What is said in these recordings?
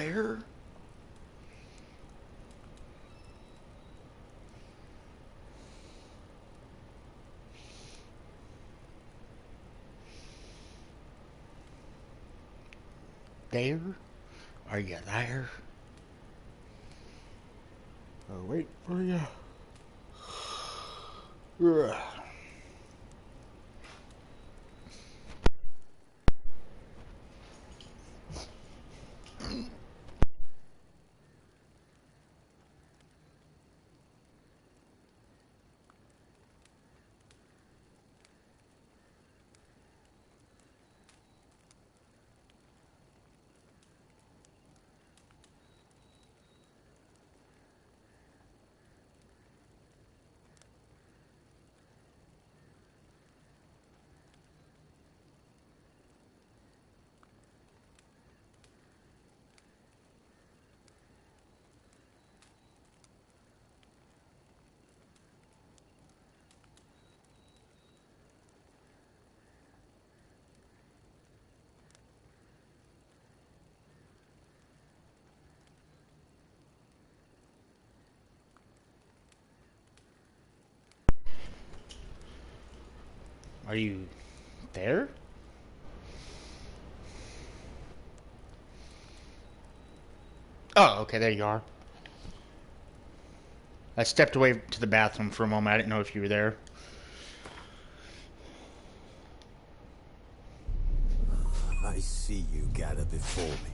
there? There? Are you there? I'll wait for you. Ugh. Are you there? Oh, okay, there you are. I stepped away to the bathroom for a moment. I didn't know if you were there. I see you gather before me.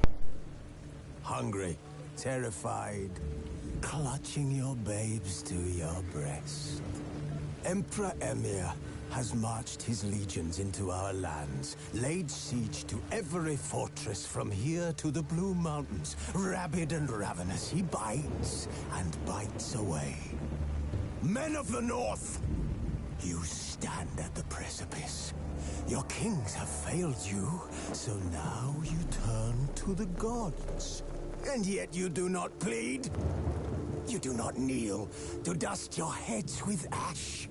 Hungry, terrified, clutching your babes to your breast. Emperor Emir has marched his legions into our lands, laid siege to every fortress from here to the Blue Mountains. Rabid and ravenous, he bites and bites away. Men of the North, you stand at the precipice. Your kings have failed you, so now you turn to the gods. And yet you do not plead. You do not kneel to dust your heads with ash.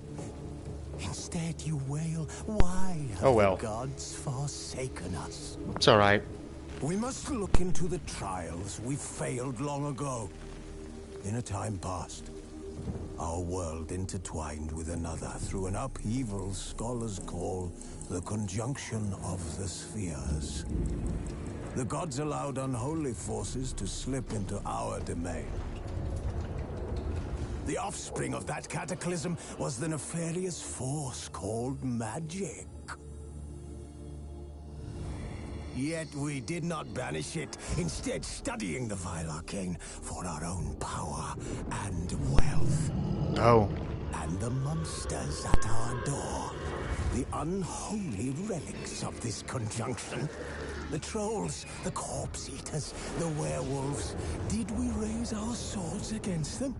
Instead, you wail, why have the gods forsaken us? It's alright. We must look into the trials we failed long ago. In a time past, our world intertwined with another through an upheaval scholars call the conjunction of the spheres. The gods allowed unholy forces to slip into our domain. The offspring of that cataclysm was the nefarious force called magic. Yet we did not banish it, instead studying the vile arcane for our own power and wealth. Oh. And the monsters at our door, the unholy relics of this conjunction. The trolls, the corpse eaters, the werewolves. Did we raise our swords against them?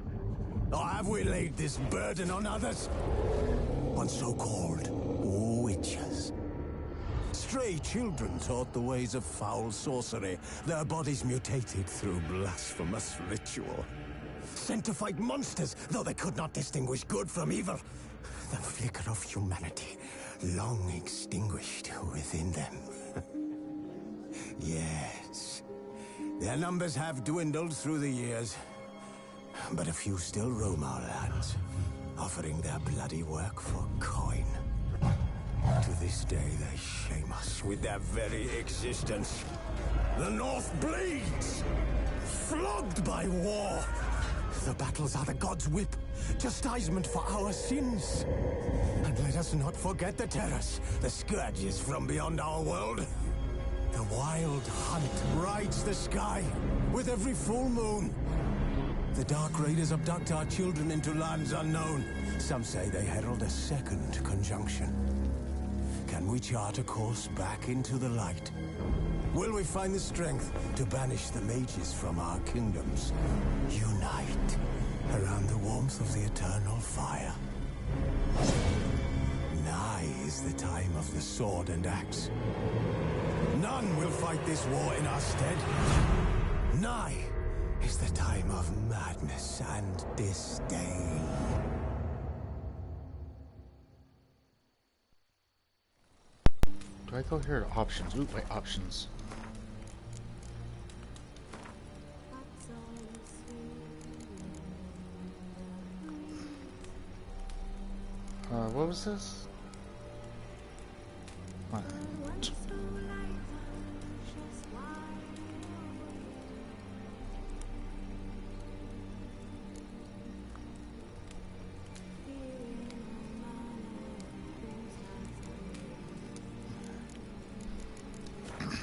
Or have we laid this burden on others? On so-called witches. Stray children taught the ways of foul sorcery, their bodies mutated through blasphemous ritual. Sent to fight monsters, though they could not distinguish good from evil. The flicker of humanity, long extinguished within them. Yes, their numbers have dwindled through the years. But a few still roam our lands, offering their bloody work for coin. To this day, they shame us with their very existence. The North bleeds, flogged by war. The battles are the gods' whip, chastisement for our sins. And let us not forget the terrors, the scourges from beyond our world. The wild hunt rides the sky with every full moon. The Dark Raiders abduct our children into lands unknown. Some say they herald a second conjunction. Can we chart a course back into the light? Will we find the strength to banish the mages from our kingdoms? Unite around the warmth of the eternal fire. Nigh is the time of the sword and axe. None will fight this war in our stead. Nigh is the time of madness and disdain. Do I go here to options? Ooh, wait, options. What was this? What?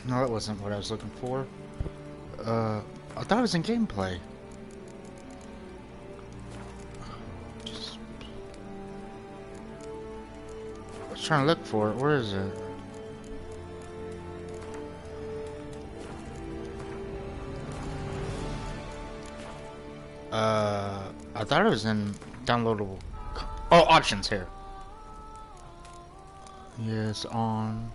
No, that wasn't what I was looking for. I thought it was in gameplay. I was trying to look for it. Where is it? I thought it was in downloadable. Oh, options here. Yes, on.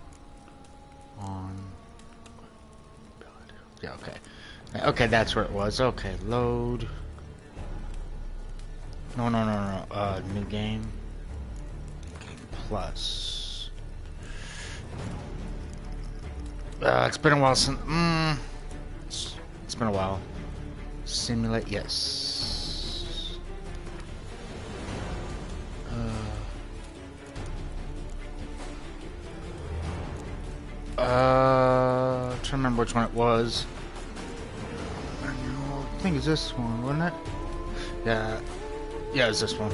Yeah, okay. Okay, that's where it was. Okay, load. No. New game. Game plus. It's been a while since. It's been a while. Simulate, yes. Trying to remember which one it was. I think it's this one, wasn't it? Yeah, it's this one.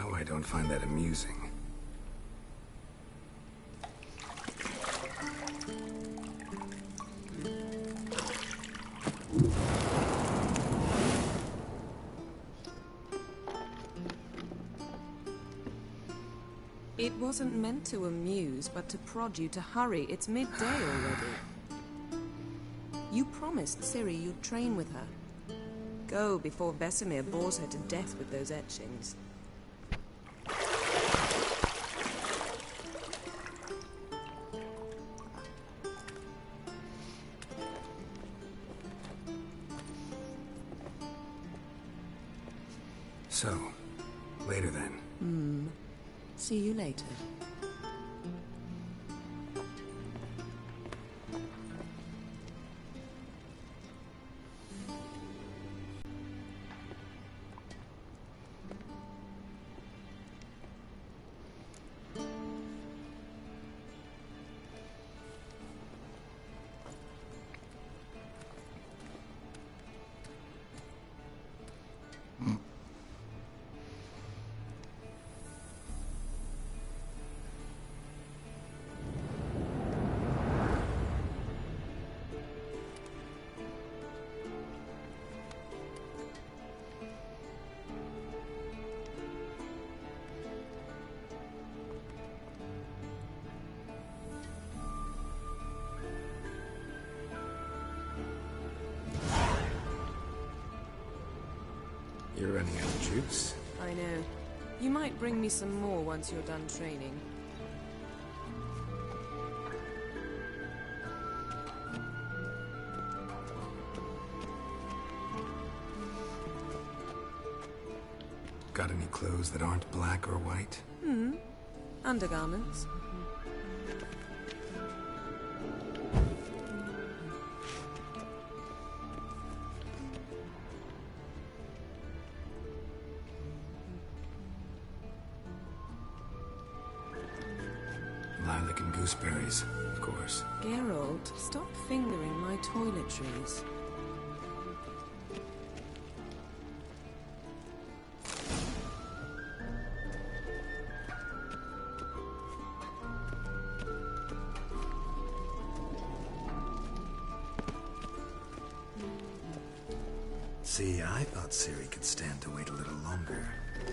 Now I don't find that amusing. It wasn't meant to amuse, but to prod you to hurry. It's midday already. You promised Ciri you'd train with her. Go before Vesemir bores her to death with those etchings. So, later then. See you later. You're running out of juice. I know. You might bring me some more once you're done training. Got any clothes that aren't black or white? Undergarments. Lilac and gooseberries, of course. Geralt, stop fingering my toiletries. See, I thought Ciri could stand to wait a little longer.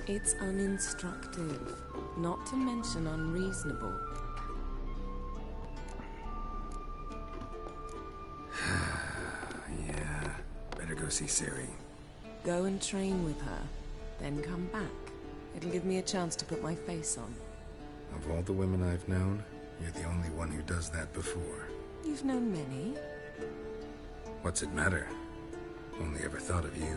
It's uninstructive, not to mention unreasonable. Yeah, better go see Ciri. Go and train with her, then come back. It'll give me a chance to put my face on. Of all the women I've known, you're the only one who does that before. You've known many. What's it matter? Only ever thought of you.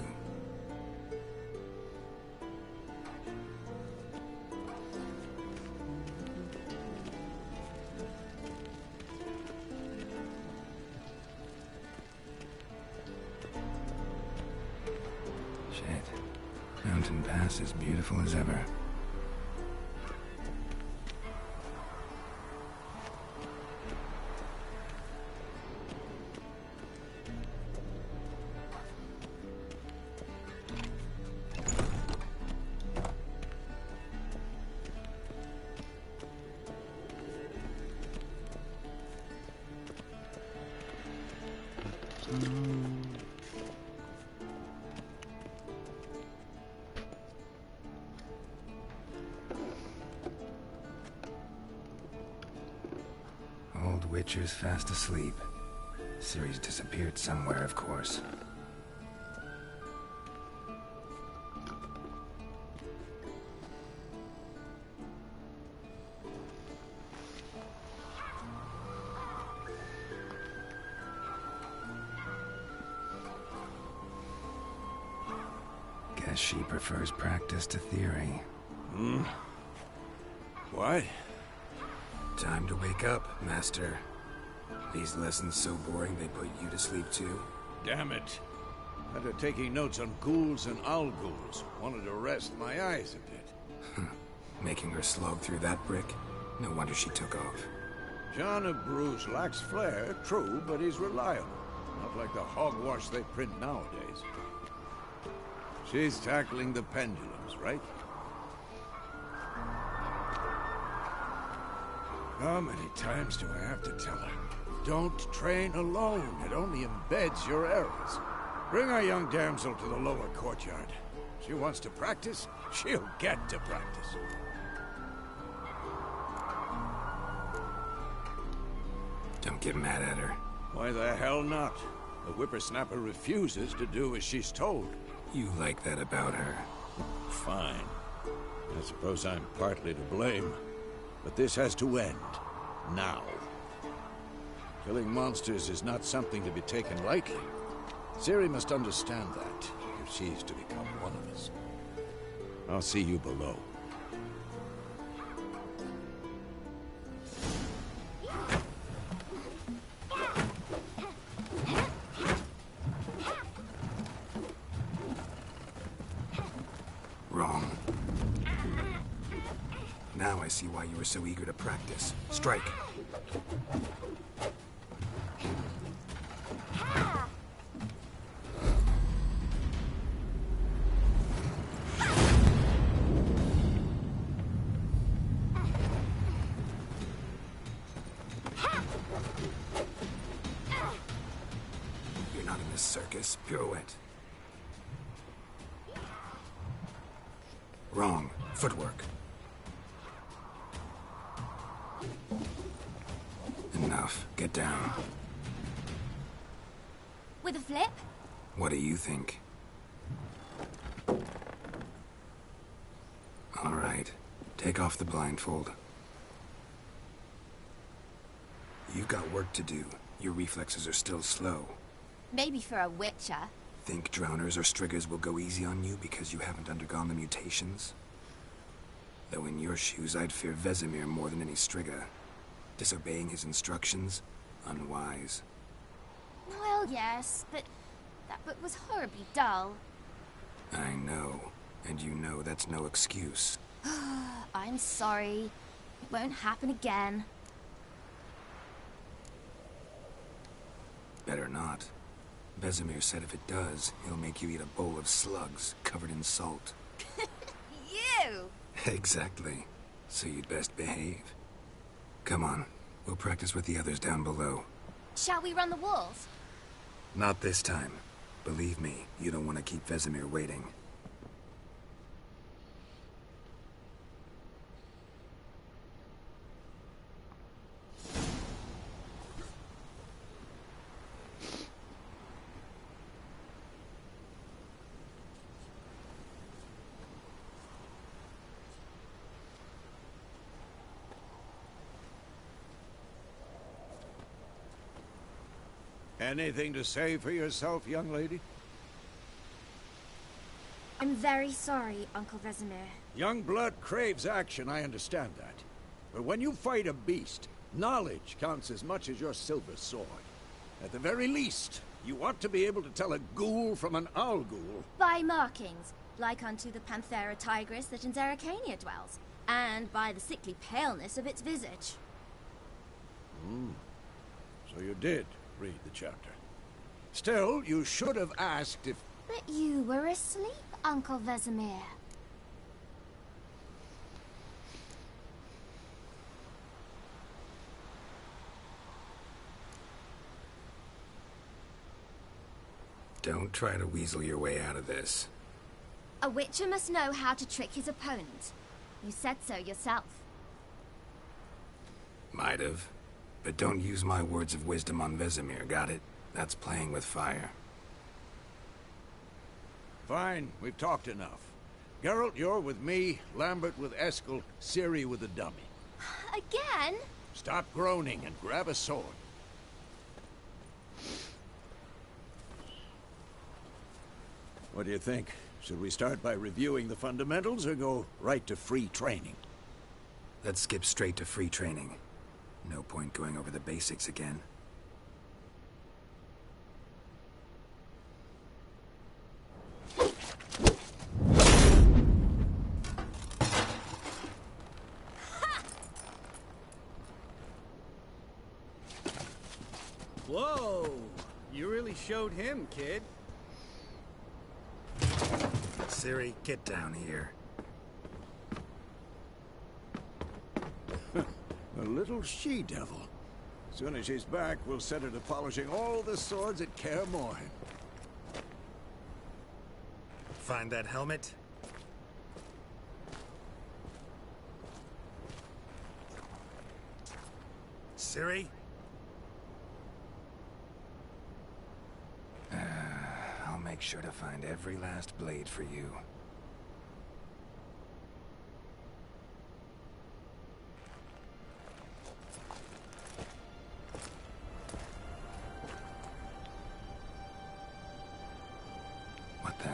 Shit. Mountain Pass as beautiful as ever. Old Witcher's fast asleep. Ciri's disappeared somewhere, of course. Guess she prefers practice to theory. What? Time to wake up, Master. These lessons so boring they put you to sleep too? Damn it. After taking notes on ghouls and owl ghouls, wanted to rest my eyes a bit. Making her slog through that brick? No wonder she took off. John of Bruges lacks flair, true, but he's reliable. Not like the hogwash they print nowadays. She's tackling the pendulums, right? How many times do I have to tell her? Don't train alone. It only embeds your errors. Bring our young damsel to the lower courtyard. She wants to practice, she'll get to practice. Don't get mad at her. Why the hell not? The whippersnapper refuses to do as she's told. You like that about her. Fine. I suppose I'm partly to blame. But this has to end. Now. Killing monsters is not something to be taken lightly. Ciri must understand that, if she's to become one of us. I'll see you below. Wrong. Now I see why you were so eager to practice. Strike. You're not in this circus. Pirouette. Wrong. Footwork. Enough. Get down. With a flip? What do you think? All right. Take off the blindfold. You've got work to do. Your reflexes are still slow. Maybe for a witcher. Think drowners or striggers will go easy on you because you haven't undergone the mutations? Though in your shoes, I'd fear Vesemir more than any strigger. Disobeying his instructions? Unwise. Well, yes, but that book was horribly dull. I know. And you know that's no excuse. I'm sorry. It won't happen again. Better not. Vesemir said if it does, he'll make you eat a bowl of slugs covered in salt. You! Exactly. So you'd best behave. Come on. We'll practice with the others down below. Shall we run the walls? Not this time. Believe me, you don't want to keep Vesemir waiting. Anything to say for yourself, young lady? I'm very sorry, Uncle Vesemir. Young blood craves action, I understand that. But when you fight a beast, knowledge counts as much as your silver sword. At the very least, you ought to be able to tell a ghoul from an owl ghoul. By markings, like unto the Panthera tigris that in Zerrikania dwells, and by the sickly paleness of its visage. So you did read the chapter. Still, you should have asked if... But you were asleep, Uncle Vesemir. Don't try to weasel your way out of this. A witcher must know how to trick his opponent. You said so yourself. Might have. But don't use my words of wisdom on Vesemir, got it? That's playing with fire. Fine, we've talked enough. Geralt, you're with me, Lambert with Eskel, Ciri with the dummy. Again? Stop groaning and grab a sword. What do you think? Should we start by reviewing the fundamentals or go right to free training? Let's skip straight to free training. No point going over the basics again. Whoa! You really showed him, kid. Ciri, get down here. A little she-devil. Soon as she's back, we'll set her to polishing all the swords at Kaer Morhen. Find that helmet? Ciri? I'll make sure to find every last blade for you. What the?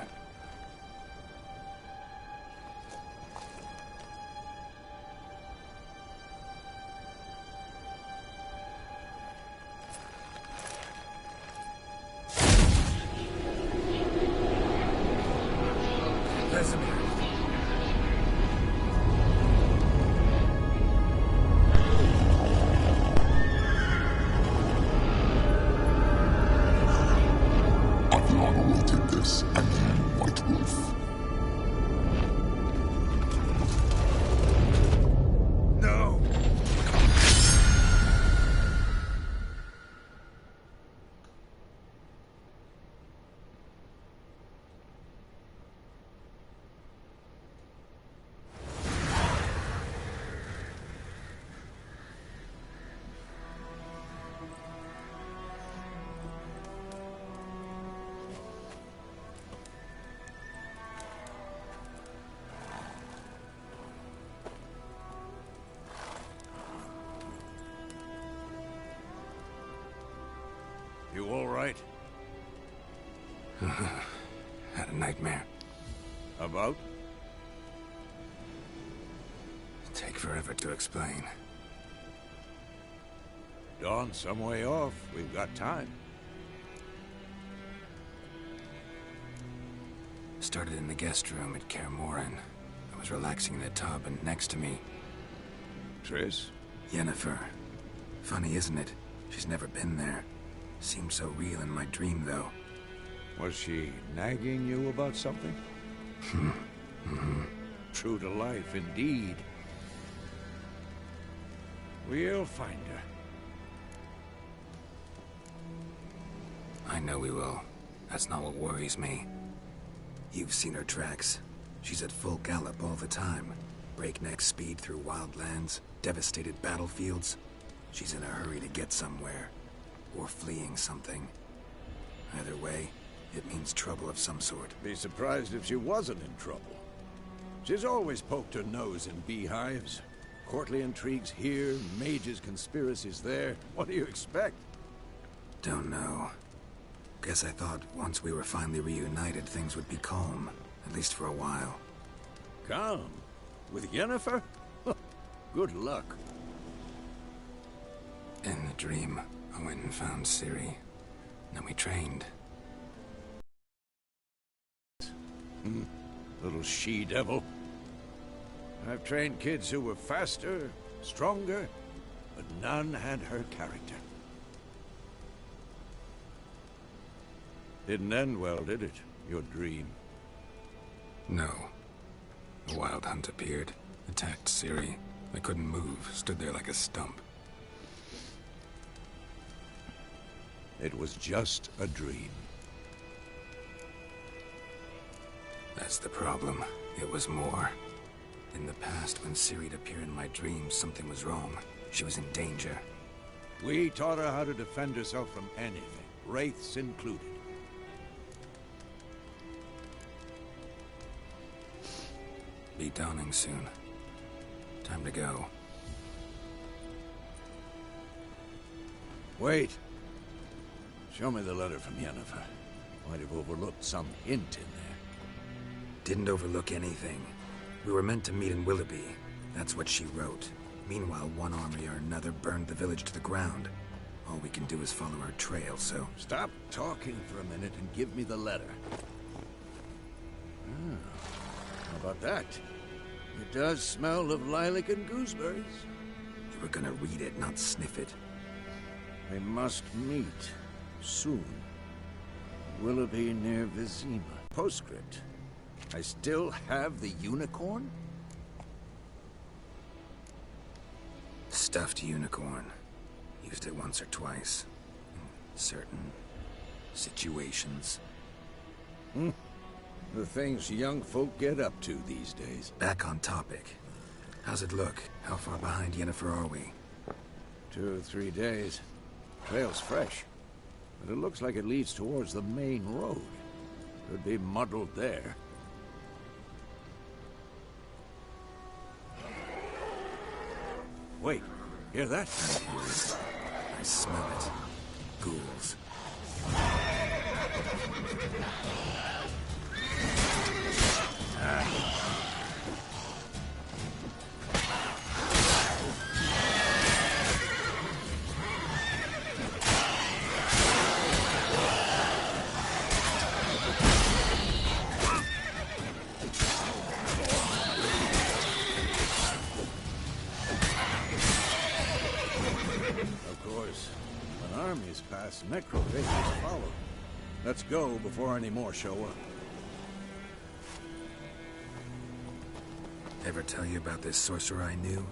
Vesemir. I've long awaited this, and you, White Wolf. No! You all right? Had a nightmare. About? Take forever to explain. Dawn's some way off. We've got time. Started in the guest room at Kaer Morhen. I was relaxing in the tub, and next to me, Triss? Yennefer. Funny, isn't it? She's never been there. Seemed so real in my dream, though. Was she nagging you about something? True to life, indeed. We'll find her. I know we will. That's not what worries me. You've seen her tracks. She's at full gallop all the time. Breakneck speed through wildlands, devastated battlefields. She's in a hurry to get somewhere. Or fleeing something. Either way, it means trouble of some sort. Be surprised if she wasn't in trouble. She's always poked her nose in beehives. Courtly intrigues here, mages' conspiracies there. What do you expect? Don't know. Guess I thought once we were finally reunited, things would be calm. At least for a while. Calm? With Yennefer? Good luck. In the dream, I went and found Ciri. Then we trained. Little she-devil. I've trained kids who were faster, stronger, but none had her character. Didn't end well, did it? Your dream? No. A wild hunt appeared, attacked Ciri. I couldn't move, stood there like a stump. It was just a dream. That's the problem. It was more. In the past, when Ciri'd appear in my dreams, something was wrong. She was in danger. We taught her how to defend herself from anything, wraiths included. Be dawning soon. Time to go. Wait. Show me the letter from Yennefer. Might have overlooked some hint in there. Didn't overlook anything. We were meant to meet in Willoughby. That's what she wrote. Meanwhile, one army or another burned the village to the ground. All we can do is follow her trail, so... Stop talking for a minute and give me the letter. How about that? It does smell of lilac and gooseberries. You were gonna read it, not sniff it. We must meet. Soon. Willoughby near Vizima. Postscript. I still have the unicorn? stuffed unicorn. Used it once or twice. In certain situations. The things young folk get up to these days. Back on topic. How's it look? How far behind Yennefer are we? 2 or 3 days. Trail's fresh. But it looks like it leads towards the main road. Could be muddled there. Wait, hear that? I hear it. I smell it. Ghouls. Necrophages follow. Let's go before any more show up. Ever tell you about this sorcerer I knew?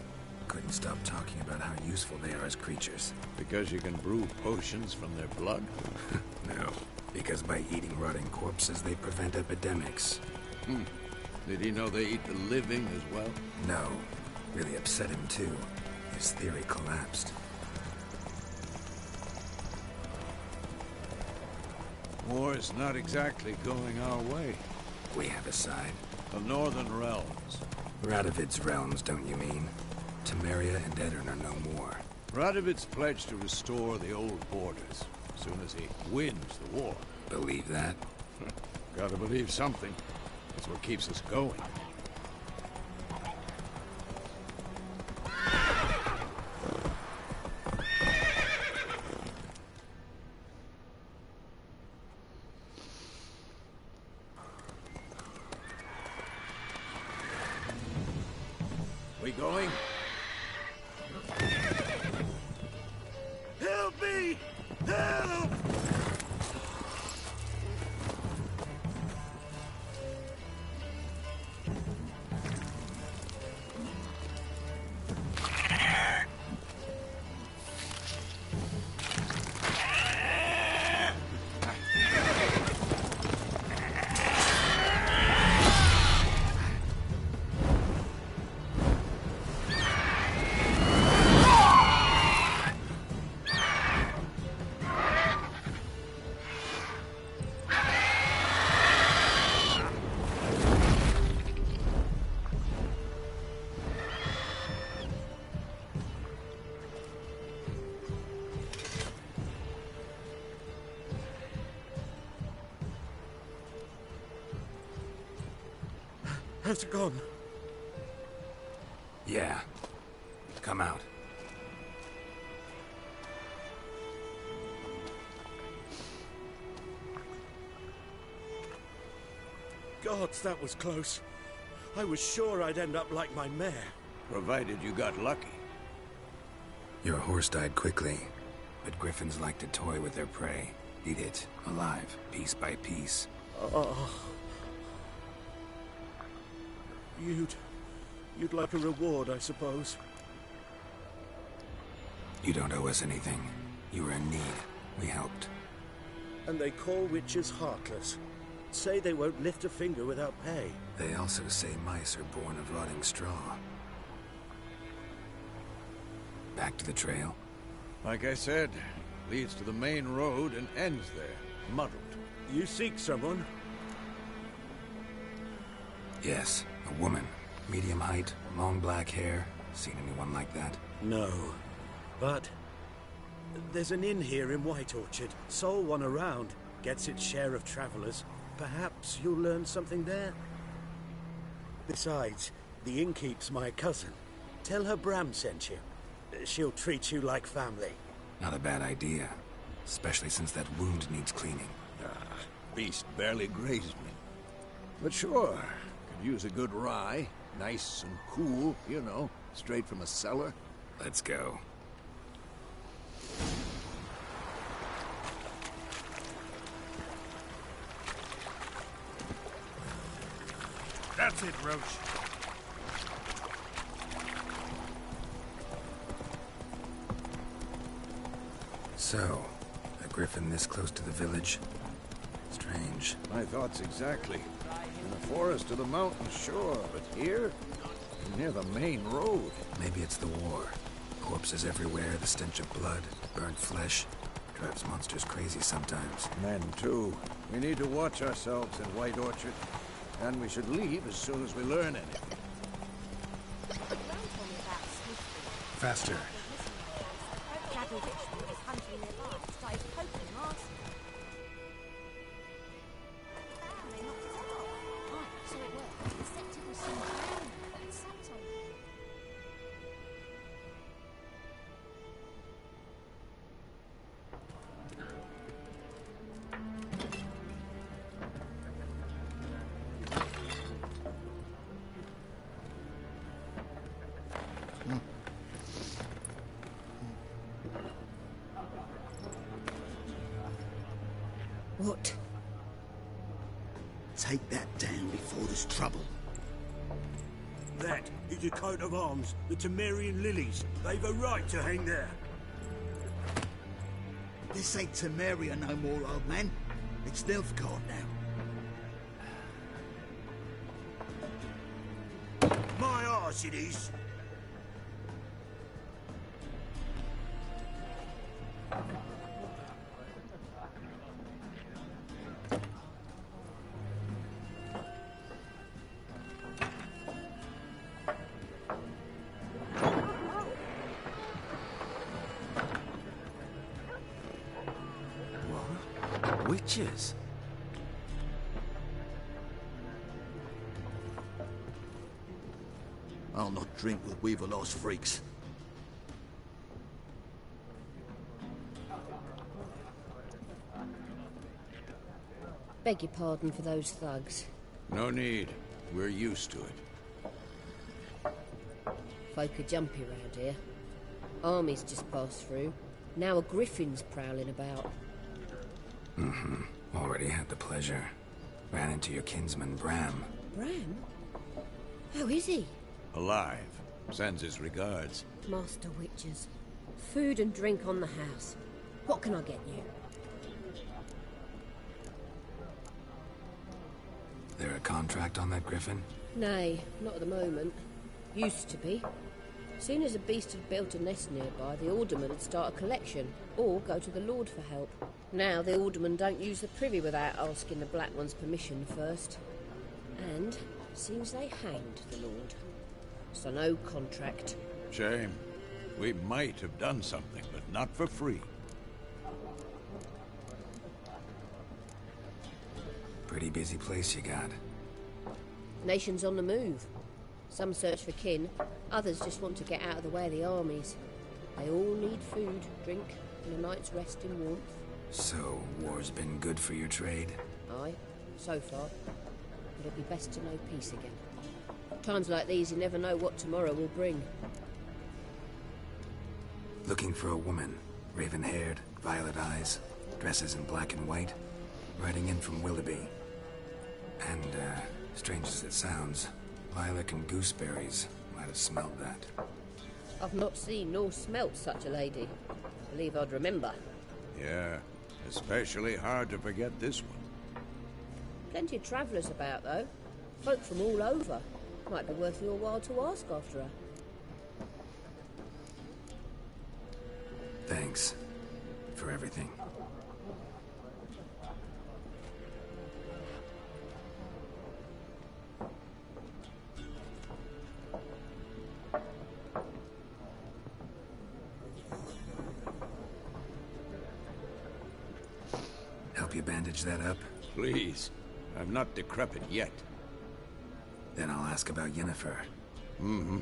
Couldn't stop talking about how useful they are as creatures. Because you can brew potions from their blood? No, because by eating rotting corpses, they prevent epidemics. Did he know they eat the living as well? No. Really upset him, too. His theory collapsed. War's not exactly going our way. We have a side. The Northern Realms. Radovid's realms, don't you mean? Temeria and Edirn are no more. Radovid's pledged to restore the old borders as soon as he wins the war. Believe that? Gotta believe something. That's what keeps us going. We going? Help me! Help! Has it gone? Yeah. Come out. Gods, that was close. I was sure I'd end up like my mare. Provided you got lucky. Your horse died quickly, but griffins like to toy with their prey. Eat it, alive, piece by piece. Oh. You'd like a reward, I suppose. You don't owe us anything. You were in need. We helped. And they call witches heartless. Say they won't lift a finger without pay. They also say mice are born of rotting straw. Back to the trail? Like I said, leads to the main road and ends there, muddled. You seek someone? Yes, a woman. Medium height, long black hair. Seen anyone like that? No. But there's an inn here in White Orchard. Sole one around. Gets its share of travelers. Perhaps you'll learn something there? Besides, the innkeep's my cousin. Tell her Bram sent you. She'll treat you like family. Not a bad idea. Especially since that wound needs cleaning. Beast barely grazed me. But sure, could use a good rye. Nice and cool, you know, straight from a cellar. Let's go. That's it, Roach. So, a griffin this close to the village? Strange. My thoughts exactly. In the forest or the mountain, sure, but here? Near the main road. Maybe it's the war. Corpses everywhere, the stench of blood, burnt flesh. Drives monsters crazy sometimes. Men, too. We need to watch ourselves in White Orchard. And we should leave as soon as we learn anything. Faster. What? Take that down before there's trouble. That is a coat of arms, the Temerian lilies. They've a right to hang there. This ain't Temeria no more, old man. It's Nilfgaard now. My arse it is. Witches? I'll not drink with Weaverlost freaks. Beg your pardon for those thugs. No need. We're used to it. Folk are jumpy round here. Armies just passed through. Now a griffin's prowling about. Mm-hmm. Already had the pleasure. Ran into your kinsman, Bram. Bram? How is he? Alive. Sends his regards. Master Witches. Food and drink on the house. What can I get you? There a contract on that griffin? Nay, not at the moment. Used to be. Soon as a beast had built a nest nearby, the alderman would start a collection, or go to the Lord for help. Now the aldermen don't use the privy without asking the Black One's permission first. And seems they hanged the Lord. So no contract. Shame. We might have done something, but not for free. Pretty busy place you got. Nation's on the move. Some search for kin, others just want to get out of the way of the armies. They all need food, drink, and a night's rest in warmth. So, war's been good for your trade? Aye, so far. But it'd be best to know peace again. Times like these, you never know what tomorrow will bring. Looking for a woman. Raven-haired, violet eyes, dresses in black and white. Riding in from Willoughby. And, strange as it sounds, lilac and gooseberries might have smelled that. I've not seen nor smelt such a lady. Believe I'd remember. Yeah, especially hard to forget this one. Plenty of travellers about, though. Folk from all over. Might be worth your while to ask after her. Thanks for everything. Help you bandage that up? Please. I'm not decrepit yet. Then I'll ask about Yennefer. Mm-hmm.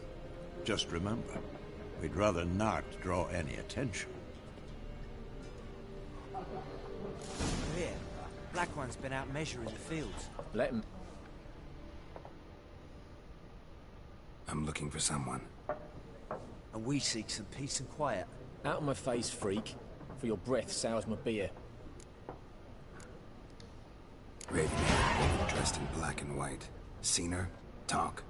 Just remember, we'd rather not draw any attention. Here, Black One's been out measuring the fields. Let him. I'm looking for someone. And we seek some peace and quiet. Out of my face, freak. For your breath sours my beer. Raven, dressed in black and white. Seen her? Talk.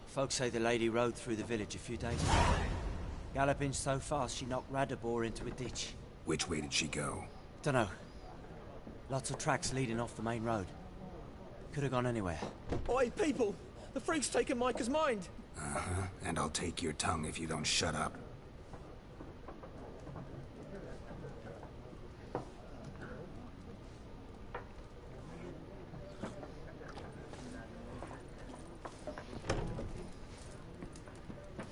Folks say the lady rode through the village a few days ago. Galloping so fast she knocked Radabor into a ditch. Which way did she go? Dunno. Lots of tracks leading off the main road. Could have gone anywhere. Oi, people! The freak's taken Micah's mind! Uh-huh. And I'll take your tongue if you don't shut up.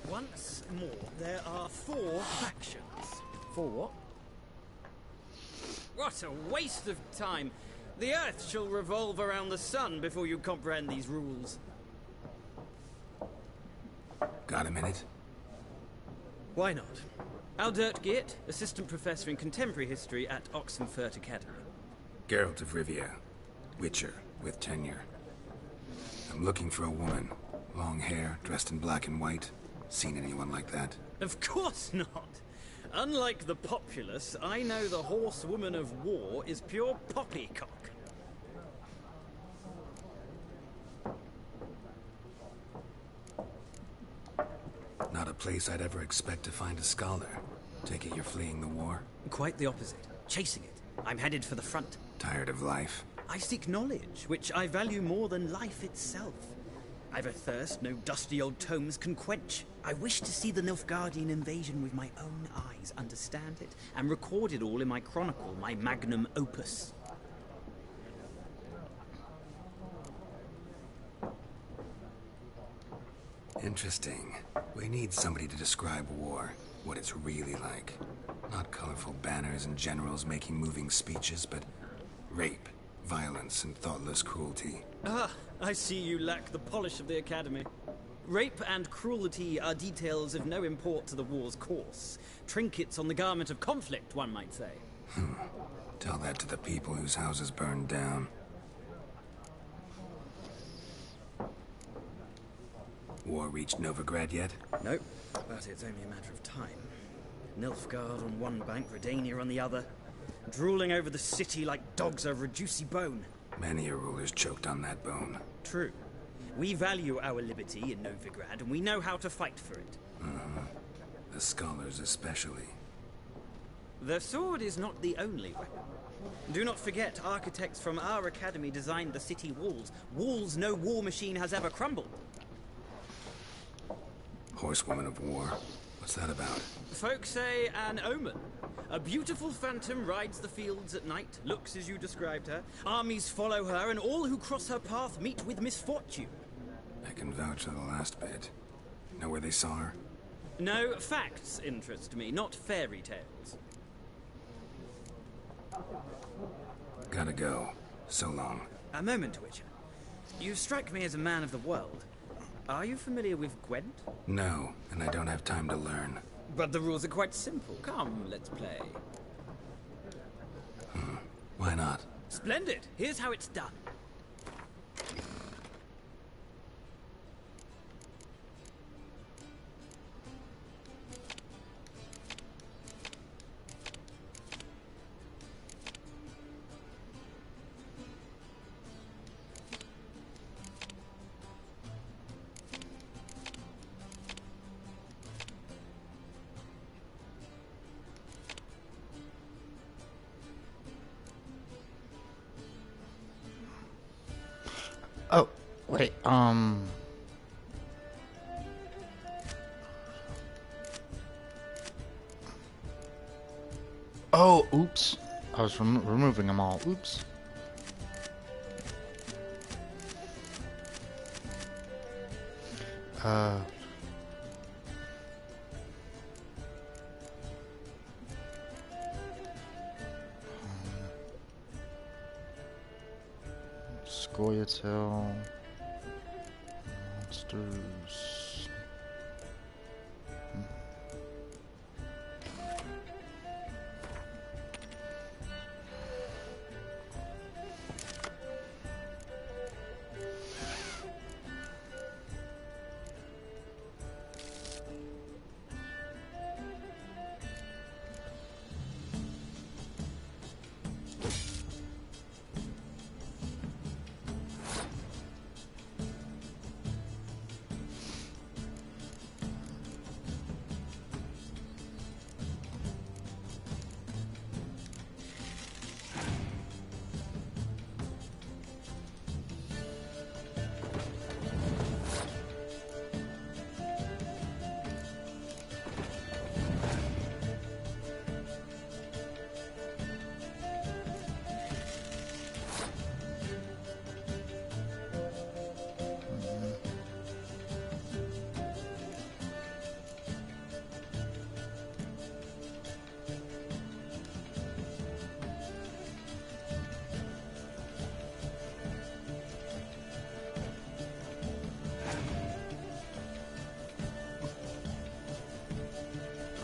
Once more, there are 4 factions. 4 what? What a waste of time! The Earth shall revolve around the sun before you comprehend these rules. Got a minute? Why not? Aldert Geert, Assistant Professor in Contemporary History at Oxenfurt Academy. Geralt of Rivia. Witcher, with tenure. I'm looking for a woman. Long hair, dressed in black and white. Seen anyone like that? Of course not! Unlike the populace, I know the horsewoman of war is pure poppycock. Not a place I'd ever expect to find a scholar. Take it you're fleeing the war? Quite the opposite. Chasing it. I'm headed for the front. Tired of life? I seek knowledge, which I value more than life itself. I've a thirst no dusty old tomes can quench. I wish to see the Nilfgaardian invasion with my own eyes, understand it, and record it all in my chronicle, my magnum opus. Interesting. We need somebody to describe war, what it's really like. Not colorful banners and generals making moving speeches, but rape, violence, and thoughtless cruelty. Ah, I see you lack the polish of the Academy. Rape and cruelty are details of no import to the war's course. Trinkets on the garment of conflict, one might say. Tell that to the people whose houses burned down. War reached Novigrad yet? Nope, but it's only a matter of time. Nilfgaard on one bank, Redania on the other, drooling over the city like dogs over a juicy bone. Many a ruler's choked on that bone. True. We value our liberty in Novigrad, and we know how to fight for it. The scholars especially. The sword is not the only weapon. Do not forget, architects from our academy designed the city walls. Walls no war machine has ever crumbled. Horsewoman of war. What's that about? Folk say an omen. A beautiful phantom rides the fields at night, looks as you described her. Armies follow her, and all who cross her path meet with misfortune. I can vouch for the last bit. Know where they saw her? No, facts interest me, not fairy tales. Gotta go. So long. A moment, Witcher. You strike me as a man of the world. Are you familiar with Gwent? No, and I don't have time to learn. But the rules are quite simple. Come, let's play. Why not? Splendid. Here's how it's done. Oh, wait, oh, oops. I was removing them all. Oops. Scoia'tael monsters.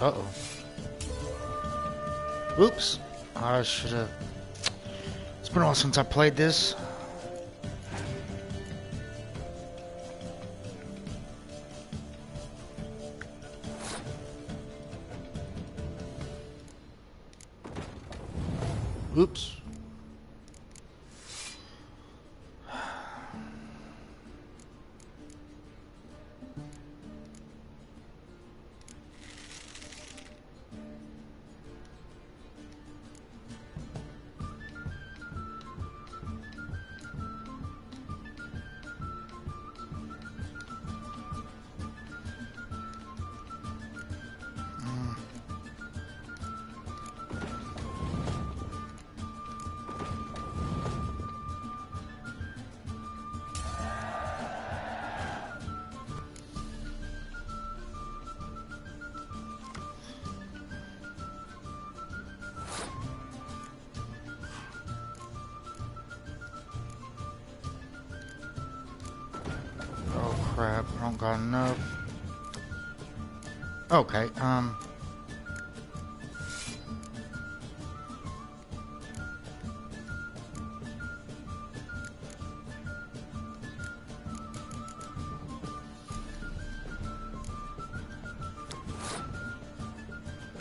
Uh-oh. Oops. I should have... It's been a while since I played this. Oops. Crap, I don't got enough. Okay,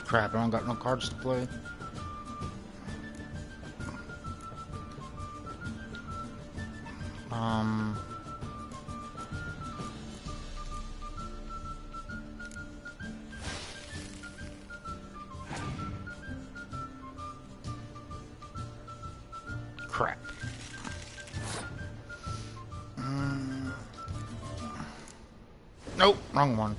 crap, I don't got no cards to play. Crap. Nope, wrong one.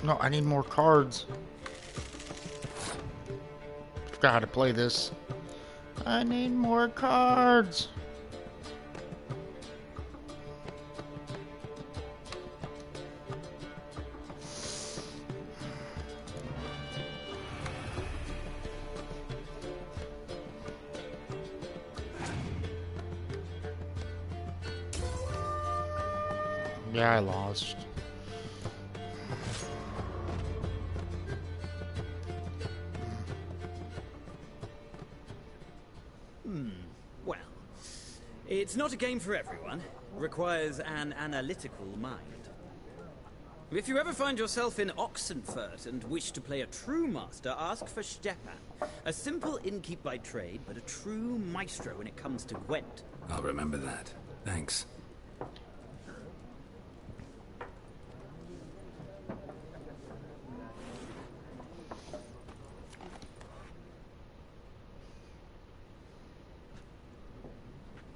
No, I need more cards. Forgot how to play this. I need more cards. Yeah, I lost. Well, it's not a game for everyone. Requires an analytical mind. If you ever find yourself in Oxenfurt and wish to play a true master, ask for Stepan. A simple innkeep by trade, but a true maestro when it comes to Gwent. I'll remember that. Thanks.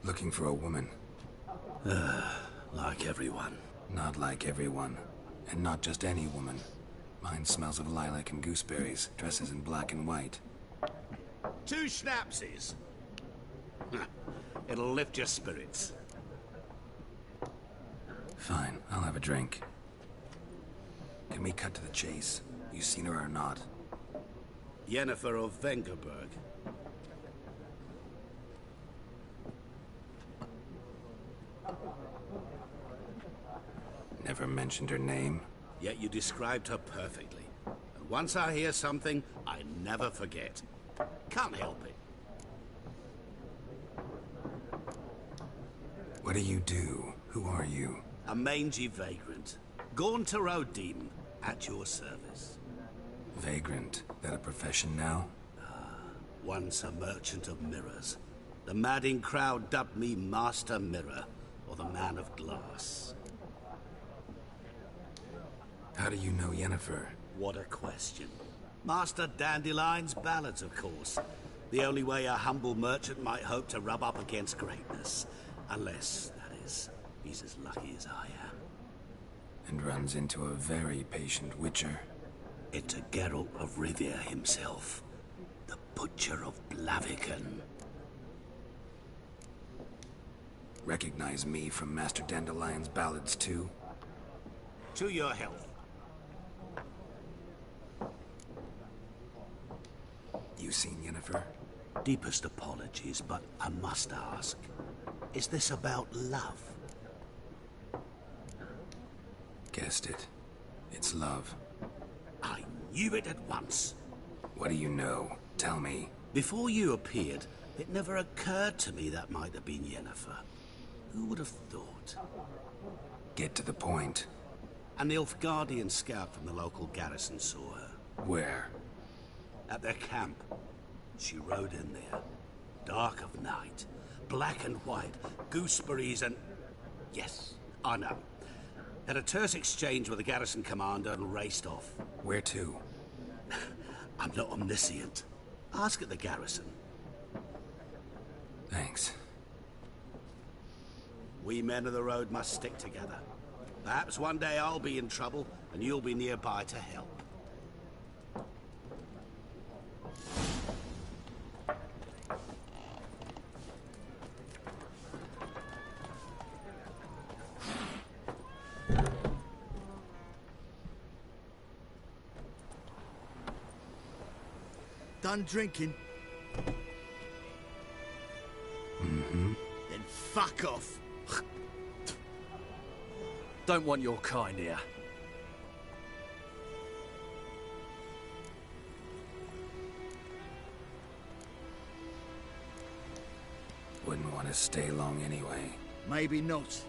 Looking for a woman. Like everyone. Not like everyone. And not just any woman. Mine smells of lilac and gooseberries, dresses in black and white. 2 schnapsies. It'll lift your spirits. Fine, I'll have a drink. Can we cut to the chase? You seen her or not? Yennefer of Vengerberg. Never mentioned her name. Yet you described her perfectly. And once I hear something, I never forget. Can't help it. What do you do? Who are you? A mangy vagrant. Gone to Rodim, at your service. Vagrant. That a profession now? Once a merchant of mirrors. The madding crowd dubbed me Master Mirror, or the Man of Glass. How do you know Yennefer? What a question. Master Dandelion's ballads, of course. The only way a humble merchant might hope to rub up against greatness. Unless, that is, he's as lucky as I am. And runs into a very patient witcher. Into Geralt of Rivia himself. The Butcher of Blaviken. Recognize me from Master Dandelion's ballads, too? To your health. you seen Yennefer? Deepest apologies, but I must ask. Is this about love? Guessed it. It's love. I knew it at once. What do you know? Tell me. Before you appeared, it never occurred to me that might have been Yennefer. Who would have thought? Get to the point. An Nilfgaardian scout from the local garrison saw her. Where? At their camp. She rode in there. Dark of night. Black and white. Gooseberries and... Yes, I know. Had a terse exchange with the garrison commander and raced off. Where to? I'm not omniscient. Ask at the garrison. Thanks. We men of the road must stick together. Perhaps one day I'll be in trouble and you'll be nearby to help. Done drinking? Mm-hmm. Then fuck off. Don't want your kind here. Wouldn't want to stay long anyway. Maybe not.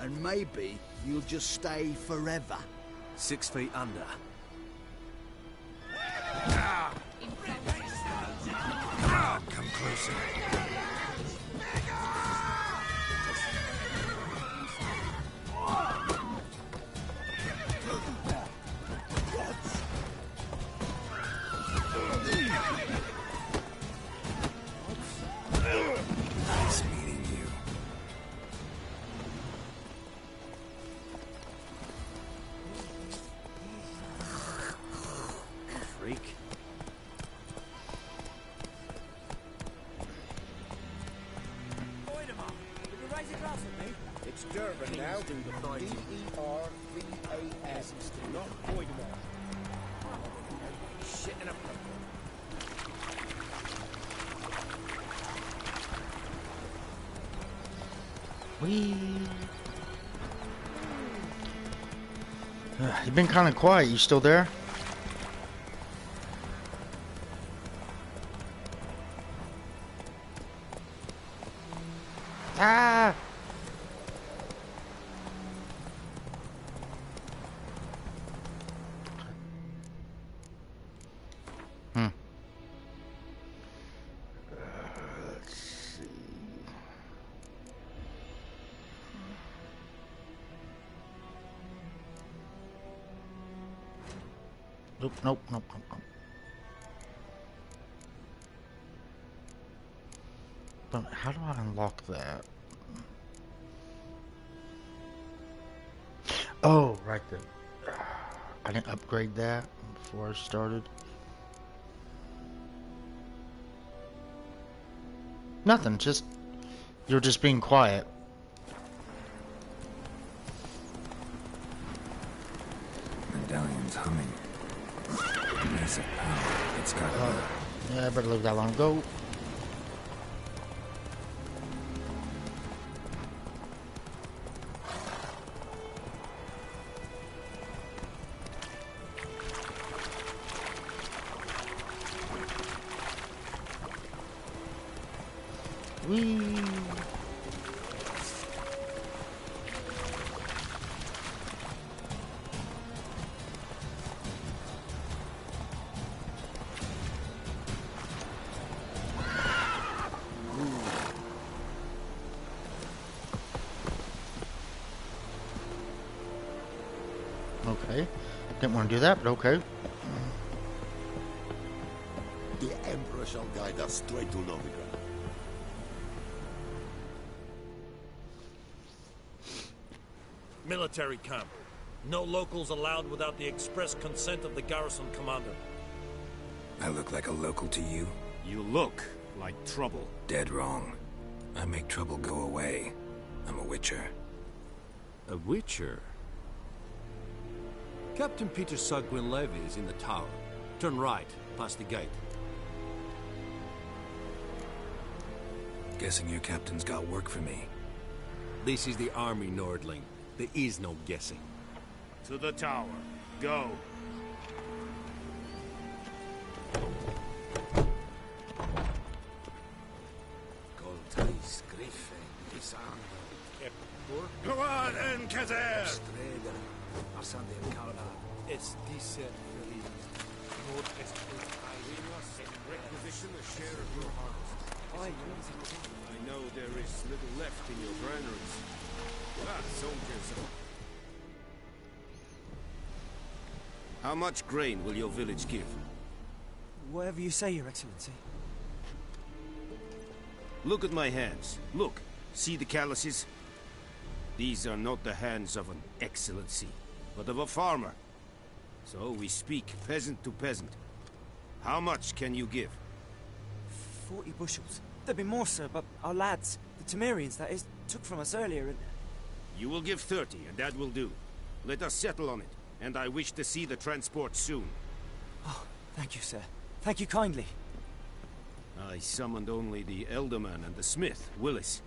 And maybe you'll just stay forever. 6 feet under. Come on, come closer. Nice meeting you. Freak. It's Durban now. D-E-R-V-A-S. Not Voidemar. Shit in a purple. You've been kind of quiet. You still there? Ah! Let's see. Nope, nope, nope, nope, nope. But how do I unlock that? Oh, right there. I didn't upgrade that before I started. Nothing, just... You're just being quiet. Medallion's humming. Massive power. It's got Yeah, I better leave that long ago. Whee! Okay. Didn't want to do that, but okay. The Emperor shall guide us straight to Novigrad. Military camp. No locals allowed without the express consent of the garrison commander. I look like a local to you? You look like trouble. Dead wrong. I make trouble go away. I'm a witcher. A witcher? Captain Peter Sagwin Levy is in the tower. Turn right, past the gate. Guessing your captain's got work for me. This is the army, Nordling. There is no guessing. To the tower. Go. Coltais Griffin, disarmed. Go on, Encader! Strega, Asande Calda. Es dice feliz. Requisition a share of your harvest. I know there is little left in your granaries. Soldiers. How much grain will your village give? Whatever you say, Your Excellency. Look at my hands. Look. See the calluses? These are not the hands of an excellency, but of a farmer. So we speak peasant to peasant. How much can you give? 40 bushels. There'd be more, sir, but our lads, the Temerians, that is, took from us earlier and... You will give 30, and that will do. Let us settle on it, and I wish to see the transport soon. Oh, thank you, sir. Thank you kindly. I summoned only the Elderman and the smith, Willis.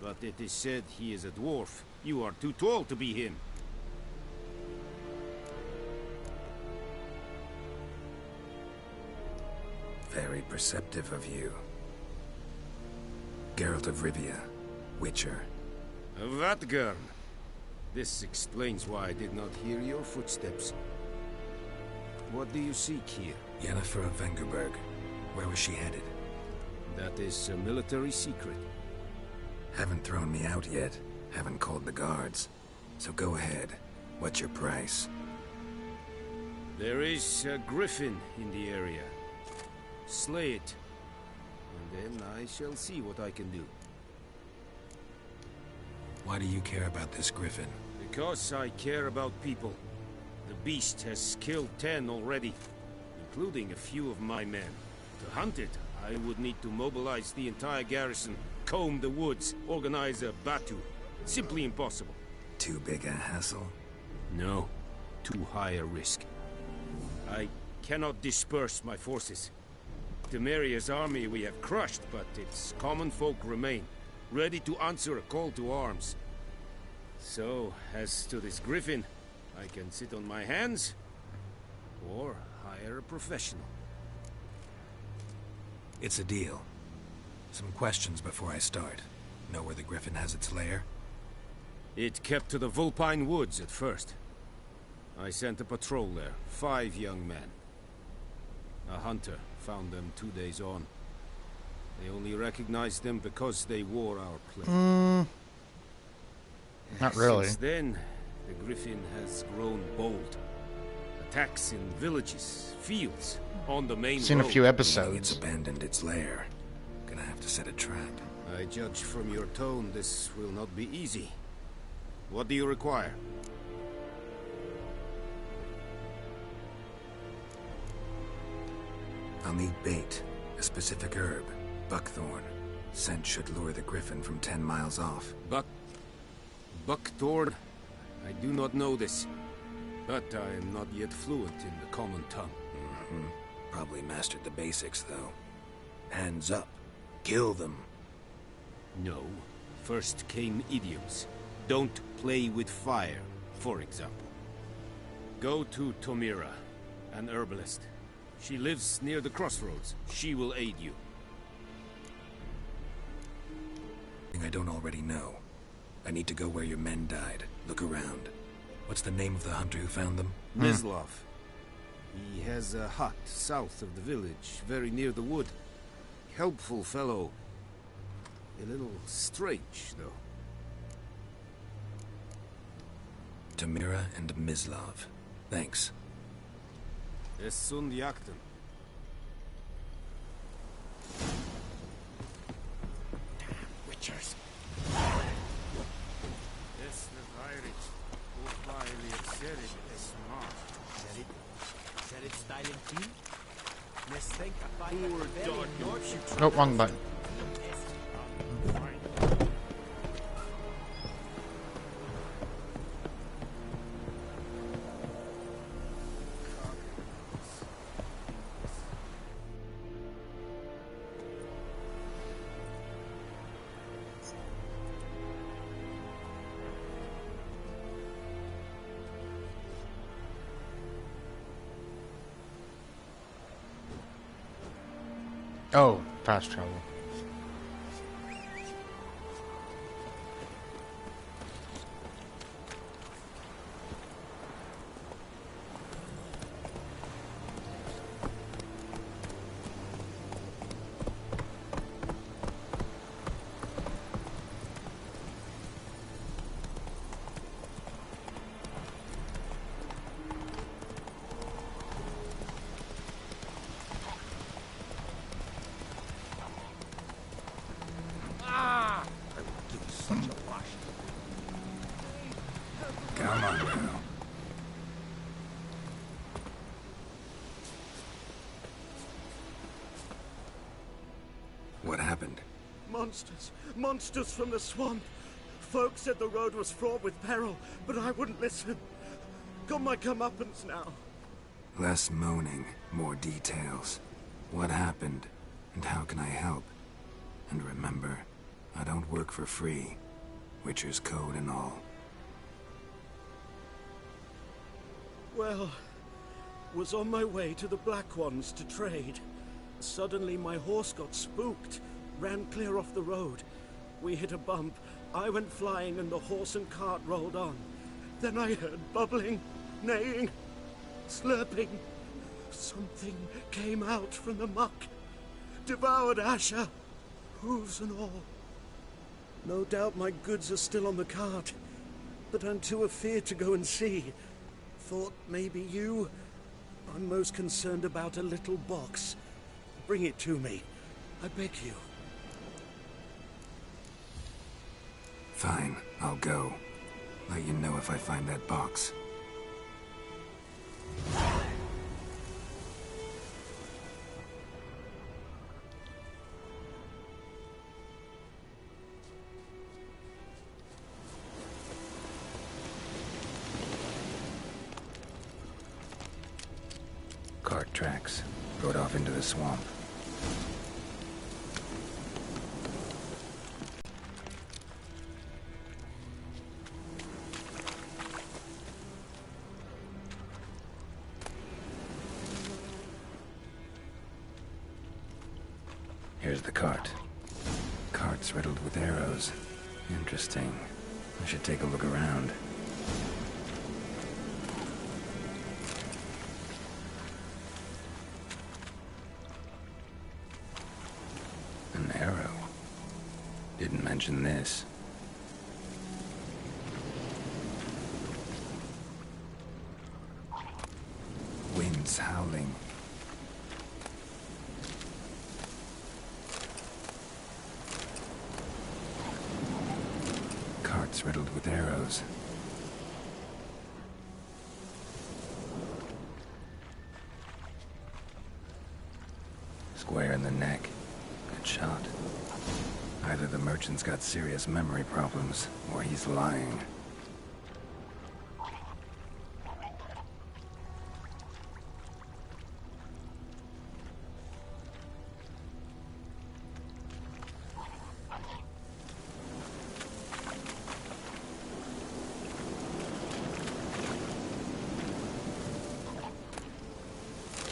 But it is said he is a dwarf. You are too tall to be him. Very perceptive of you. Geralt of Rivia, Witcher. Vatgern. This explains why I did not hear your footsteps. What do you seek here? Yennefer of Vengerberg. Where was she headed? That is a military secret. Haven't thrown me out yet. Haven't called the guards. So go ahead. What's your price? There is a griffin in the area. Slay it. And then I shall see what I can do. Why do you care about this griffin? Because I care about people. The beast has killed 10 already, including a few of my men. To hunt it, I would need to mobilize the entire garrison, comb the woods, organize a batu. Simply impossible. Too big a hassle? No. Too high a risk. I cannot disperse my forces. Temeria's army we have crushed, but its common folk remain, ready to answer a call to arms. So, as to this griffin, I can sit on my hands, or hire a professional. It's a deal. Some questions before I start. Know where the griffin has its lair? It kept to the Vulpine Woods at first. I sent a patrol there, 5 young men. A hunter found them 2 days on. They only recognized them because they wore our plate. Not really. Since then, the griffin has grown bold. Attacks in villages, fields, on the main Seen road. a few episodes. It's abandoned its lair. Gonna have to set a trap. I judge from your tone this will not be easy. What do you require? I'll need bait, a specific herb, buckthorn. Scent should lure the griffin from 10 miles off. Buckthorn? I do not know this, but I am not yet fluent in the common tongue. Probably mastered the basics, though. Hands up. Kill them. No. First came idioms. Don't play with fire, for example. Go to Tomira, an herbalist. She lives near the crossroads. She will aid you. I don't already know. I need to go where your men died. Look around. What's the name of the hunter who found them? Mislav. He has a hut south of the village, very near the wood. Helpful fellow. A little strange, though. Tamira and Mislav. Thanks. Es sunt jakten. Witchers. Es nevairit. Upaili exerit esmar. Said it styling too? Let's think about Poor dog. Oh, wrong button. Oh, fast travel. Come on now. What happened? Monsters! Monsters from the swamp! Folks said the road was fraught with peril, but I wouldn't listen. Got my comeuppance now. Less moaning, more details. What happened, and how can I help? And remember, I don't work for free. Witcher's code and all. Well, was on my way to the Black Ones to trade. Suddenly my horse got spooked, ran clear off the road. We hit a bump, I went flying and the horse and cart rolled on. Then I heard bubbling, neighing, slurping. Something came out from the muck, devoured Asher, hooves and all. No doubt my goods are still on the cart, but I'm too afeard to go and see. Thought maybe you... I'm most concerned about a little box. Bring it to me. I beg you. Fine, I'll go. Let you know if I find that box. Cart tracks. Rode off into the swamp. Here's the cart. Cart's riddled with arrows. Interesting. I should take a look around. An arrow. Didn't mention this. Winds howling. Carts riddled with arrows. Square in the neck. Good shot. Either the merchant's got serious memory problems, or he's lying.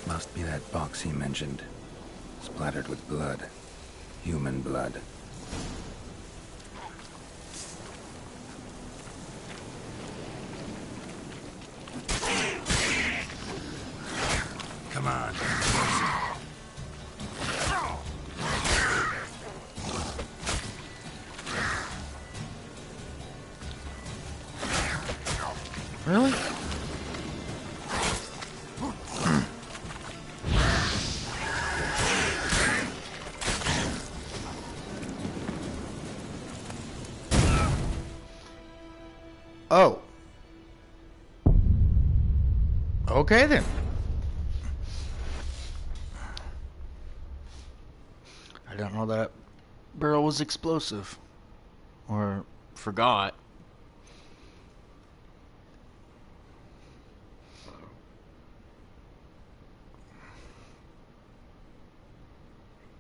Must be that box he mentioned. Splattered with blood. Human blood. Come on. Really? Oh. Okay then. I don't know that barrel was explosive. Or forgot.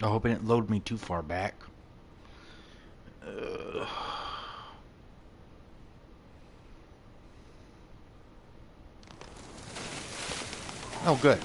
I hope it didn't load me too far back. Oh, good.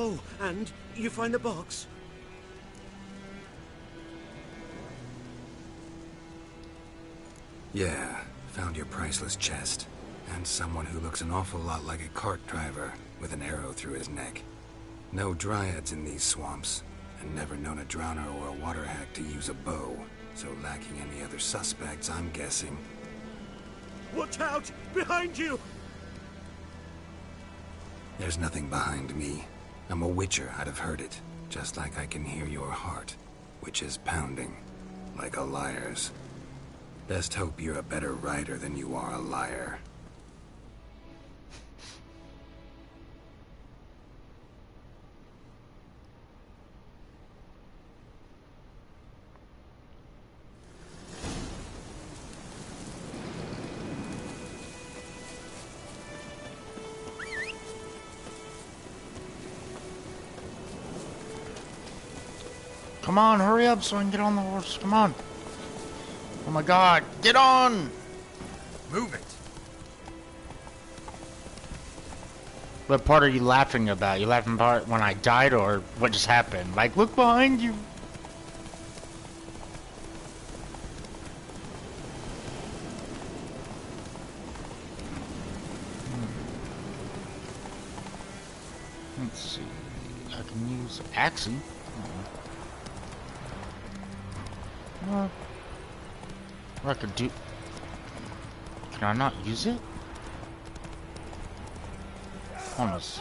Oh, and you find the box? Yeah, found your priceless chest. And someone who looks an awful lot like a cart driver with an arrow through his neck. No dryads in these swamps, and never known a drowner or a water hack to use a bow. So lacking any other suspects, I'm guessing. Watch out! Behind you! There's nothing behind me. I'm a witcher, I'd have heard it. Just like I can hear your heart, which is pounding, like a liar's. Best hope you're a better rider than you are a liar. Come on, hurry up so I can get on the horse. Come on. Oh my god, get on! Move it. What part are you laughing about? You laughing about when I died or what just happened? Like, look behind you. Let's see. I can use Axie. What I could do? Can I not use it? Almost.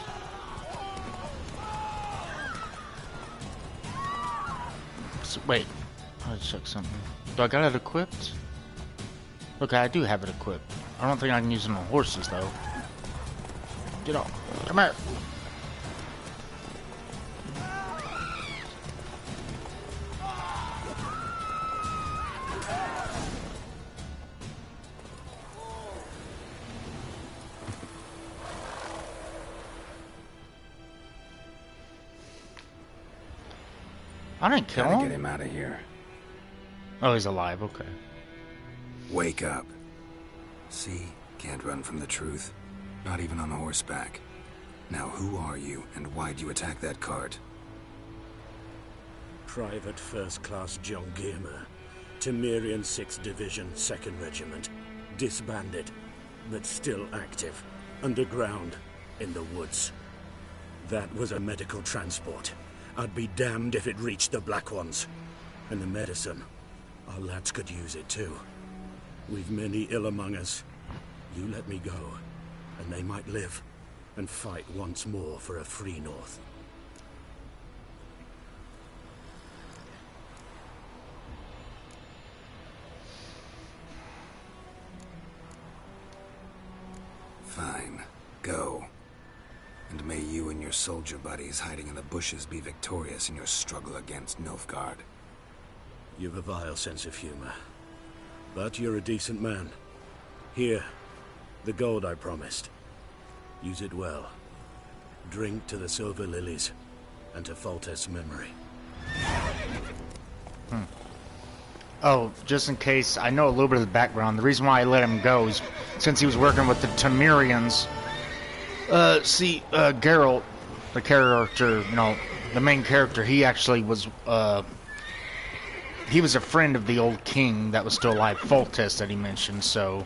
So, wait, I'll check something. Do I got it equipped? Okay, I do have it equipped. I don't think I can use it on horses though. Get off! Come here. I didn't kill him. Get him out of here. Oh, he's alive. Okay. Wake up. See? Can't run from the truth. Not even on horseback. Now, who are you, and why'd you attack that cart? Private First Class John Giermer. Temerian 6th Division, 2nd Regiment. Disbanded, but still active. Underground, in the woods. That was a medical transport. I'd be damned if it reached the Black Ones. And the medicine, our lads could use it too. We've many ill among us. You let me go, and they might live, and fight once more for a free North. Fine. Go. And may you and your soldier buddies hiding in the bushes be victorious in your struggle against Nilfgaard. You've a vile sense of humor. But you're a decent man. Here, the gold I promised. Use it well. Drink to the silver lilies, and to Foltest's memory. Oh, just in case, I know a little bit of the background. The reason why I let him go is since he was working with the Temerians. Geralt, the character, the main character, he actually was, he was a friend of the old king that was still alive, Foltest, that he mentioned, so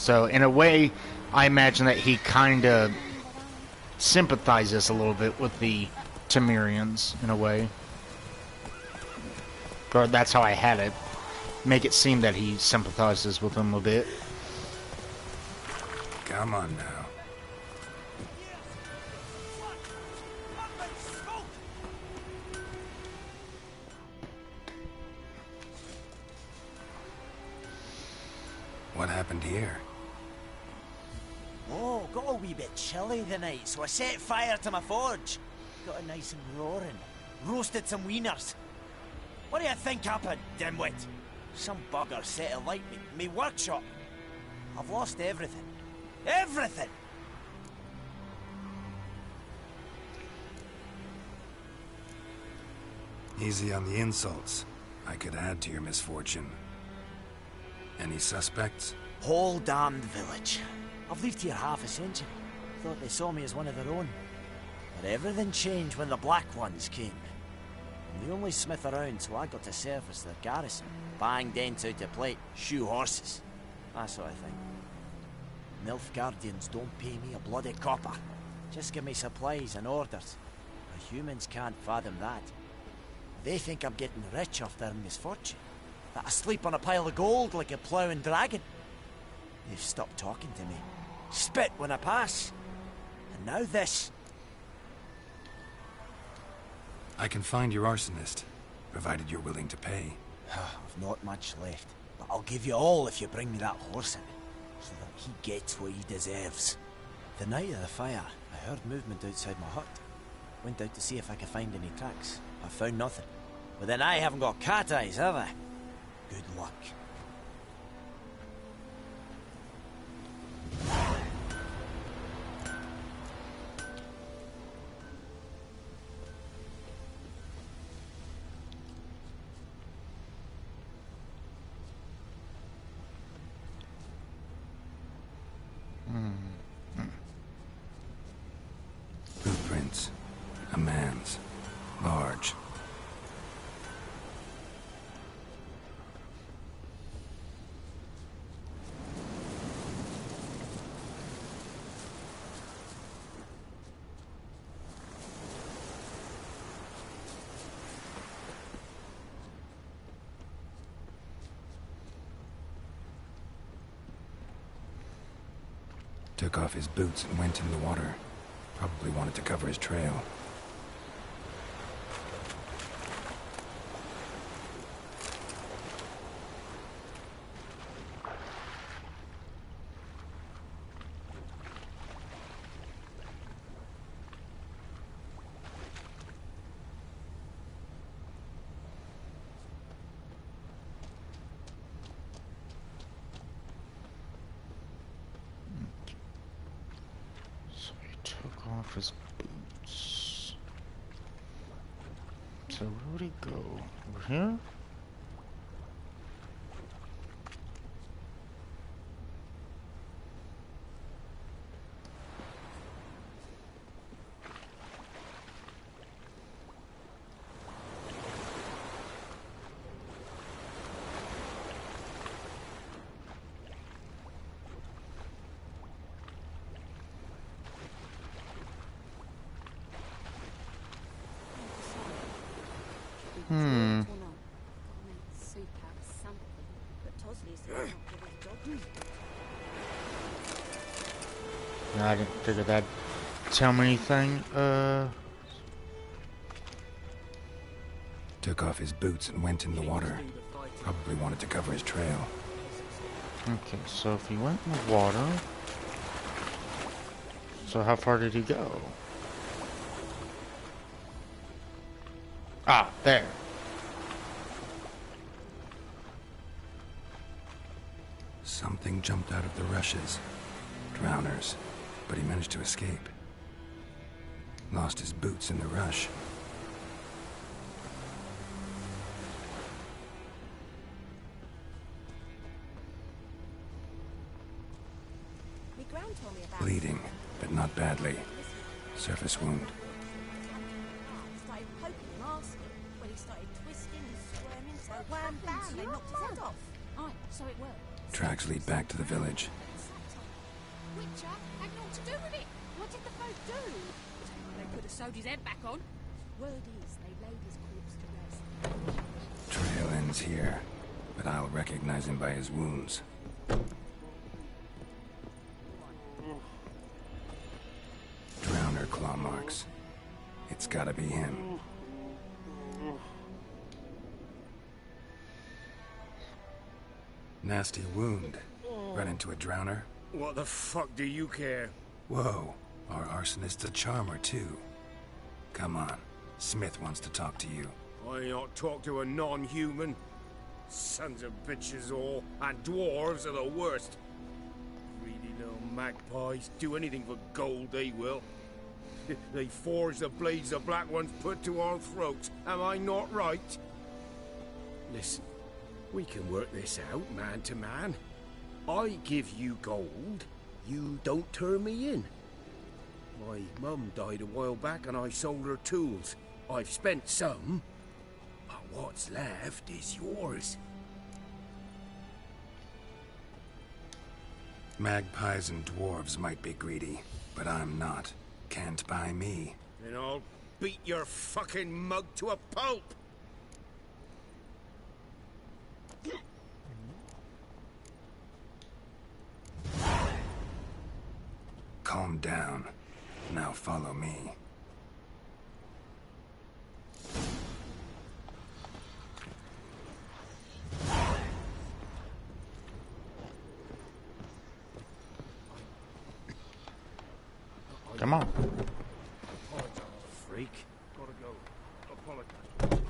in a way, I imagine that he kind of sympathizes a little bit with the Temerians, in a way. Or that's how I had it. Make it seem that he sympathizes with them a bit. Come on now. What happened here? Oh, got a wee bit chilly tonight, so I set fire to my forge. Got it nice and roaring. Roasted some wieners. What do you think happened, dimwit? Some bugger set alight me workshop. I've lost everything. Everything! Easy on the insults. I could add to your misfortune. Any suspects? Whole damned village. I've lived here half a century. thought they saw me as one of their own. But everything changed when the Black Ones came. I'm the only smith around, so I got to service their garrison. Bang dents out of plate, shoe horses. That sort of thing. Nilfgaardians don't pay me a bloody copper. Just give me supplies and orders. The humans can't fathom that. They think I'm getting rich off their misfortune. That I sleep on a pile of gold like a ploughing dragon. They've stopped talking to me. Spit when I pass. And now this. I can find your arsonist, provided you're willing to pay. I've not much left, but I'll give you all if you bring me that horse in, so that he gets what he deserves. The night of the fire, I heard movement outside my hut. Went out to see if I could find any tracks. I found nothing. But then I haven't got cat eyes, have I? Good luck. Footprints. A man's. Large. Took off his boots and went in the water. Probably wanted to cover his trail. Off his boots. So where would he go? Over here? I didn't figure that'd tell me anything. Took off his boots and went in the water. Probably wanted to cover his trail. Okay, so if he went in the water... So how far did he go? Ah, there. Something jumped out of the rushes. Drowners. But he managed to escape. Lost his boots in the rush. Bleeding, but not badly. Surface wound. Started poking him, asking. When he started twisting and squirming, so wham bam, they knocked his head off. Aye, so it worked. Tracks lead back to the village. Witcher had naught to do with it. What did the folk do? They could have sewed his head back on. Word is, they laid his corpse to rest. Trail ends here, but I'll recognize him by his wounds. Drowner claw marks. It's gotta be him. Nasty wound. Run into a drowner? What the fuck do you care? Whoa, our arsonist's a charmer too. Come on, Smith wants to talk to you. I not talk to a non-human. Sons of bitches all, and dwarves are the worst. Greedy little magpies, do anything for gold they will. They forge the blades the Black Ones put to our throats, am I not right? Listen, we can work this out man to man. I give you gold, you don't turn me in. My mum died a while back and I sold her tools. I've spent some, but what's left is yours. Magpies and dwarves might be greedy, but I'm not. Can't buy me. Then I'll beat your fucking mug to a pulp! Calm down. Now follow me. Come on. Freak. Gotta go. Apologize.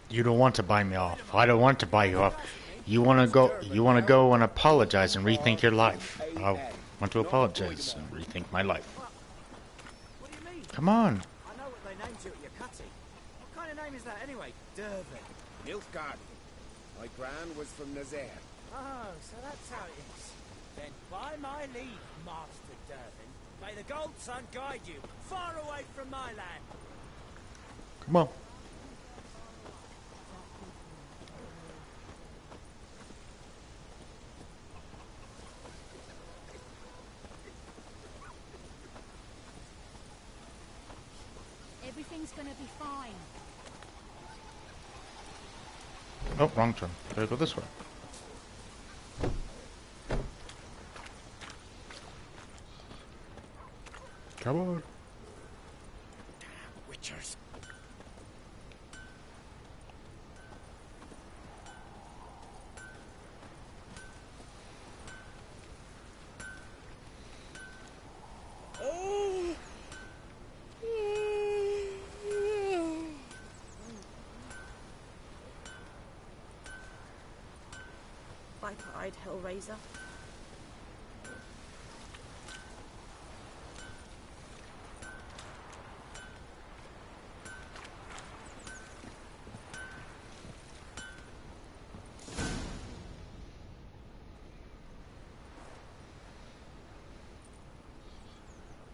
You don't want to buy me off. I don't want to buy you off. You want to go and apologize and rethink your life. I want to apologize and rethink my life. What do you mean? Come on. I know what they named you at your cutting. What kind of name is that anyway? Durban. Nilfgaard. My gran was from Nazaire. Oh, so that's how it is. Then by my leave, Master Durban, may the Gold Sun guide you far away from my land. Come on. Everything's gonna be fine. Oh, wrong turn. Gotta go this way. Come on. Damn witchers. Viper-eyed Hellraiser.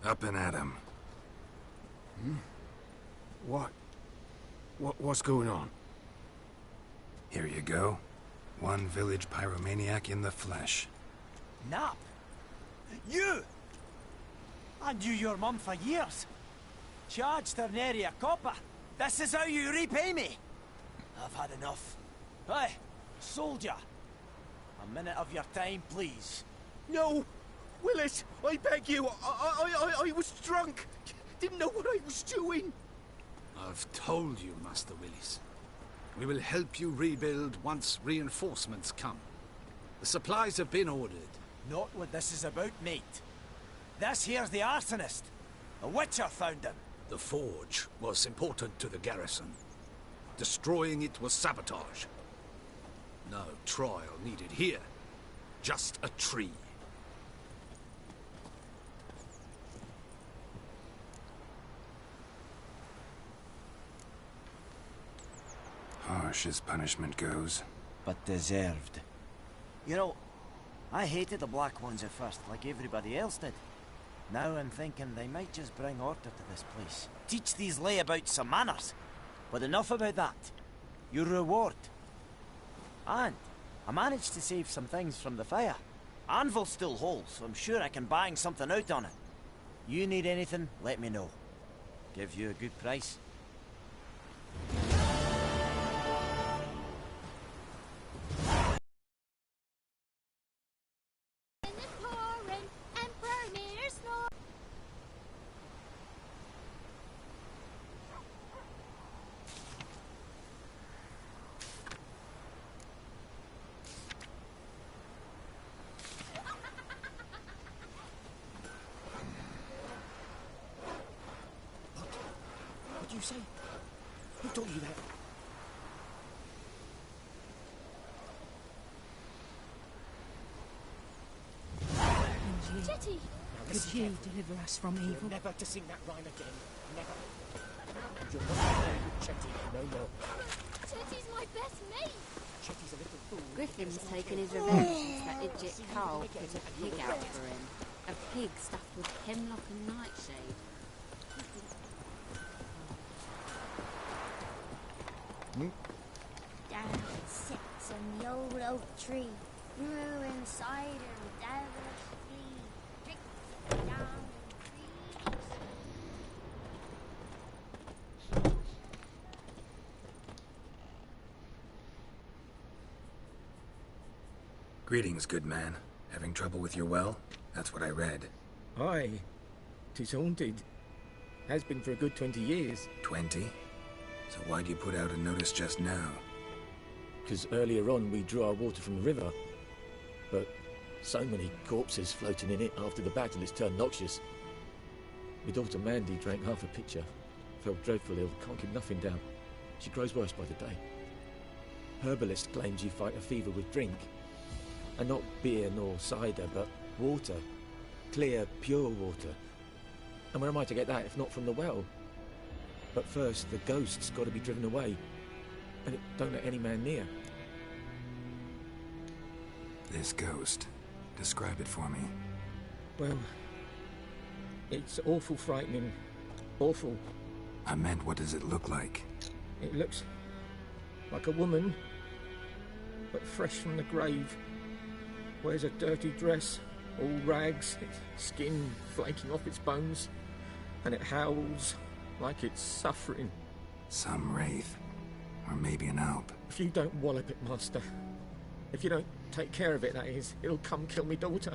Up and at him. What's going on? Here you go. One village pyromaniac in the flesh. Nap? You? I knew your mum for years. Charged her nary a copper. This is how you repay me. I've had enough. Hey, soldier. A minute of your time, please. No! Willis, I beg you. I was drunk. Didn't know what I was doing. I've told you, Master Willis. We will help you rebuild once reinforcements come. The supplies have been ordered. Not what this is about, mate. This here's the arsonist. A witcher found him. The forge was important to the garrison. Destroying it was sabotage. No trial needed here. Just a tree. Harsh as punishment goes. But deserved. You know, I hated the Black Ones at first, like everybody else did. Now I'm thinking they might just bring order to this place. Teach these layabouts some manners. But enough about that. Your reward. And I managed to save some things from the fire. Anvil's still whole, so I'm sure I can bang something out on it. You need anything, let me know. Give you a good price. What did you say? Who told you that? Jetty! Could you deliver us from evil? You're never to sing that rhyme again. Never. You're not a very good Chetty, no more. Chetty's my best mate! Griffin's taken his revenge since that idiot Carl put a pig out for him. A pig stuffed with hemlock and nightshade. Down sits on the old oak tree, brewing cider with devilish flea. Drinks down in trees. Greetings, good man. Having trouble with your well? That's what I read. Aye. 'Tis haunted. Has been for a good 20 years. 20? So why'd you put out a notice just now? 'Cause earlier on we drew our water from the river. But so many corpses floating in it after the battle it's turned noxious. My daughter Mandy drank half a pitcher. Felt dreadful ill, can't keep nothing down. She grows worse by the day. Herbalist claims you fight a fever with drink. And not beer nor cider, but water. Clear, pure water. And where am I to get that if not from the well? But first, the ghost's got to be driven away. And it don't let any man near. This ghost. Describe it for me. Well, it's awful frightening. Awful. I meant, what does it look like? It looks like a woman, but fresh from the grave. Wears a dirty dress, all rags, its skin flaking off its bones, and it howls like it's suffering. Some wraith. Or maybe an alp. If you don't wallop it, Master, if you don't take care of it, that is, it'll come kill me daughter.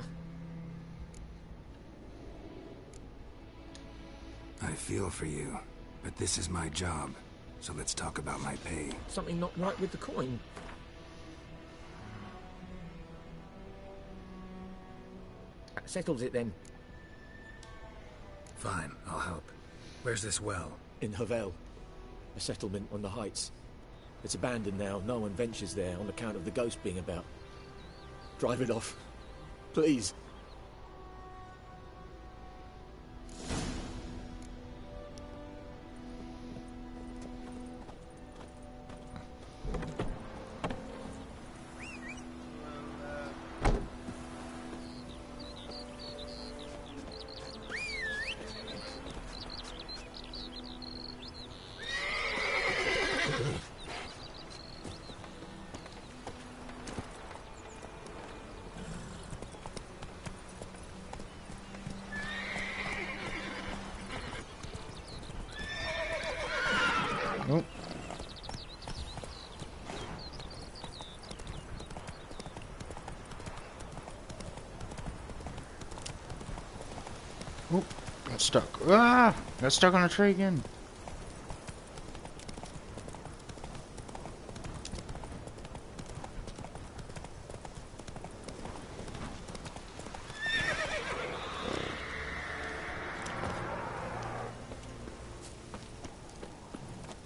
I feel for you, but this is my job, so let's talk about my pay. Something not right with the coin. That settles it then. Fine, I'll help. Where's this well? In Havel, a settlement on the heights. It's abandoned now, no one ventures there on account of the ghost being about. Drive it off, please. Oh. Oh, got stuck. Ah! Got stuck on a tree again.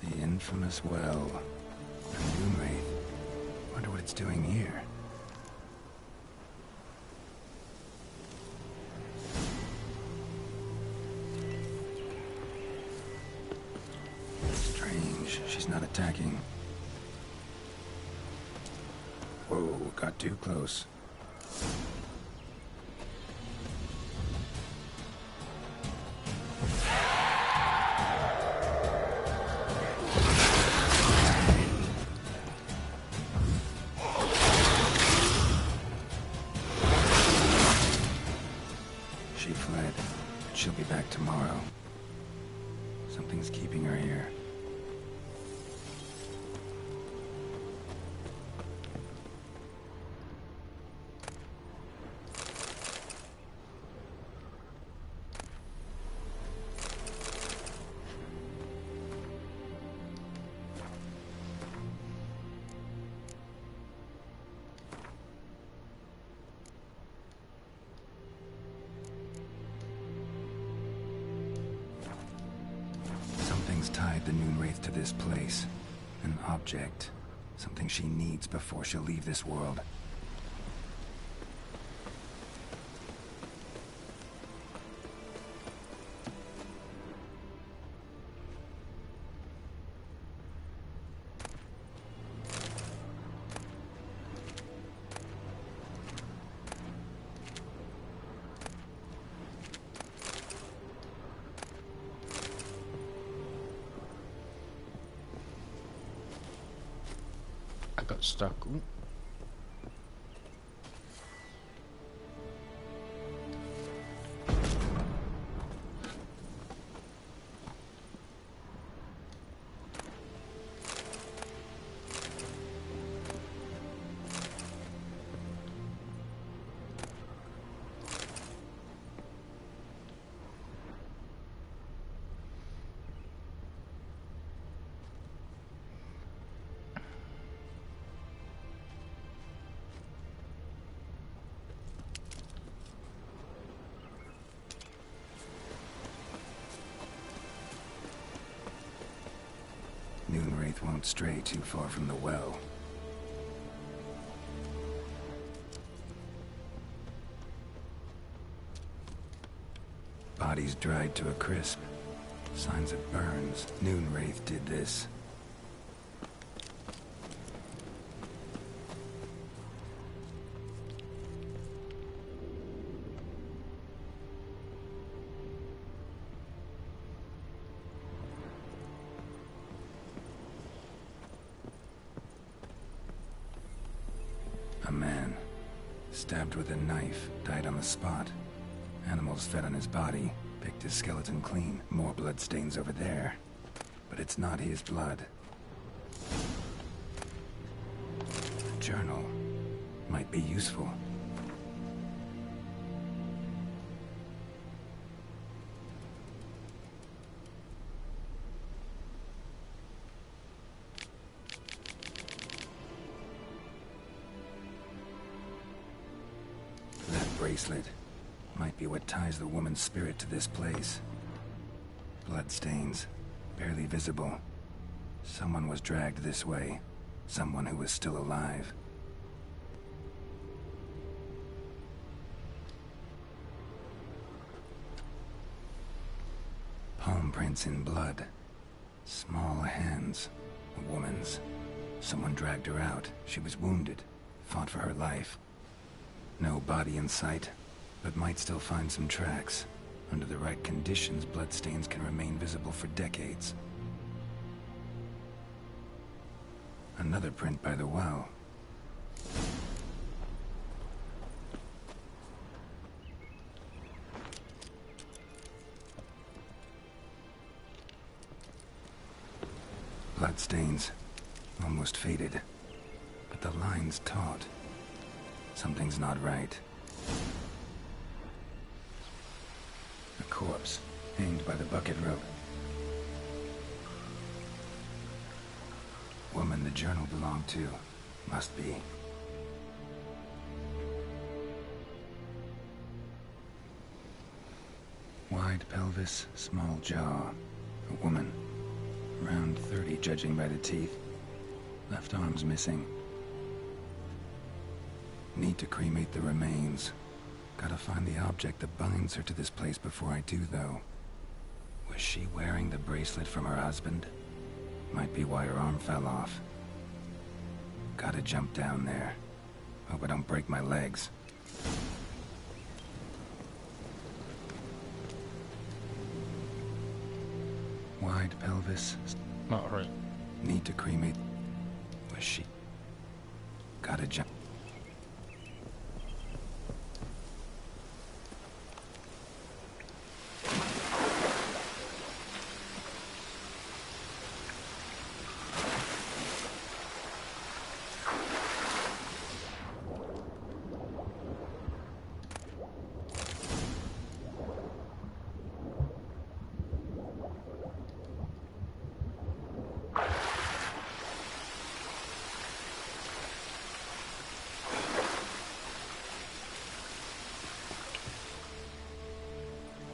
The infamous well. A moon wraith. Wonder what it's doing here. Strange. She's not attacking. Whoa, got too close. She fled, but she'll be back tomorrow. Something's keeping her here. Something's tied the Noon Wraith to this place. An object. Something she needs before she'll leave this world. got stuck. Ooh. Moonwraith won't stray too far from the well. Bodies dried to a crisp. Signs of burns. Moonwraith did this. A man, stabbed with a knife, died on the spot. Animals fed on his body, picked his skeleton clean. More bloodstains over there. But it's not his blood. A journal might be useful. Bracelet might be what ties the woman's spirit to this place. Bloodstains, barely visible. Someone was dragged this way. Someone who was still alive. Palm prints in blood. Small hands. A woman's. Someone dragged her out. She was wounded. Fought for her life. No body in sight, but might still find some tracks. Under the right conditions, bloodstains can remain visible for decades. Another print by the well. Bloodstains, almost faded, but the line's taut. Something's not right. A corpse, hanged by the bucket rope. Woman the journal belonged to. Must be. Wide pelvis, small jaw. A woman. Around 30, judging by the teeth. Left arm's missing. Need to cremate the remains. Gotta find the object that binds her to this place before I do, though. Was she wearing the bracelet from her husband? Might be why her arm fell off. Gotta jump down there. Hope I don't break my legs. Wide pelvis. Not right. Need to cremate. Was she? Gotta jump.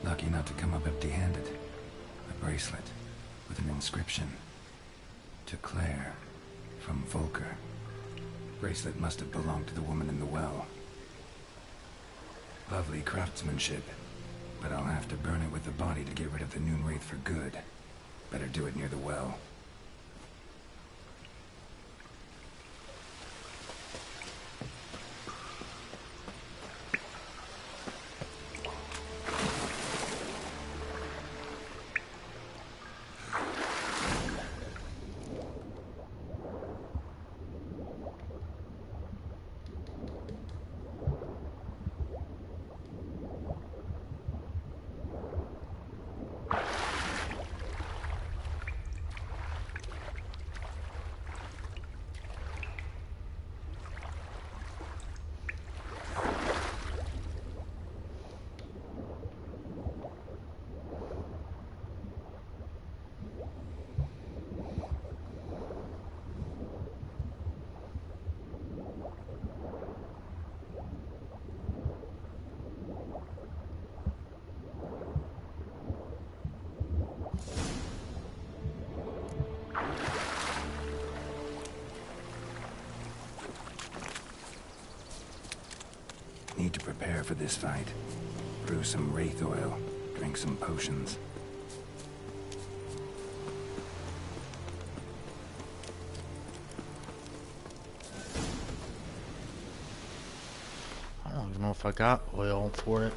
Lucky not to come up empty-handed. A bracelet with an inscription. To Claire, from Volker. Bracelet must have belonged to the woman in the well. Lovely craftsmanship, but I'll have to burn it with the body to get rid of the Moonwraith for good. Better do it near the well. prepare for this fight. Brew some wraith oil, drink some potions. I don't even know if I got oil for it.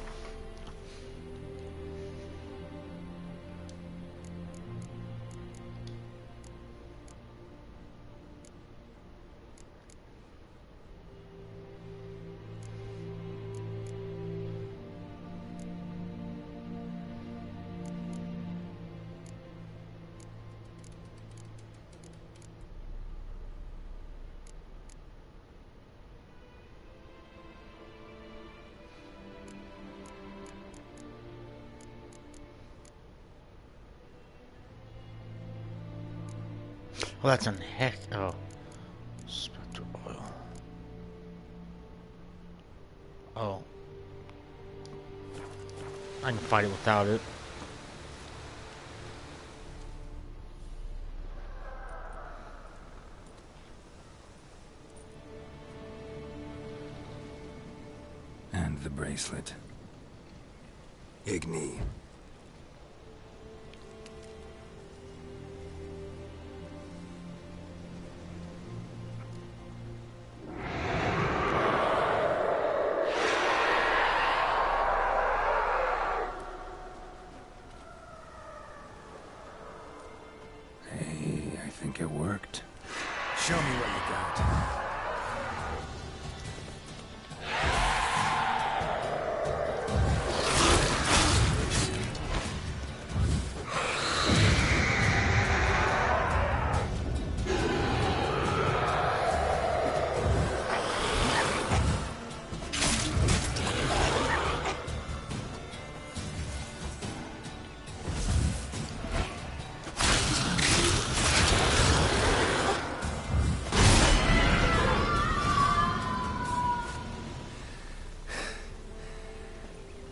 Well, that's an heck. Oh. Spectral oil. Oh. I can fight it without it. And the bracelet. Igni. It worked. Show me what you got.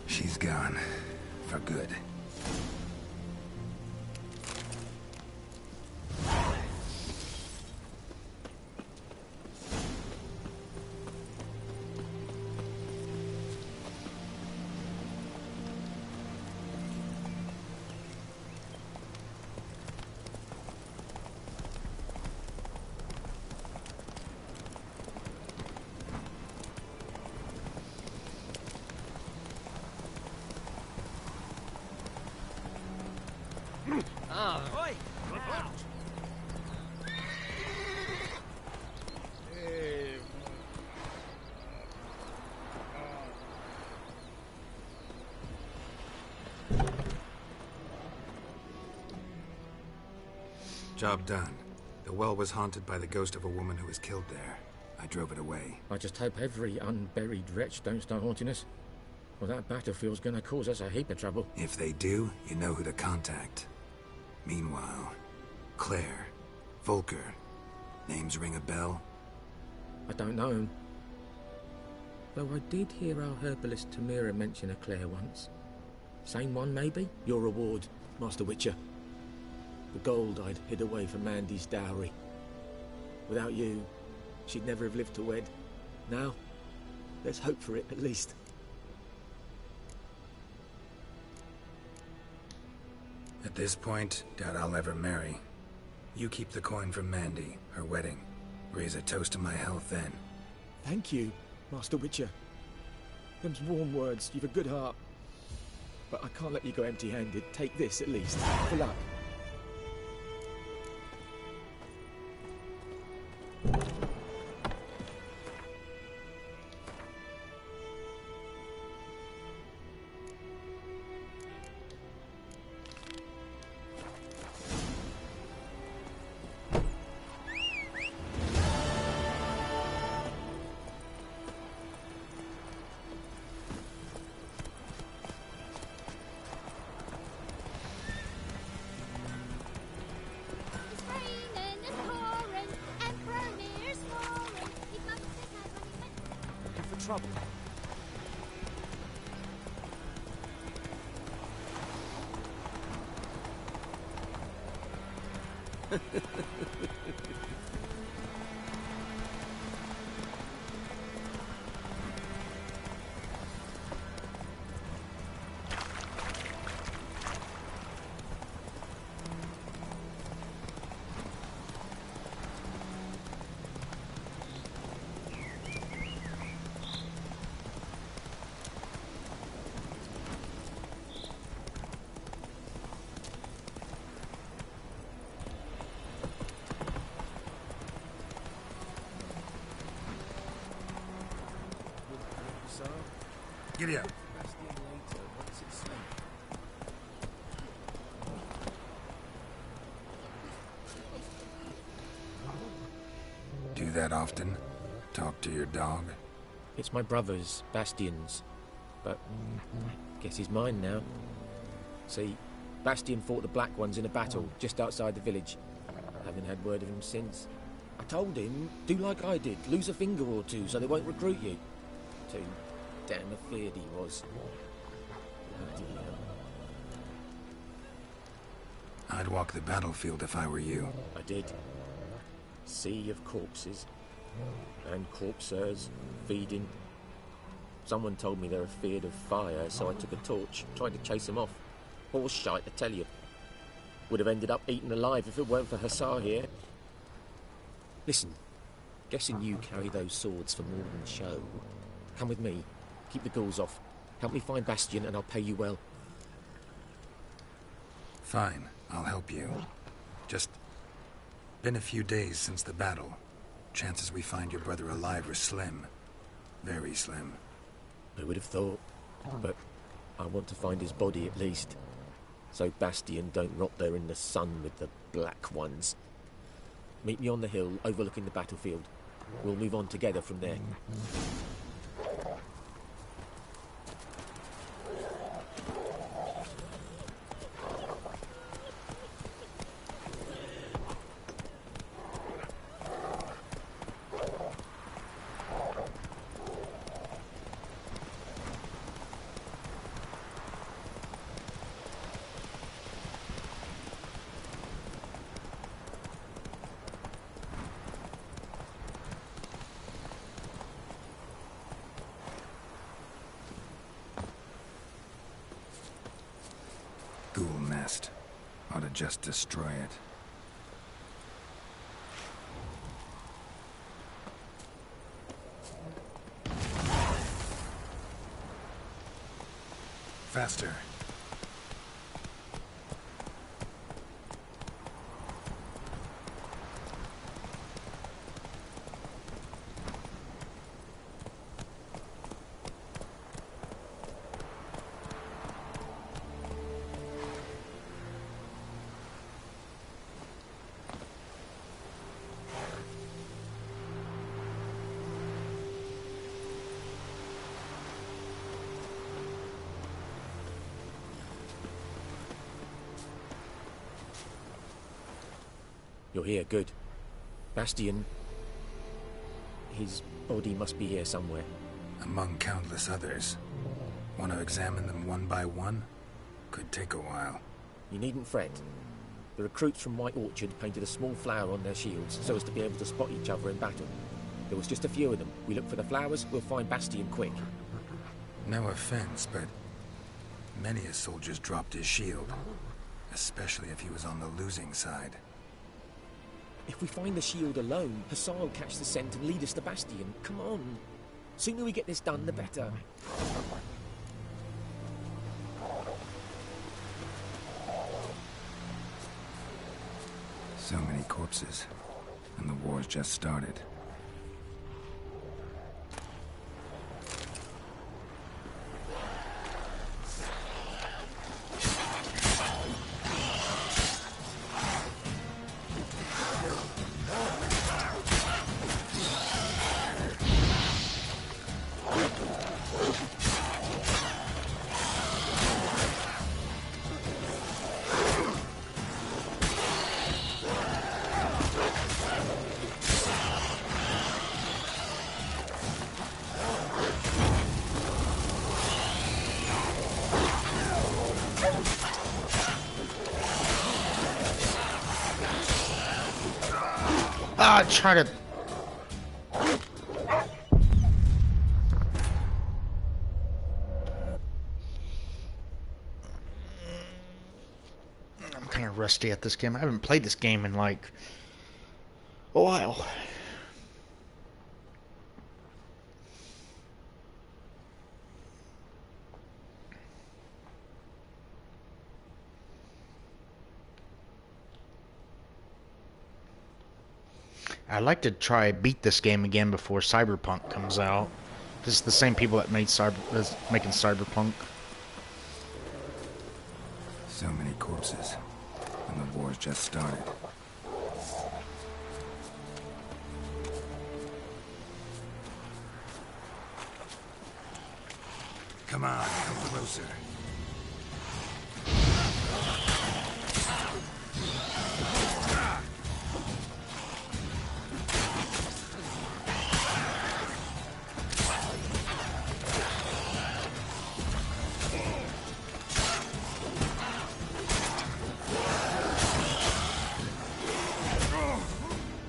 She's gone. For good. Oi! Job done. The well was haunted by the ghost of a woman who was killed there. I drove it away. I just hope every unburied wretch don't start haunting us. Well, that battlefield's gonna cause us a heap of trouble. If they do, you know who to contact. Meanwhile, Claire, Volker, names ring a bell? I don't know him. Though I did hear our herbalist Tamira mention a Claire once. Same one, maybe? Your reward, Master Witcher. The gold I'd hid away for Mandy's dowry. Without you, she'd never have lived to wed. Now, let's hope for it, at least. At this point, doubt I'll ever marry. You keep the coin from Mandy, her wedding. Raise a toast to my health then. Thank you, Master Witcher. Them's warm words, you've a good heart. But I can't let you go empty-handed. Take this, at least, for luck. Trouble. Giddy up. Do that often? Talk to your dog? It's my brother's, Bastian's. But guess he's mine now. See, Bastian fought the Black Ones in a battle just outside the village. Haven't had word of him since. I told him, do like I did, lose a finger or two so they won't recruit you. Too damn afeard he was. Bloody hell. I'd walk the battlefield if I were you. I did. Sea of corpses. And corpsers feeding. Someone told me they're afeard of fire, so I took a torch, tried to chase them off. Horse shite, I tell you. Would have ended up eaten alive if it weren't for Hussar here. Listen, guessing you carry those swords for more than show. Come with me, keep the ghouls off. Help me find Bastian and I'll pay you well. Fine, I'll help you. Just been a few days since the battle. Chances we find your brother alive are slim. Very slim. Who would have thought? But I want to find his body at least. So Bastian don't rot there in the sun with the Black Ones. Meet me on the hill overlooking the battlefield. We'll move on together from there. Ghoul nest. Ought to just destroy it. Faster. You're here, good. Bastian... his body must be here somewhere. Among countless others. Want to examine them one by one? Could take a while. You needn't fret. The recruits from White Orchard painted a small flower on their shields so as to be able to spot each other in battle. There was just a few of them. We look for the flowers, we'll find Bastian quick. No offense, but many a soldier's dropped his shield. Especially if he was on the losing side. If we find the shield alone, Hussar will catch the scent and lead us to Bastian. Come on. Sooner we get this done, the better. So many corpses. And the war's just started. Try to... I'm kind of rusty at this game. I haven't played this game in like a while. I'd like to try beat this game again before Cyberpunk comes out. This is the same people that made making Cyberpunk. So many corpses, and the war's just started. Come on, come closer.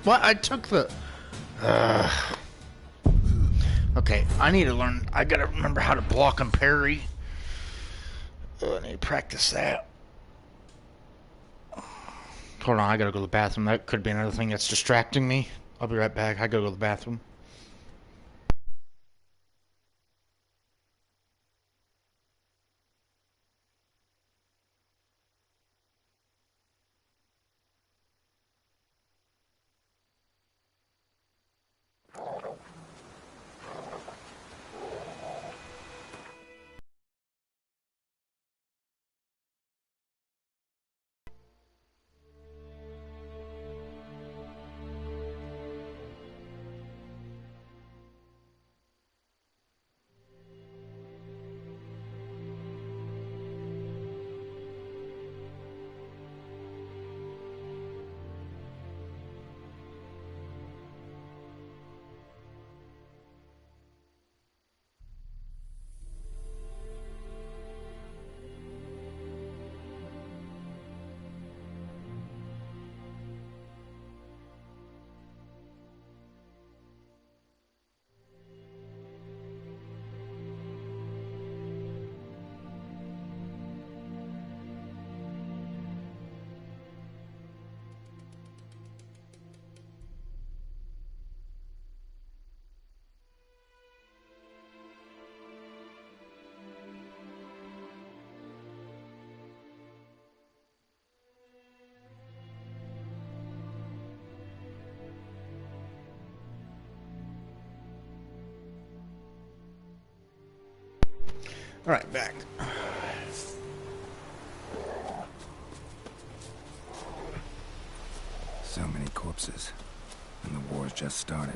What? I took the... Okay, I need to learn... I gotta remember how to block and parry. I need to practice that. Hold on, I gotta go to the bathroom. That could be another thing that's distracting me. I'll be right back. I gotta go to the bathroom. Alright, back. So many corpses, and the war's just started.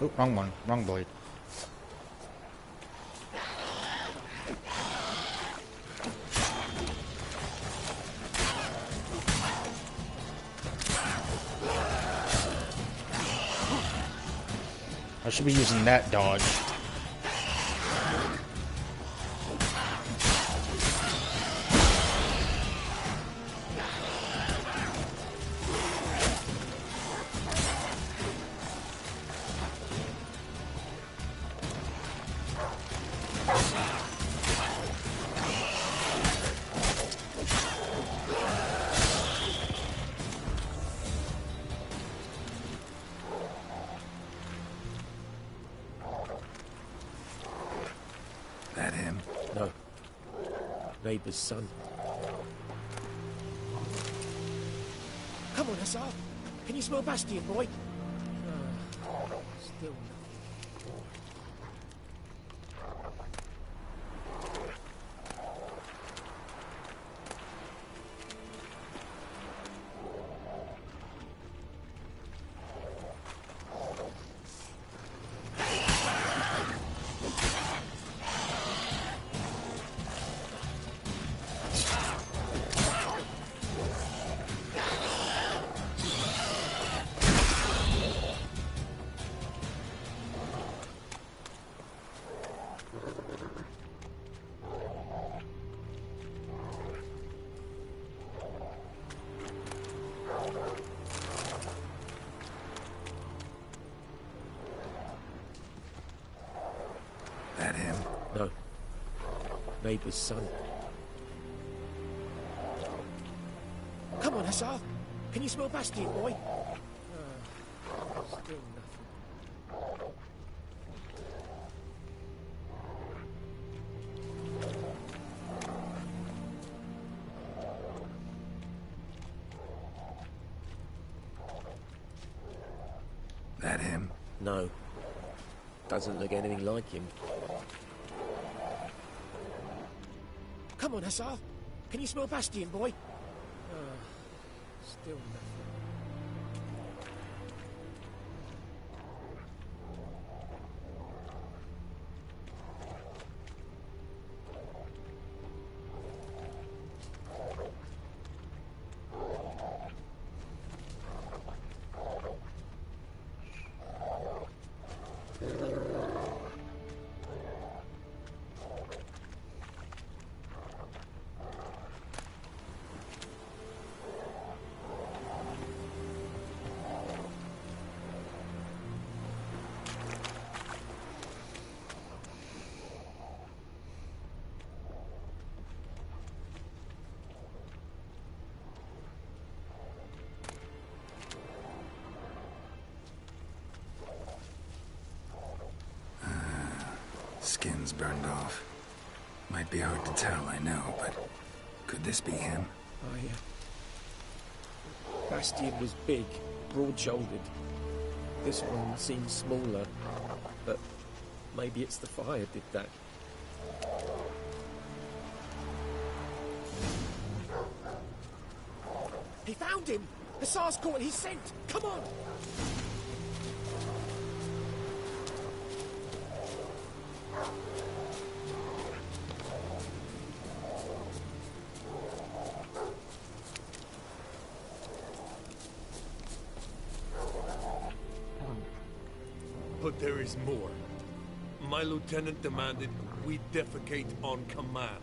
Oh, wrong one. Wrong blade. I should be using that dodge. That him? No. Neighbour's son. Come on, Hussar. Can you smell Bastion, boy? Still That him? No. Neighbour's son. Come on, Hussar. Can you smell Bastion, boy? Still nothing. That him? No. Doesn't look anything like him. Come on, Hussar. Can you smell Bastion, boy? Still nothing. Skin's burned off. Might be hard to tell, I know, but could this be him? Oh, yeah. Bastion was big, broad-shouldered. This one seems smaller, but maybe it's the fire did that. He found him! The Tsar's caught his scent! Come on! But there is more. My lieutenant demanded we defecate on command.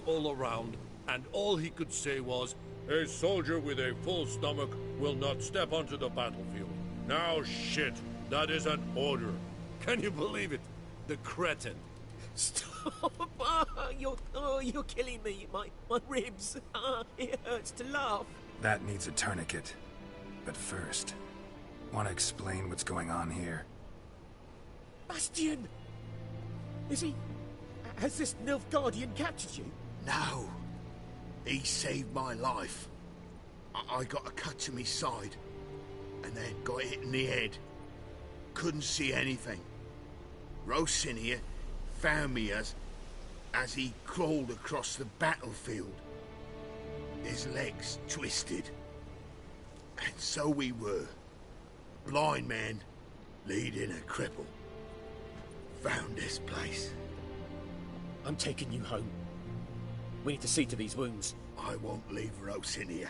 All around, and all he could say was, "A soldier with a full stomach will not step onto the battlefield." Now shit, that is an order. Can you believe it? The cretin. Stop! You're killing me. My ribs. It hurts to laugh. That needs a tourniquet. But first, want to explain what's going on here? Bastion! Is he... Has this Nilfgaardian captured you? No. He saved my life. I got a cut to my side, and then got hit in the head. Couldn't see anything. Rosinia found me as he crawled across the battlefield. His legs twisted. And so we were. Blind man leading a cripple. Found this place. I'm taking you home. We need to see to these wounds. I won't leave Rosinia.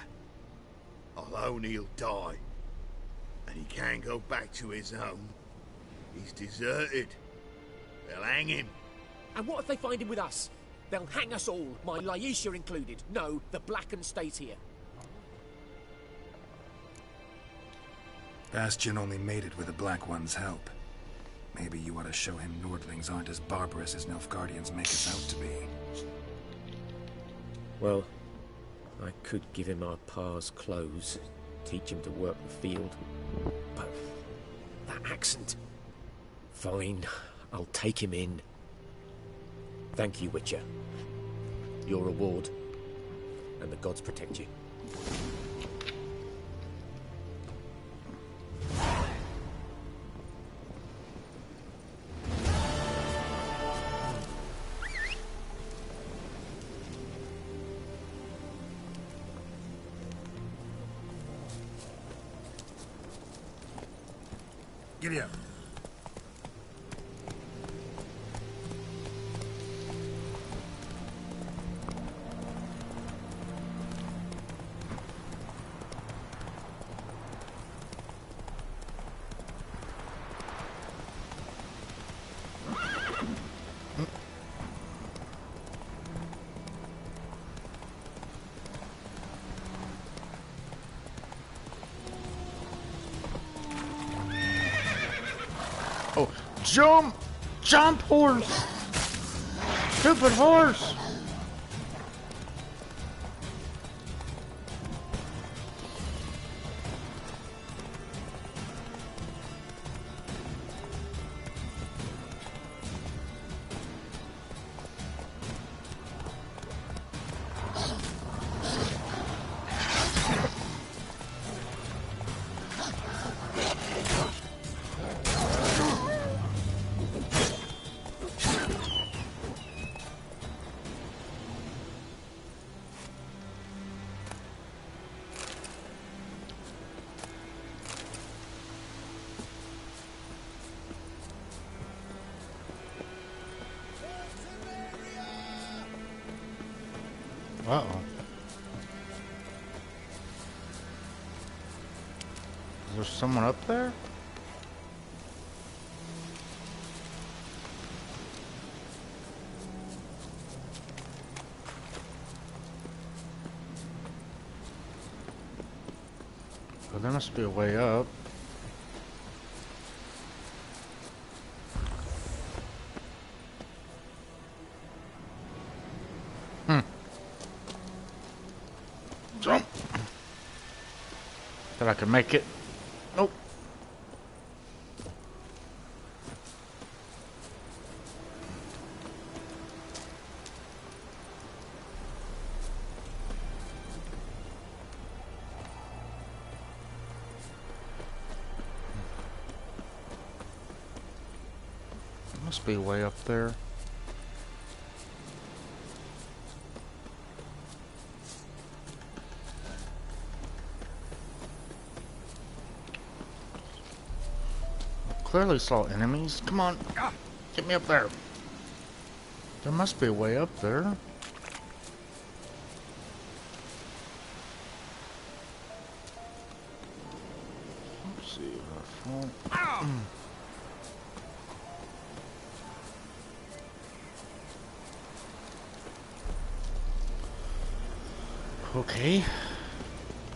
I'll own he'll die. And he can't go back to his home. He's deserted. They'll hang him. And what if they find him with us? They'll hang us all, my Laisha included. No, the Blacken stays here. Bastion only made it with the Black One's help. Maybe you ought to show him Nordlings aren't as barbarous as Nilfgaardians make us out to be. Well, I could give him our pa's clothes, teach him to work the field. But that accent... Fine, I'll take him in. Thank you, Witcher. Your reward, and the gods protect you. Giddy up. Oh, jump! Jump, horse! Stupid horse! Uh-oh. Is there someone up there? Well, there must be a way up. Jump! Thought I could make it. Nope. Must be way up there. Clearly saw enemies. Come on, get me up there. There must be a way up there. Let's see if I fall. Okay.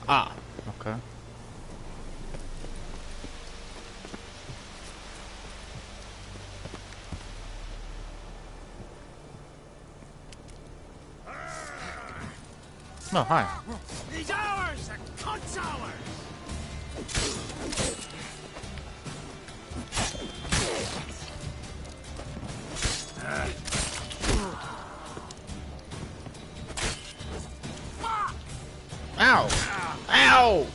Ah, okay. Oh, hi. He's ours! The cunt's ours! Ow! Ow!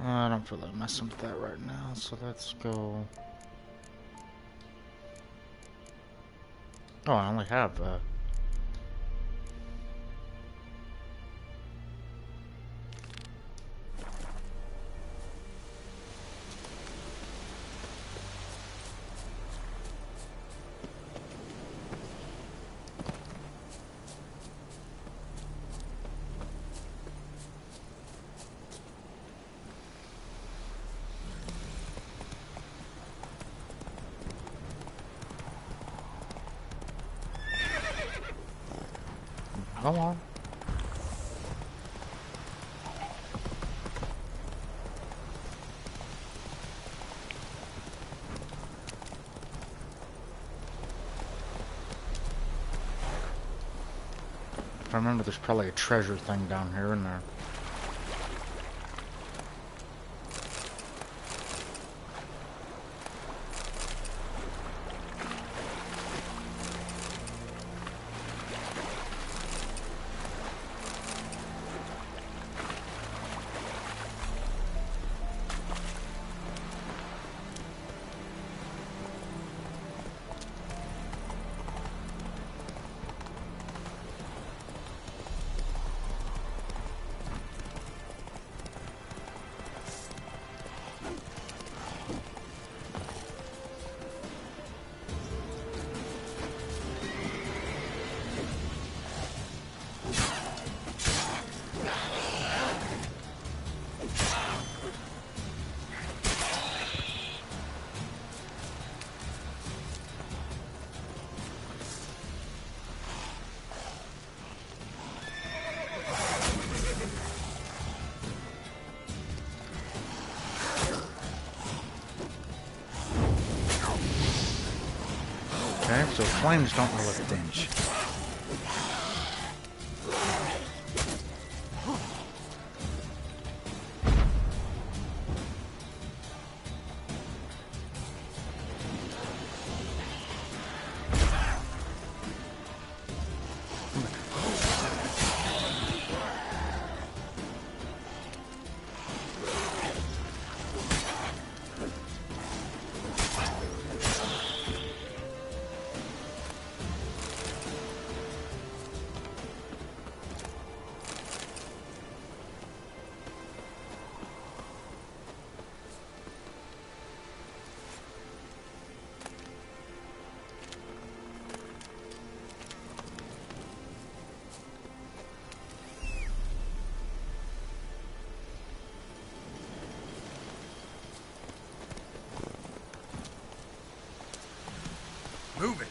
I don't feel like messing with that right now, so let's go. Oh, I only have Come on. If I remember, there's probably a treasure thing down here in there. Okay, so flames don't really stench. Move it!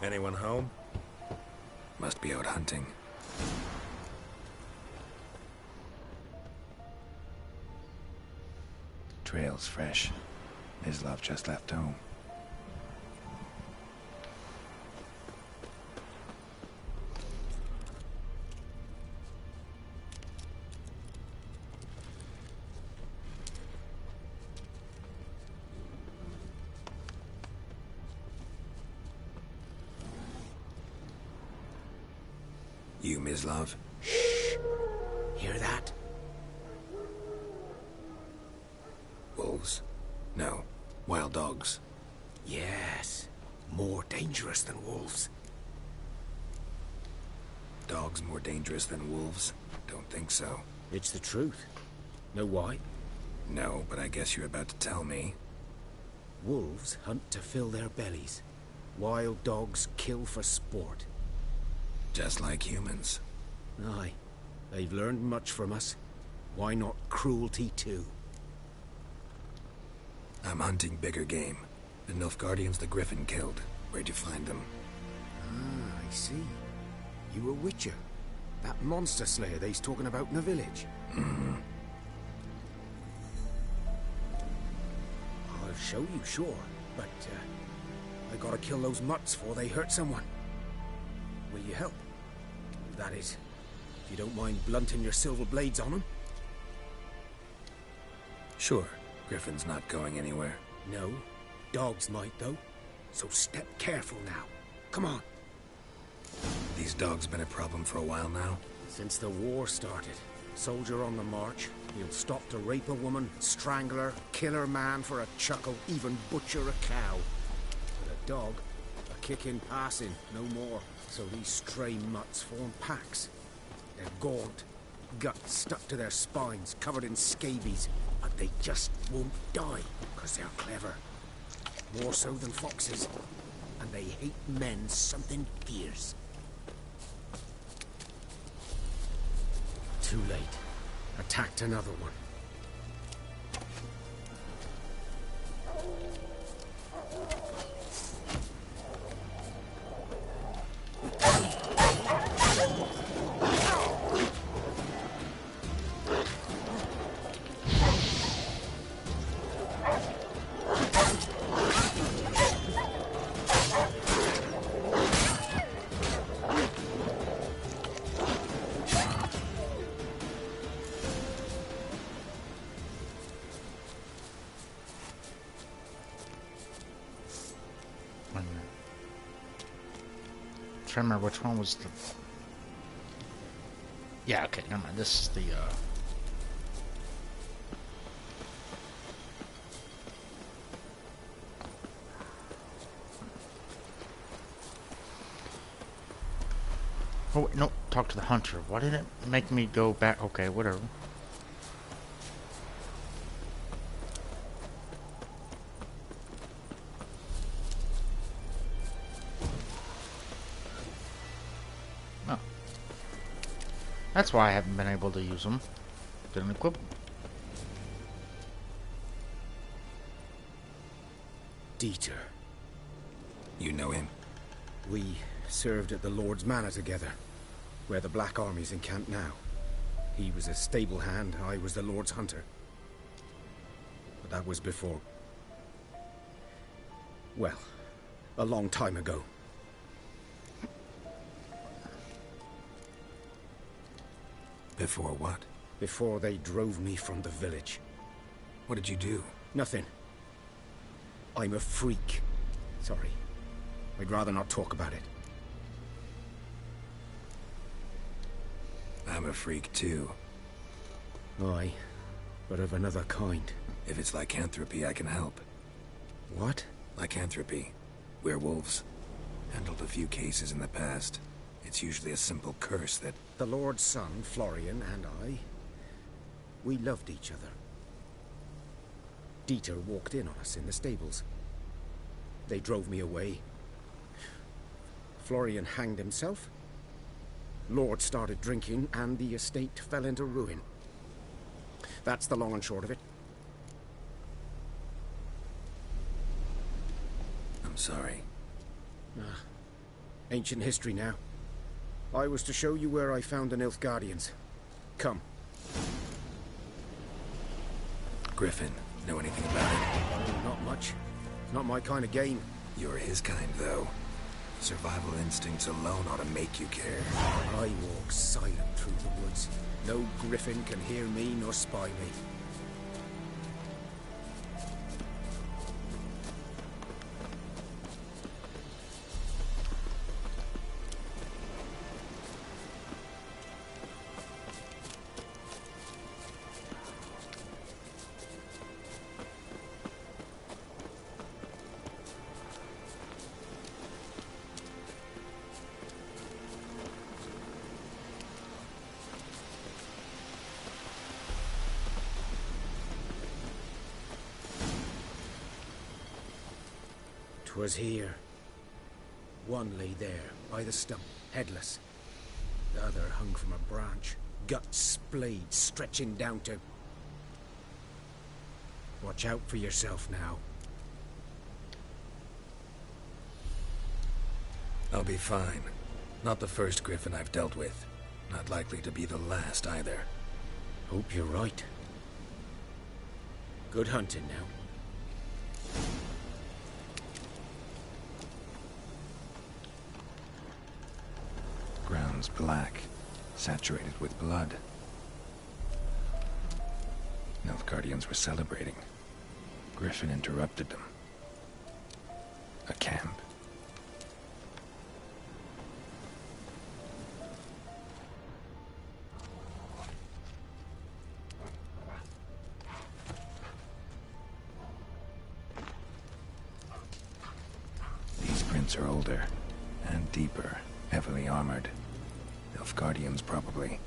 Anyone home? Must be out hunting. Trail's fresh. Mislav just left home. You, Mislav? Shh! Hear that? Wolves? No. Wild dogs. Yes. More dangerous than wolves. Dogs more dangerous than wolves? Don't think so. It's the truth. Know why? No, but I guess you're about to tell me. Wolves hunt to fill their bellies. Wild dogs kill for sport. Just like humans. Aye. They've learned much from us. Why not cruelty too? I'm hunting bigger game. The Nilfgaardians the Griffin killed. Where'd you find them? Ah, I see. You a witcher. That monster slayer they's talking about in the village. Mm-hmm. I'll show you, sure. But, I gotta kill those mutts before they hurt someone. Will you help? That is, if you don't mind blunting your silver blades on them. Sure. Griffin's not going anywhere. No. Dogs might, though. So step careful now. Come on. These dogs been a problem for a while now? Since the war started. Soldier on the march. He'll stop to rape a woman, strangle her, kill her man for a chuckle, even butcher a cow. But a dog, a kick in passing, no more. So these stray mutts form packs. They're gaunt, guts stuck to their spines, covered in scabies. But they just won't die, because they're clever. More so than foxes. And they hate men something fierce. Too late. Attacked another one. Trying to remember which one was the... Yeah, okay, never mind. This is the, Oh, wait, no. talk to the hunter. Why did it make me go back? Okay, whatever. Oh. That's why I haven't been able to use them. Didn't equip them. Dieter. You know him? We served at the Lord's Manor together, where the Black Army's encamped now. He was a stable hand, I was the Lord's hunter. But that was before... well, a long time ago. Before what? Before they drove me from the village. What did you do? Nothing. I'm a freak. Sorry. I'd rather not talk about it. I'm a freak too. Aye, but of another kind. If it's lycanthropy, I can help. What? Lycanthropy. Werewolves. Handled a few cases in the past. It's usually a simple curse that... The Lord's son, Florian, and I... we loved each other. Dieter walked in on us in the stables. They drove me away. Florian hanged himself. Lord started drinking, and the estate fell into ruin. That's the long and short of it. I'm sorry. Ancient history now. I was to show you where I found the Nilfgaardians. Come. Griffin, know anything about it? Oh, not much. Not my kind of game. You're his kind, though. Survival instincts alone ought to make you care. I walk silent through the woods. No griffin can hear me nor spy me. Was here. One lay there, by the stump, headless. The other hung from a branch, guts splayed, stretching down to... Watch out for yourself now. I'll be fine. Not the first griffin I've dealt with. Not likely to be the last, either. Hope you're right. Good hunting now. Ground's black, saturated with blood. Nilfgaardians were celebrating. Griffin interrupted them. A camp. These prints are older and deeper. Heavily armored. Nilfgaardians, probably.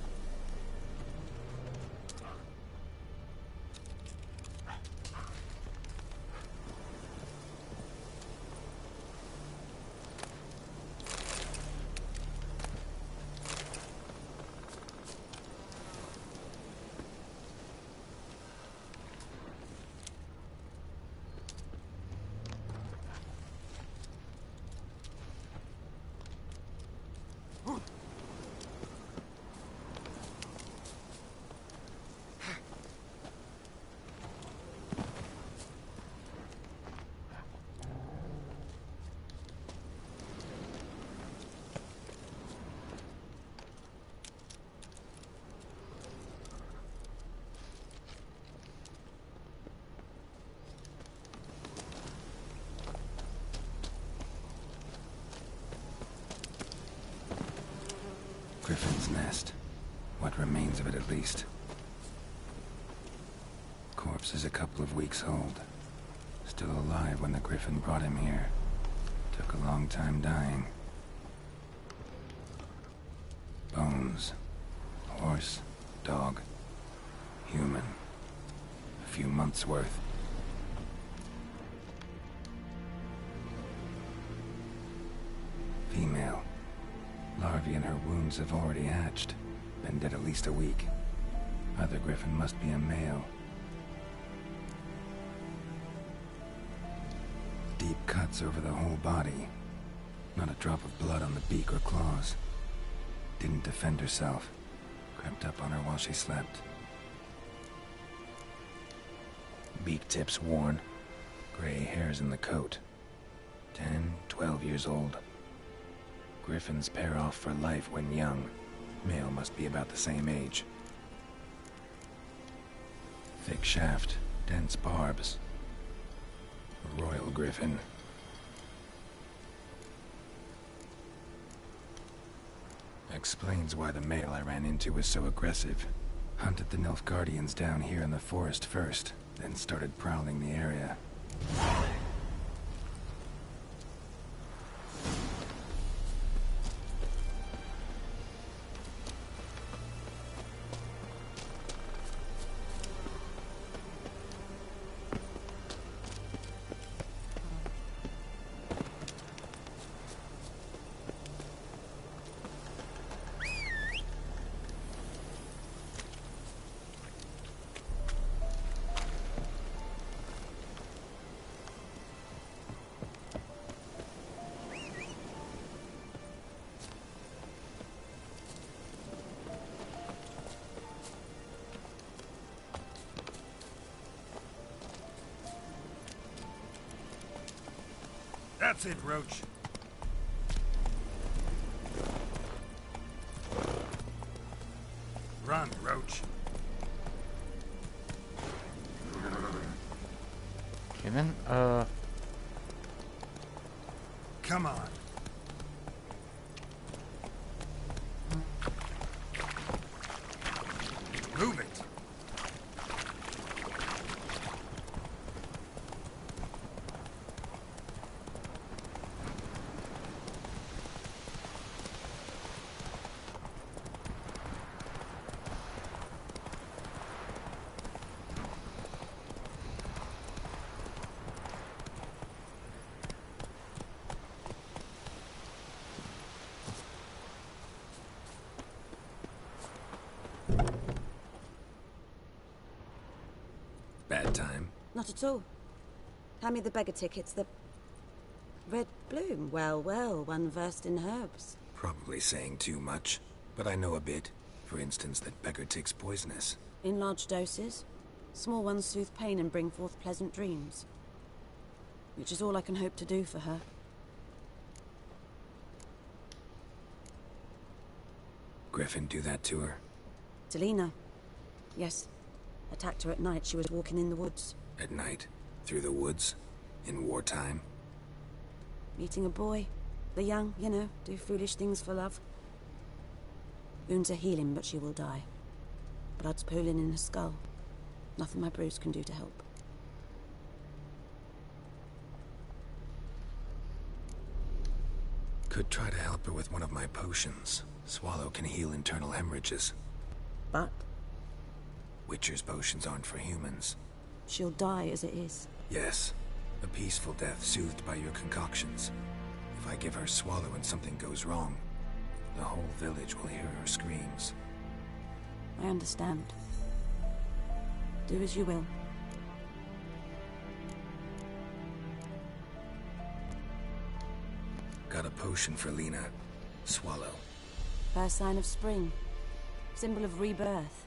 Griffin's nest. What remains of it, at least. Corpse is a couple of weeks old. Still alive when the Griffin brought him here. Took a long time dying. Bones Dog. Human. A few months' worth. Female. Larvae in her wounds have already hatched. Been dead at least a week. Other griffin must be a male. Deep cuts over the whole body. Not a drop of blood on the beak or claws. Didn't defend herself. Crept up on her while she slept. Beak tips worn. Gray hairs in the coat. 10, 12 years old. Griffins pair off for life when young. Male must be about the same age. Thick shaft, dense barbs. A royal griffin. Explains why the male I ran into was so aggressive. Hunted the Nilfgaardians down here in the forest first, then started prowling the area. That's it, Roach. Run, Roach. Okay then, Come on. Move it. Bad time. Not at all. Hand me the beggar tickets, the... Red bloom. Well, well, one versed in herbs. Probably saying too much, but I know a bit. For instance, that beggar tick's poisonous. In large doses. Small ones soothe pain and bring forth pleasant dreams. Which is all I can hope to do for her. Griffin do that to her? Delina. Yes. Attacked her at night. She was walking in the woods. At night? Through the woods? In wartime? Meeting a boy. The young, you know, do foolish things for love. Wounds are healing, but she will die. Blood's pooling in her skull. Nothing my bruise can do to help. Could try to help her with one of my potions. Swallow can heal internal hemorrhages. But? Witcher's potions aren't for humans. She'll die as it is. Yes. A peaceful death soothed by your concoctions. If I give her Swallow and something goes wrong, the whole village will hear her screams. I understand. Do as you will. Got a potion for Lena. Swallow. First sign of spring. Symbol of rebirth.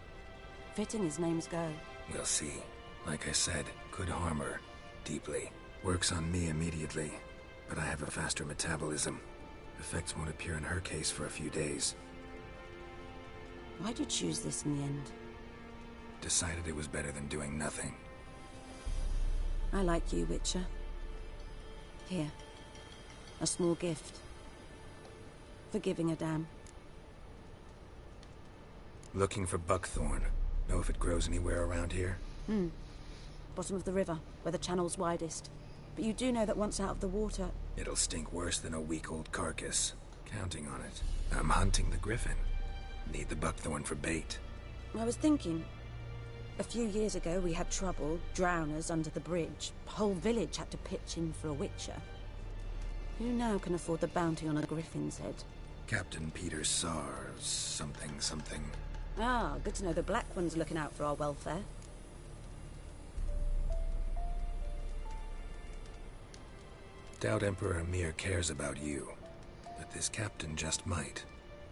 Fitting as names go. We'll see. Like I said, could harm her. Deeply. Works on me immediately. But I have a faster metabolism. Effects won't appear in her case for a few days. Why'd you choose this in the end? Decided it was better than doing nothing. I like you, Witcher. Here. A small gift. For giving a damn. Looking for buckthorn. Know if it grows anywhere around here? Bottom of the river, where the channel's widest. But you do know that once out of the water... It'll stink worse than a week-old carcass. Counting on it. I'm hunting the griffin. Need the buckthorn for bait. I was thinking, a few years ago we had trouble, drowners under the bridge. Whole village had to pitch in for a witcher. Who now can afford the bounty on a griffin's head? Captain Peter Sars, something. Ah, good to know the Black One's looking out for our welfare. Doubt Emperor Emir cares about you, but this captain just might.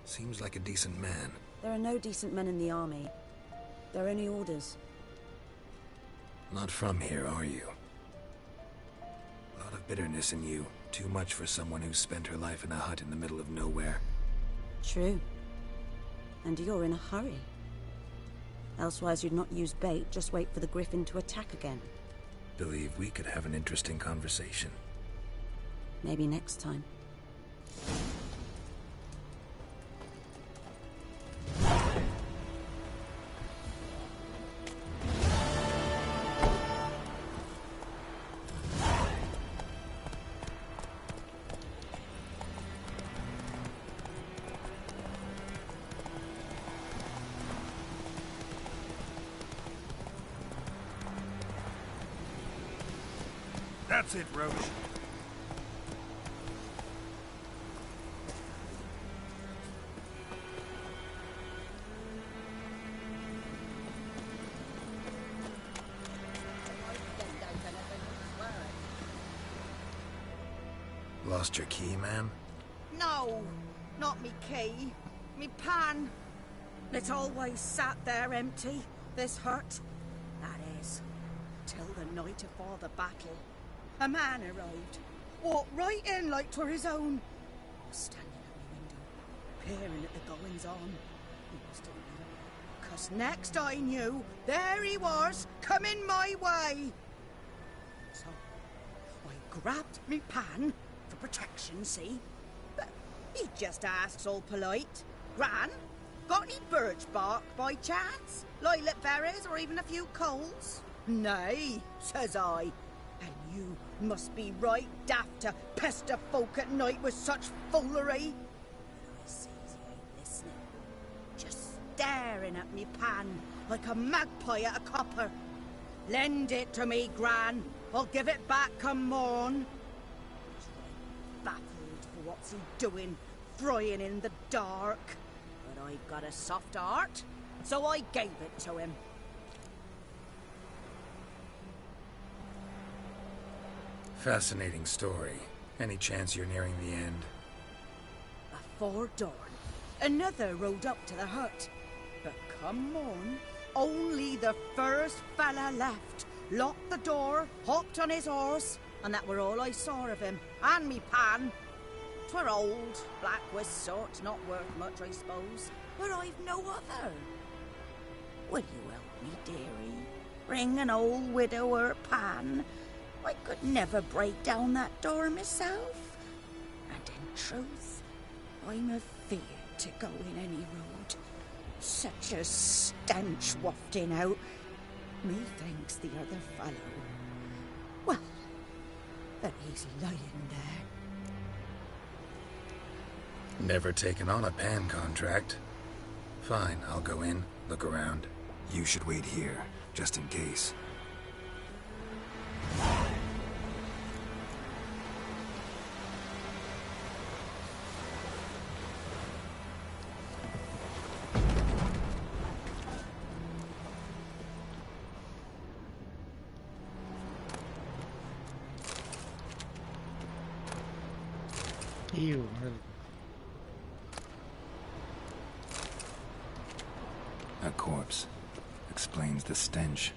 Seems like a decent man. There are no decent men in the army. They're only orders. Not from here, are you? A lot of bitterness in you. Too much for someone who spent her life in a hut in the middle of nowhere. True. And you're in a hurry. Elsewise you'd not use bait, just wait for the griffin to attack again. Believe we could have an interesting conversation. Maybe next time. That's it, Roach. Lost your key, ma'am? No, not me key. Me pan. It always sat there empty, this hut. That is, till the night afore the battle. A man arrived, walked right in like 'twere his own. Was standing at my window, peering at the goings on. He must have been, 'cause next I knew, there he was, coming my way. So, I grabbed me pan, for protection, see? But he just asks all polite, Gran, got any birch bark by chance? Lilac berries or even a few coals? Nay, says I. And you must be right daft to pester folk at night with such foolery. But I sees he ain't listening. Just staring at me pan like a magpie at a copper. Lend it to me, Gran. I'll give it back come morn. He's right baffled for what's he doing, frying in the dark. But I've got a soft heart, so I gave it to him. Fascinating story. Any chance you're nearing the end? Before dawn, another rode up to the hut. But come morn, only the first fella left. Locked the door, hopped on his horse, and that were all I saw of him, and me pan. 'Twere old, black with sort, not worth much, I suppose, but I've no other. Will you help me, dearie? Bring an old widower pan. I could never break down that door myself. And in truth, I'm afeard to go in any road. Such a stench wafting out. Methinks the other fellow, well, that he's lying there. Never taken on a pan contract. Fine, I'll go in, look around. You should wait here, just in case. Ew, really. A corpse. Explains the stench.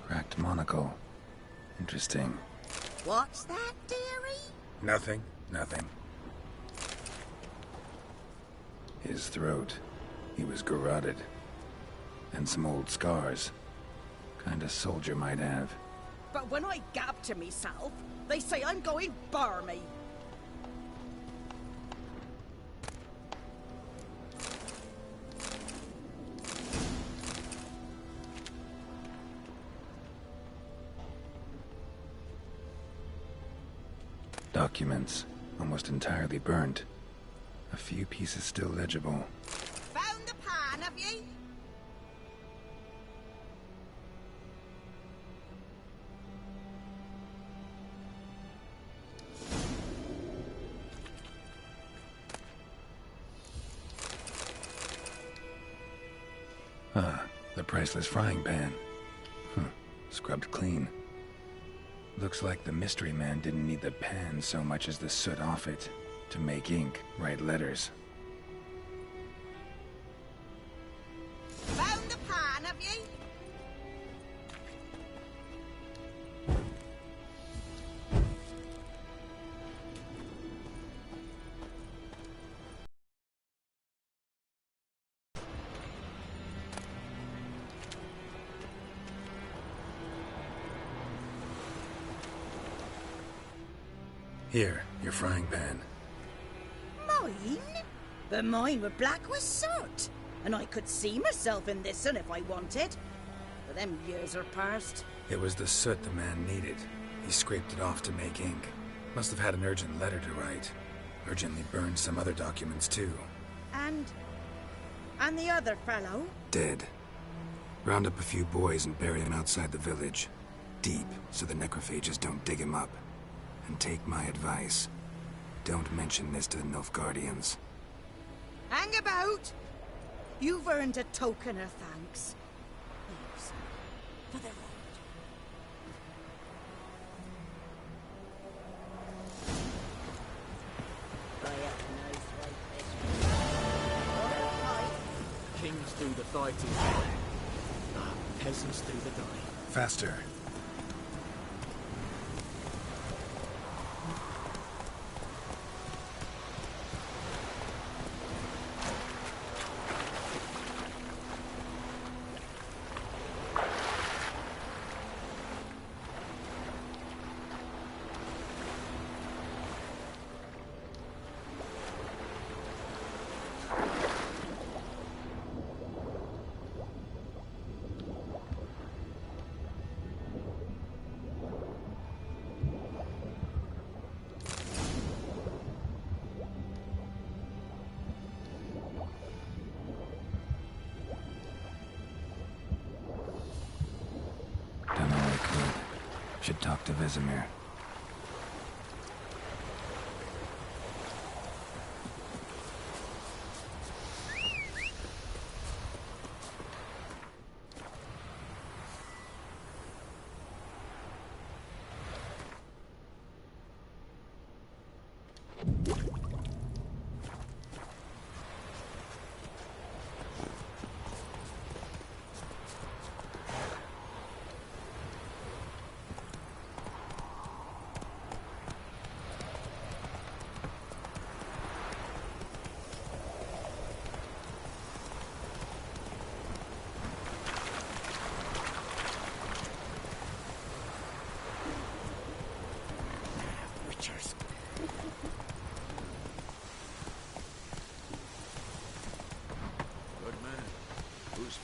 Cracked monocle. Interesting. What's that, dearie? Nothing. His throat. He was garroted. And some old scars. Kind of soldier might have. But when I gab to myself, they say I'm going barmy. Documents. Almost entirely burnt. A few pieces still legible. Found the pan, have ye? The priceless frying pan. Scrubbed clean. Looks like the mystery man didn't need the pan so much as the soot off it to make ink, write letters. Found the pan, have ye? Here, your frying pan. Mine? But mine were black with soot. And I could see myself in this one if I wanted. But them years are past. It was the soot the man needed. He scraped it off to make ink. Must have had an urgent letter to write. Urgently burned some other documents too. And the other fellow? Dead. Round up a few boys and bury him outside the village. Deep, so the necrophages don't dig him up. And take my advice. Don't mention this to the Nilfgaardians. Hang about! You've earned a token of thanks. Thanks. For the road. Kings do the fighting. Peasants do the dying. Faster. Should talk to Vesemir.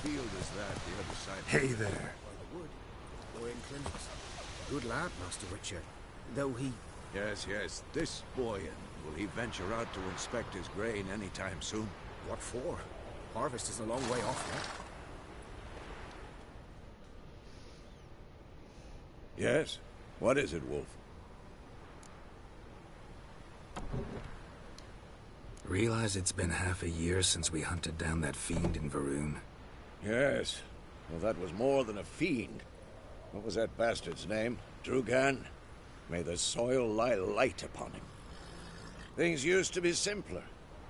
Field is that the other side? Hey there. By the wood, or in clinics. Good lad, Master Witcher. Though he... Yes. This boy, will he venture out to inspect his grain anytime soon? What for? Harvest is a long way off yet. Yes? What is it, Wolf? Realize it's been half a year since we hunted down that fiend in Varun? Yes. Well, that was more than a fiend. What was that bastard's name? Drugan? May the soil lie light upon him. Things used to be simpler.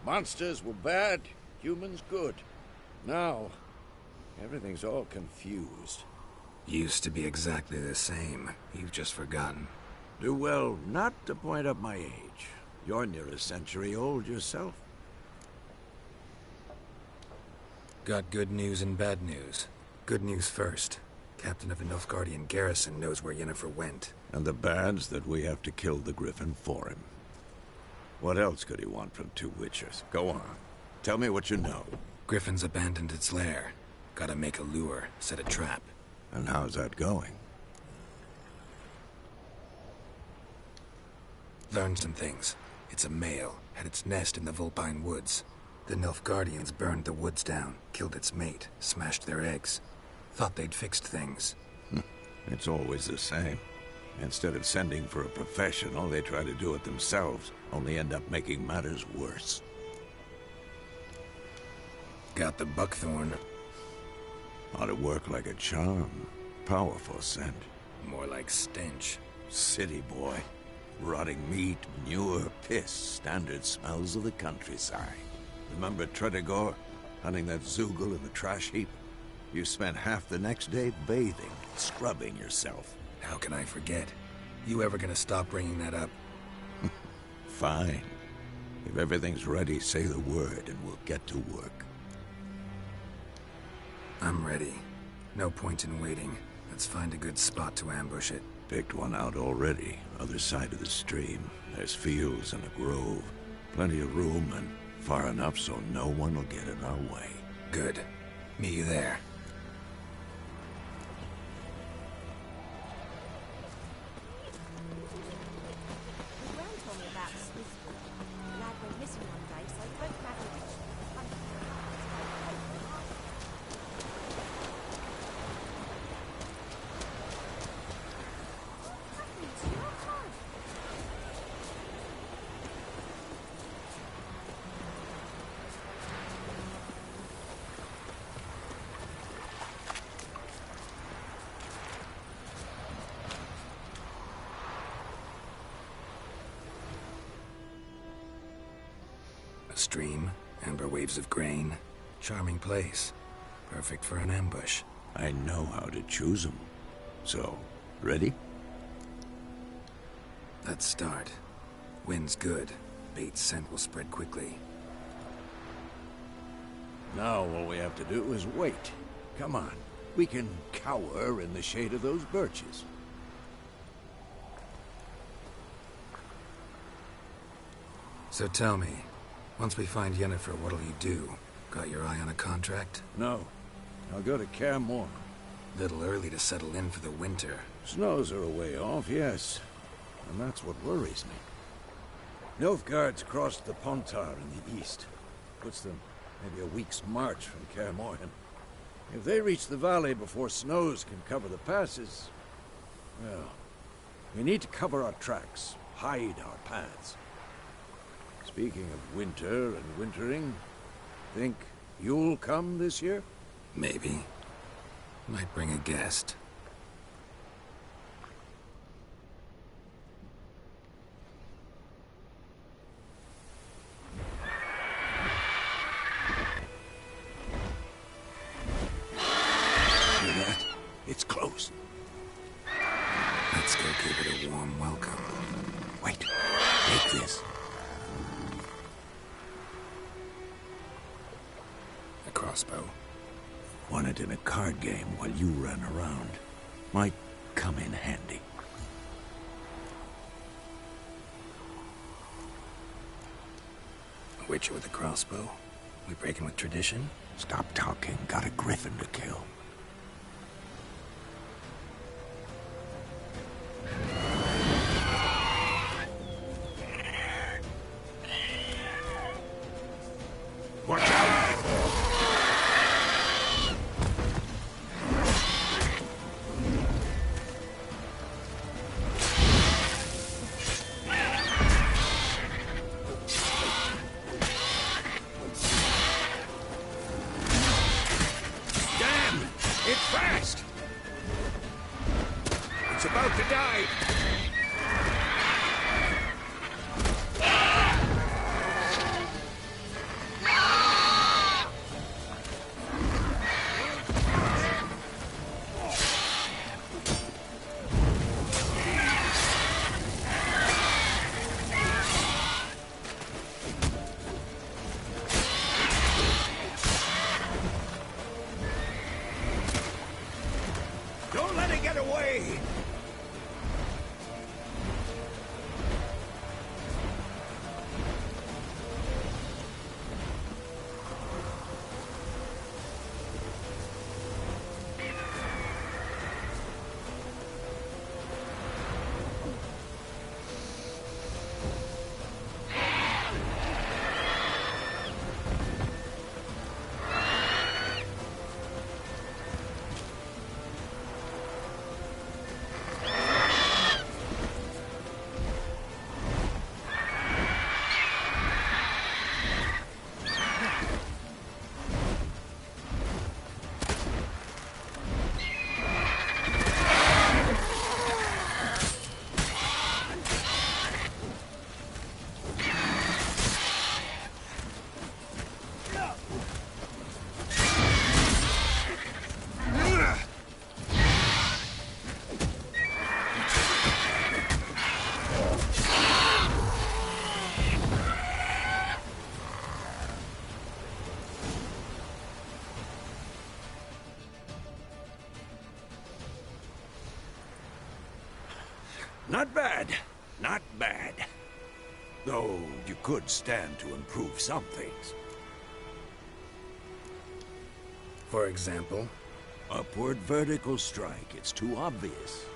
Monsters were bad, humans good. Now, everything's all confused. Used to be exactly the same. You've just forgotten. Do well not to point up my age. You're near a century old yourself. Got good news and bad news. Good news first. Captain of the Nilfgaardian garrison knows where Yennefer went. And the bad's that we have to kill the Griffin for him. What else could he want from two witchers? Go on. Tell me what you know. Griffin's abandoned its lair. Gotta make a lure, set a trap. And how's that going? Learned some things. It's a male, had its nest in the Vulpine Woods. The Nilfgaardians burned the woods down, killed its mate, smashed their eggs. Thought they'd fixed things. It's always the same. Instead of sending for a professional, they try to do it themselves, only end up making matters worse. Got the buckthorn. Ought to work like a charm. Powerful scent. More like stench. City boy. Rotting meat, manure, piss, standard smells of the countryside. Remember Tredegor? Hunting that Zoogle in the trash heap? You spent half the next day bathing, scrubbing yourself. How can I forget? You ever gonna stop bringing that up? Fine. If everything's ready, say the word and we'll get to work. I'm ready. No point in waiting. Let's find a good spot to ambush it. Picked one out already. Other side of the stream. There's fields and a grove. Plenty of room and far enough so no one will get in our way. Good. Meet you there. Stream, amber waves of grain. Charming place. Perfect for an ambush. I know how to choose them. So, ready? Let's start. Wind's good. Bait's scent will spread quickly. Now all we have to do is wait. Come on. We can cower in the shade of those birches. So tell me, once we find Yennefer, what'll you do? Got your eye on a contract? No. I'll go to Kaer Morhen. Little early to settle in for the winter. Snows are a way off, yes. And that's what worries me. Nilfgaard's crossed the Pontar in the east. Puts them maybe a week's march from Kaer Morhen. If they reach the valley before snows can cover the passes, well, we need to cover our tracks, hide our paths. Speaking of winter and wintering, think you'll come this year? Maybe. Might bring a guest. Hear that? It's close. Let's go give it a warm welcome. Wait. Take this. A crossbow. Won it in a card game while you ran around. Might come in handy. A witcher with a crossbow? We breaking with tradition? Stop talking. Got a griffin to kill. Watch out! Damn! It's fast! It's about to die! Don't let it get away! Not bad. Not bad. Though you could stand to improve some things. For example? Upward vertical strike. It's too obvious.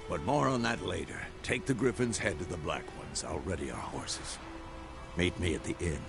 But more on that later. Take the Griffin's head to the Black Ones. I'll ready our horses. Meet me at the inn.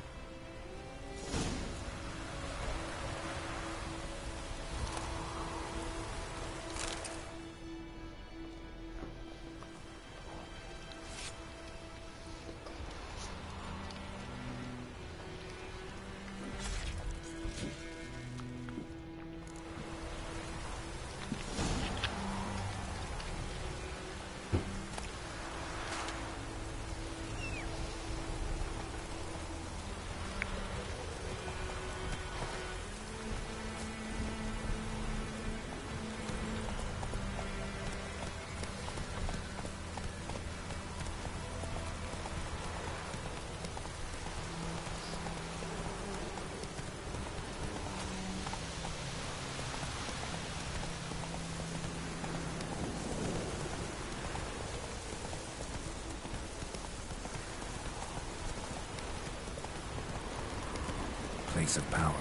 Place of power.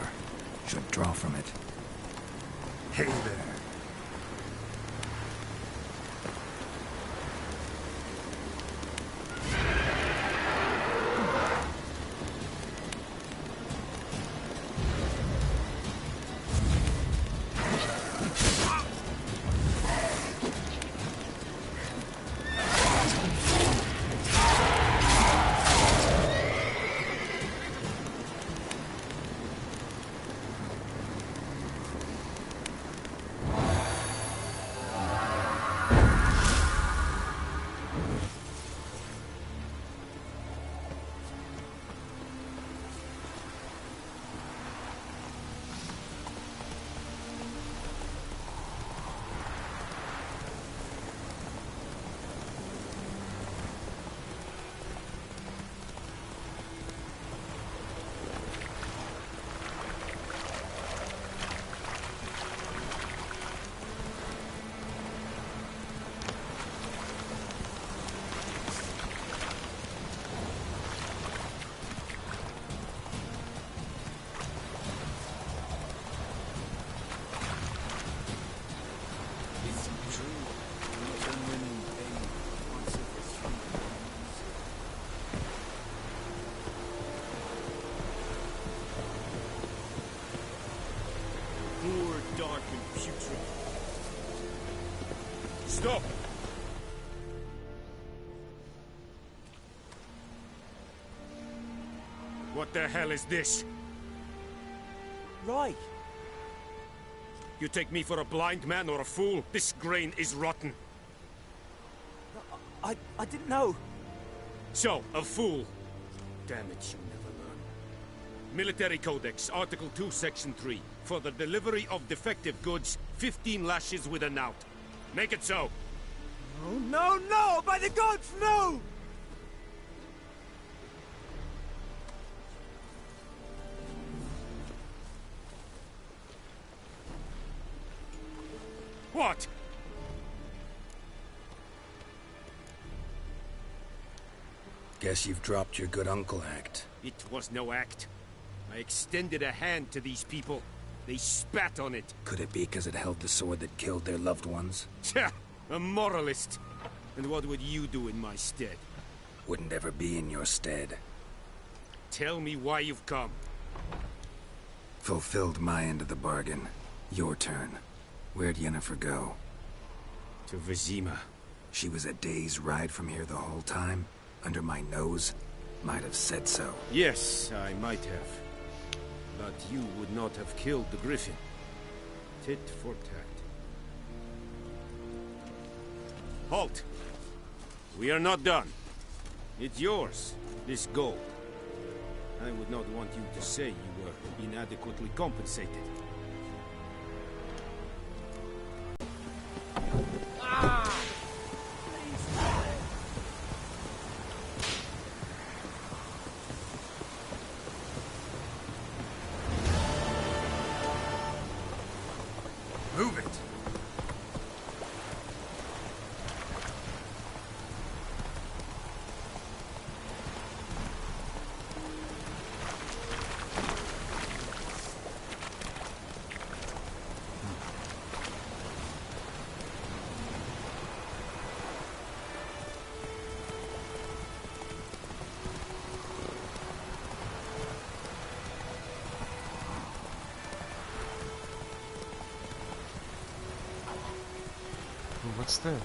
Should draw from it. Hey there. Dark and putrid. Stop! What the hell is this? Right. You take me for a blind man or a fool? This grain is rotten. I didn't know. So, a fool. Damn it, you never learn. Military Codex, Article 2, Section 3. For the delivery of defective goods, 15 lashes with a knout. Make it so. Oh, no, no! By the gods, no! What? Guess you've dropped your good uncle act. It was no act. I extended a hand to these people. They spat on it. Could it be because it held the sword that killed their loved ones? Tja, a moralist. And what would you do in my stead? Wouldn't ever be in your stead. Tell me why you've come. Fulfilled my end of the bargain. Your turn. Where'd Yennefer go? To Vizima. She was a day's ride from here the whole time? Under my nose? Might have said so. Yes, I might have. But you would not have killed the Griffin. Tit for tat. Halt! We are not done. It's yours, this gold. I would not want you to say you were inadequately compensated. Move it! What's this?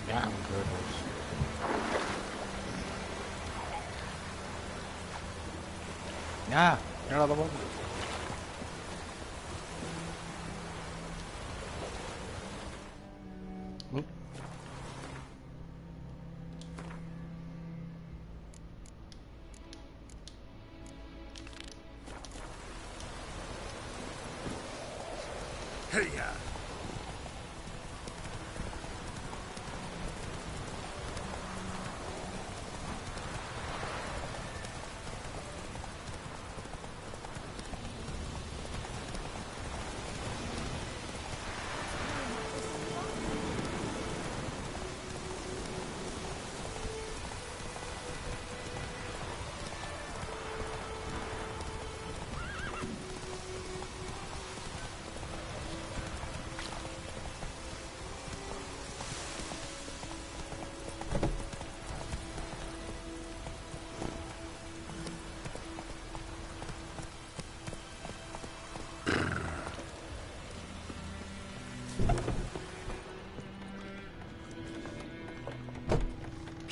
Damn girdles. Yeah, get out of the way. Oop. Hey,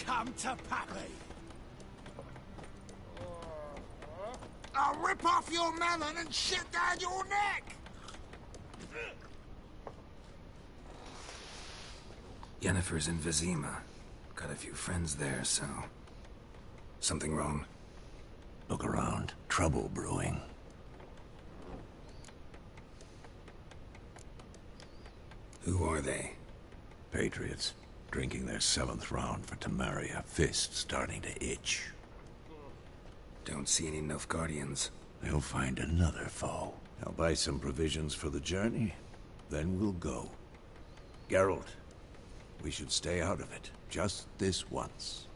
Come to Pappy. I'll rip off your melon and shit down your neck. Yennefer's in Vizima. Got a few friends there, so... Something wrong? Look around. Trouble brewing. Who are they? Patriots. Drinking their 7th round for Temeria. Fist starting to itch. Don't see any Nilfgaardians. They'll find another foe. I'll buy some provisions for the journey. Then we'll go. Geralt, we should stay out of it. Just this once.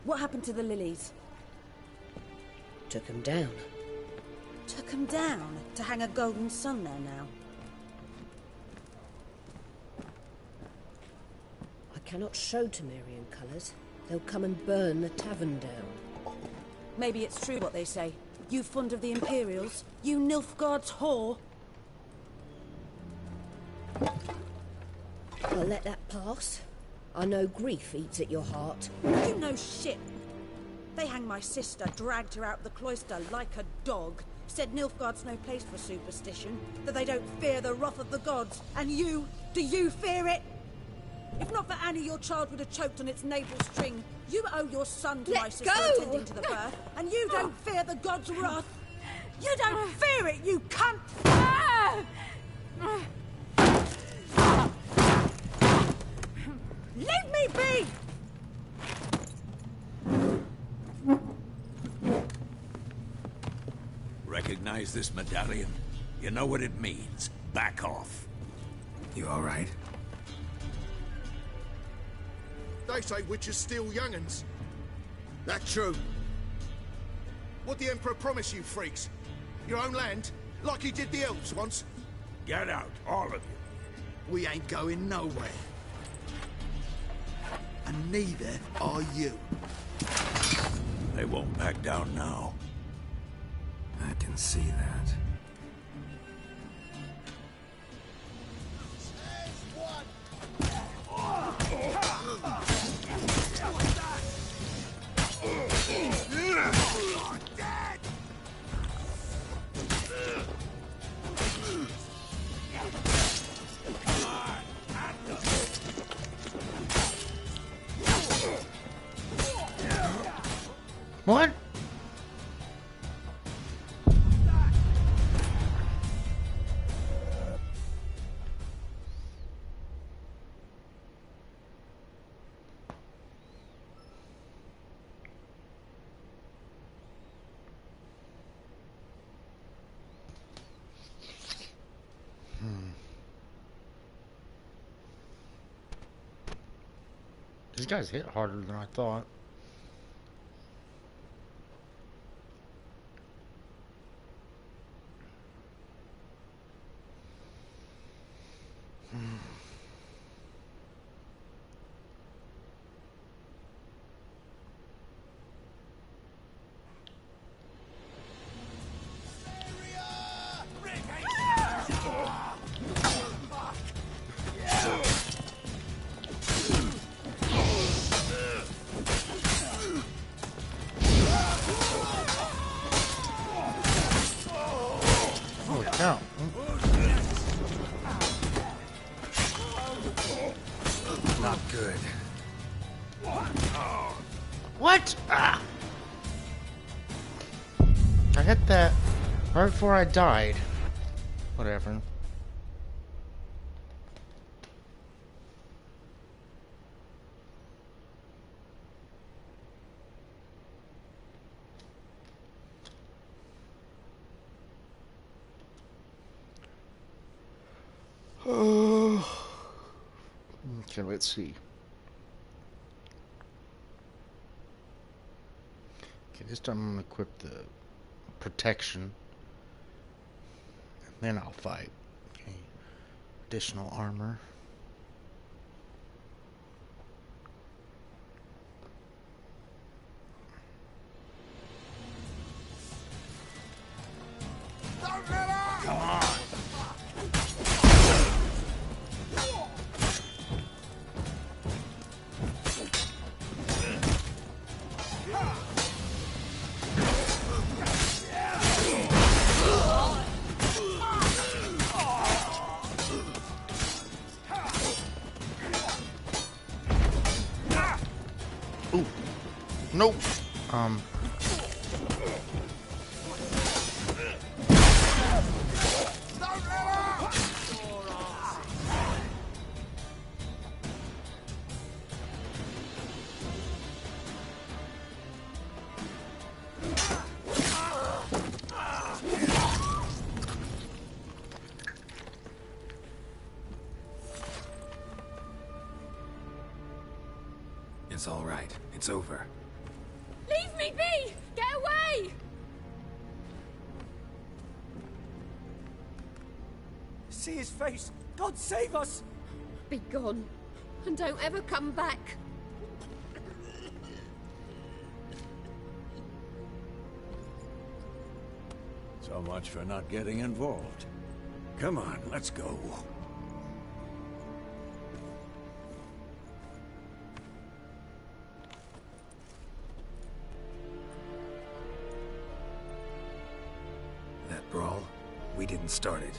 What happened to the lilies? Took 'em down. Took 'em down to hang a golden sun there now. I cannot show Temerian colours. They'll come and burn the tavern down. Maybe it's true what they say. You fond of the Imperials? You Nilfgaard's whore? I'll let that pass. I know grief eats at your heart. You know shit. They hanged my sister, dragged her out the cloister like a dog. Said Nilfgaard's no place for superstition, that they don't fear the wrath of the gods. And you? Do you fear it? If not for Annie, your child would have choked on its navel string. You owe your son to my sister attending to the birth, and you don't fear the gods' wrath. You don't fear it, you cunt! Leave me be! Recognize this medallion? You know what it means. Back off. You all right? They say witches steal young'uns. That true? What the Emperor promise you, freaks? Your own land? Like he did the elves once? Get out, all of you. We ain't going nowhere. And neither are you. They won't back down now. I can see that. What? These guys hit harder than I thought. Holy cow. Not good. What? Ah! I hit that right before I died. Whatever. Okay, let's see. Okay, this time I'm gonna equip the protection. And then I'll fight. Okay. Additional armor. Come on. Ooh. Nope. It's all right. It's over. Leave me be! Get away! See his face! God save us! Be gone. And don't ever come back. So much for not getting involved. Come on, let's go. That brawl, we didn't start it.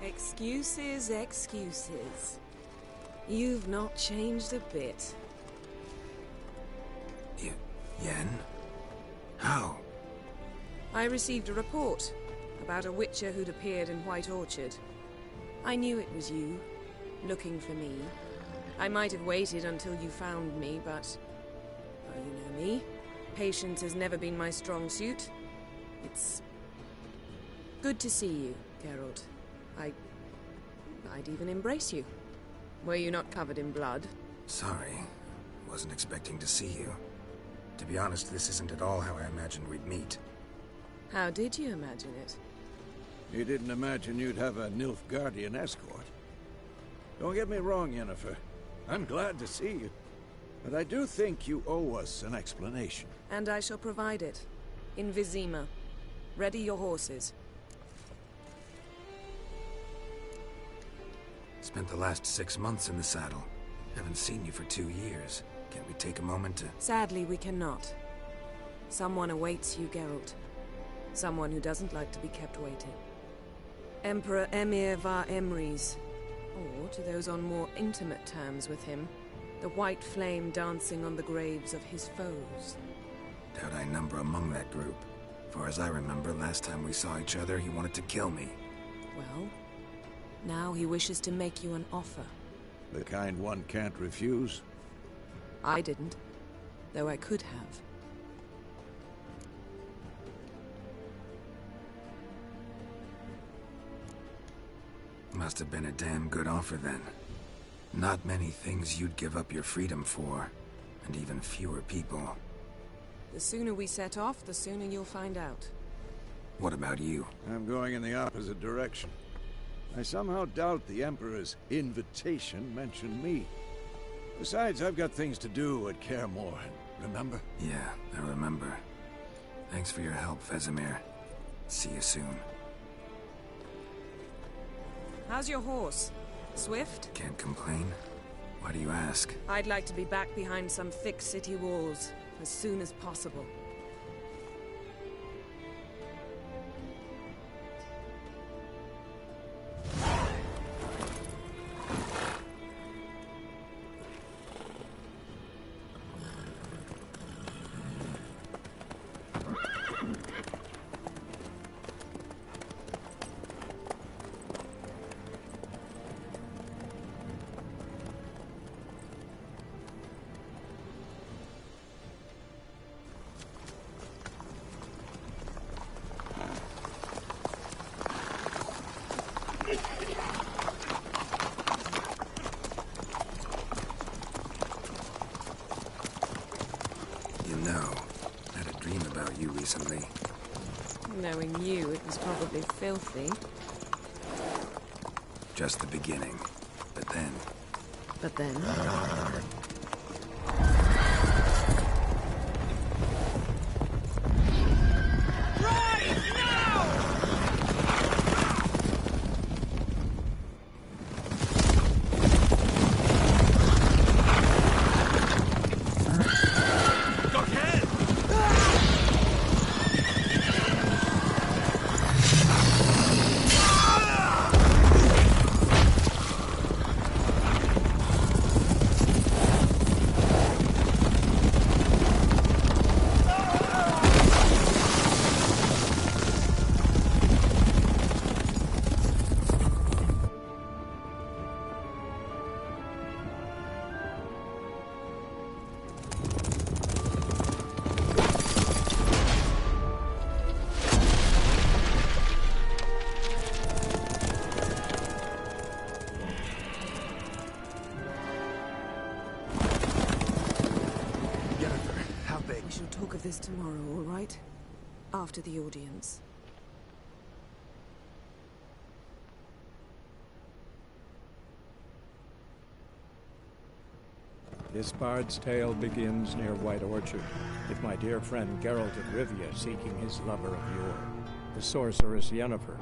Excuses, excuses. You've not changed a bit. Yen? How? I received a report about a witcher who'd appeared in White Orchard. I knew it was you, looking for me. I might have waited until you found me, but... well, you know me. Patience has never been my strong suit. It's... good to see you, Geralt. I'd even embrace you. Were you not covered in blood? Sorry. Wasn't expecting to see you. To be honest, this isn't at all how I imagined we'd meet. How did you imagine it? You didn't imagine you'd have a Nilfgaardian escort. Don't get me wrong, Yennefer. I'm glad to see you. But I do think you owe us an explanation. And I shall provide it. In Vizima. Ready your horses. Spent the last 6 months in the saddle. Haven't seen you for 2 years. Can't we take a moment to... Sadly, we cannot. Someone awaits you, Geralt. Someone who doesn't like to be kept waiting. Emperor Emir var Emrys. Or to those on more intimate terms with him, the white flame dancing on the graves of his foes. Doubt I number among that group. Far as I remember, last time we saw each other, he wanted to kill me. Well, now he wishes to make you an offer. The kind one can't refuse? I didn't, though I could have. Must have been a damn good offer then. Not many things you'd give up your freedom for, and even fewer people. The sooner we set off, the sooner you'll find out. What about you? I'm going in the opposite direction. I somehow doubt the Emperor's invitation mentioned me. Besides, I've got things to do at Kaer Morhen, remember? Yeah, I remember. Thanks for your help, Vesemir. See you soon. How's your horse? Swift? Can't complain. Why do you ask? I'd like to be back behind some thick city walls as soon as possible. Recently. Knowing you, it was probably filthy. Just the beginning. But then... But then... this tomorrow, all right? After the audience. This bard's tale begins near White Orchard, with my dear friend Geralt of Rivia seeking his lover of yore, the sorceress Yennefer.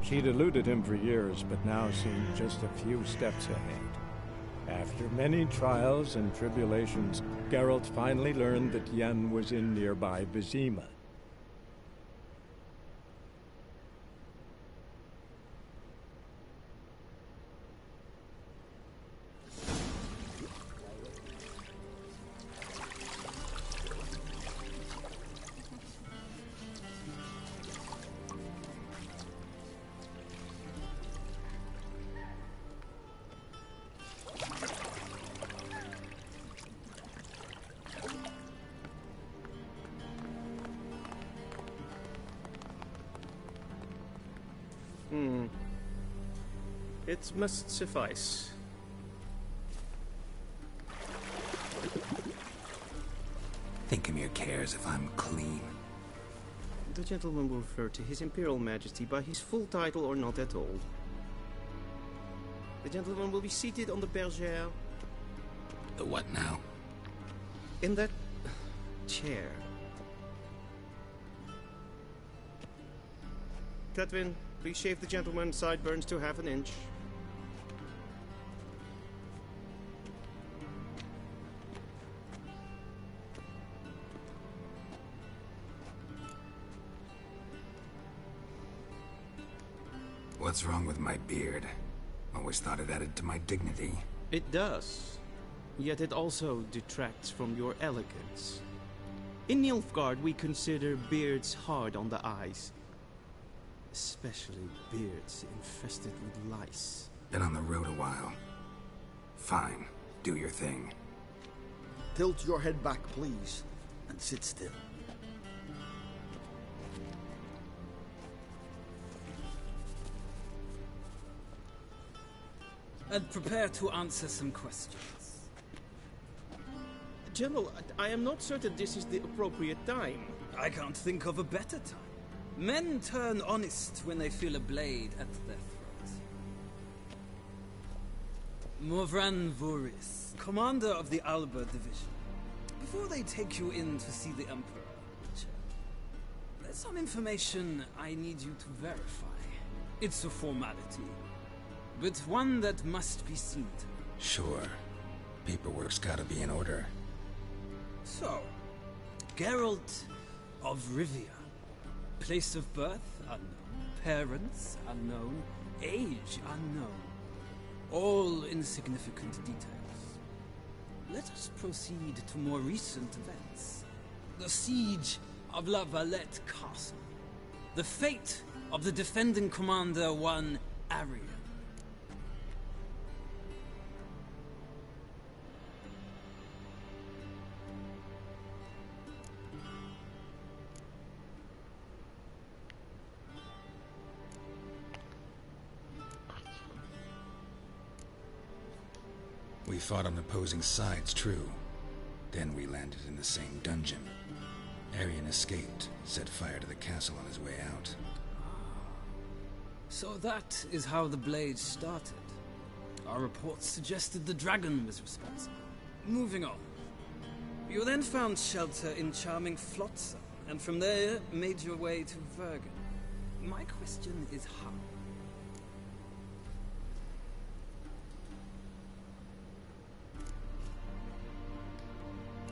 She'd eluded him for years, but now seemed just a few steps ahead. After many trials and tribulations, Geralt finally learned that Yen was in nearby Vizima. It must suffice. Thinkemere cares if I'm clean. The gentleman will refer to His Imperial Majesty by his full title or not at all. The gentleman will be seated on the bergère. The what now? In that chair. Cletwin, please shave the gentleman's sideburns to half an inch. What's wrong with my beard? Always always thought it added to my dignity. It does. Yet it also detracts from your elegance. In Nilfgaard, we consider beards hard on the eyes. Especially beards infested with lice. Been on the road a while. Fine, do your thing. Tilt your head back, please, and sit still. And prepare to answer some questions. General, I am not certain this is the appropriate time. I can't think of a better time. Men turn honest when they feel a blade at their throat. Morvran Voris, commander of the Alba Division. Before they take you in to see the Emperor, there's some information I need you to verify. It's a formality, but one that must be seen to. Sure. Paperwork's gotta be in order. So, Geralt of Rivia. Place of birth, unknown. Parents, unknown. Age, unknown. All insignificant details. Let us proceed to more recent events. The siege of La Valette Castle. The fate of the defending commander, one Arian. We fought on opposing sides, true. Then we landed in the same dungeon. Arian escaped, set fire to the castle on his way out. So that is how the blade started. Our reports suggested the dragon was responsible. Moving on. You then found shelter in charming Flotsam, and from there made your way to Vergen. My question is how?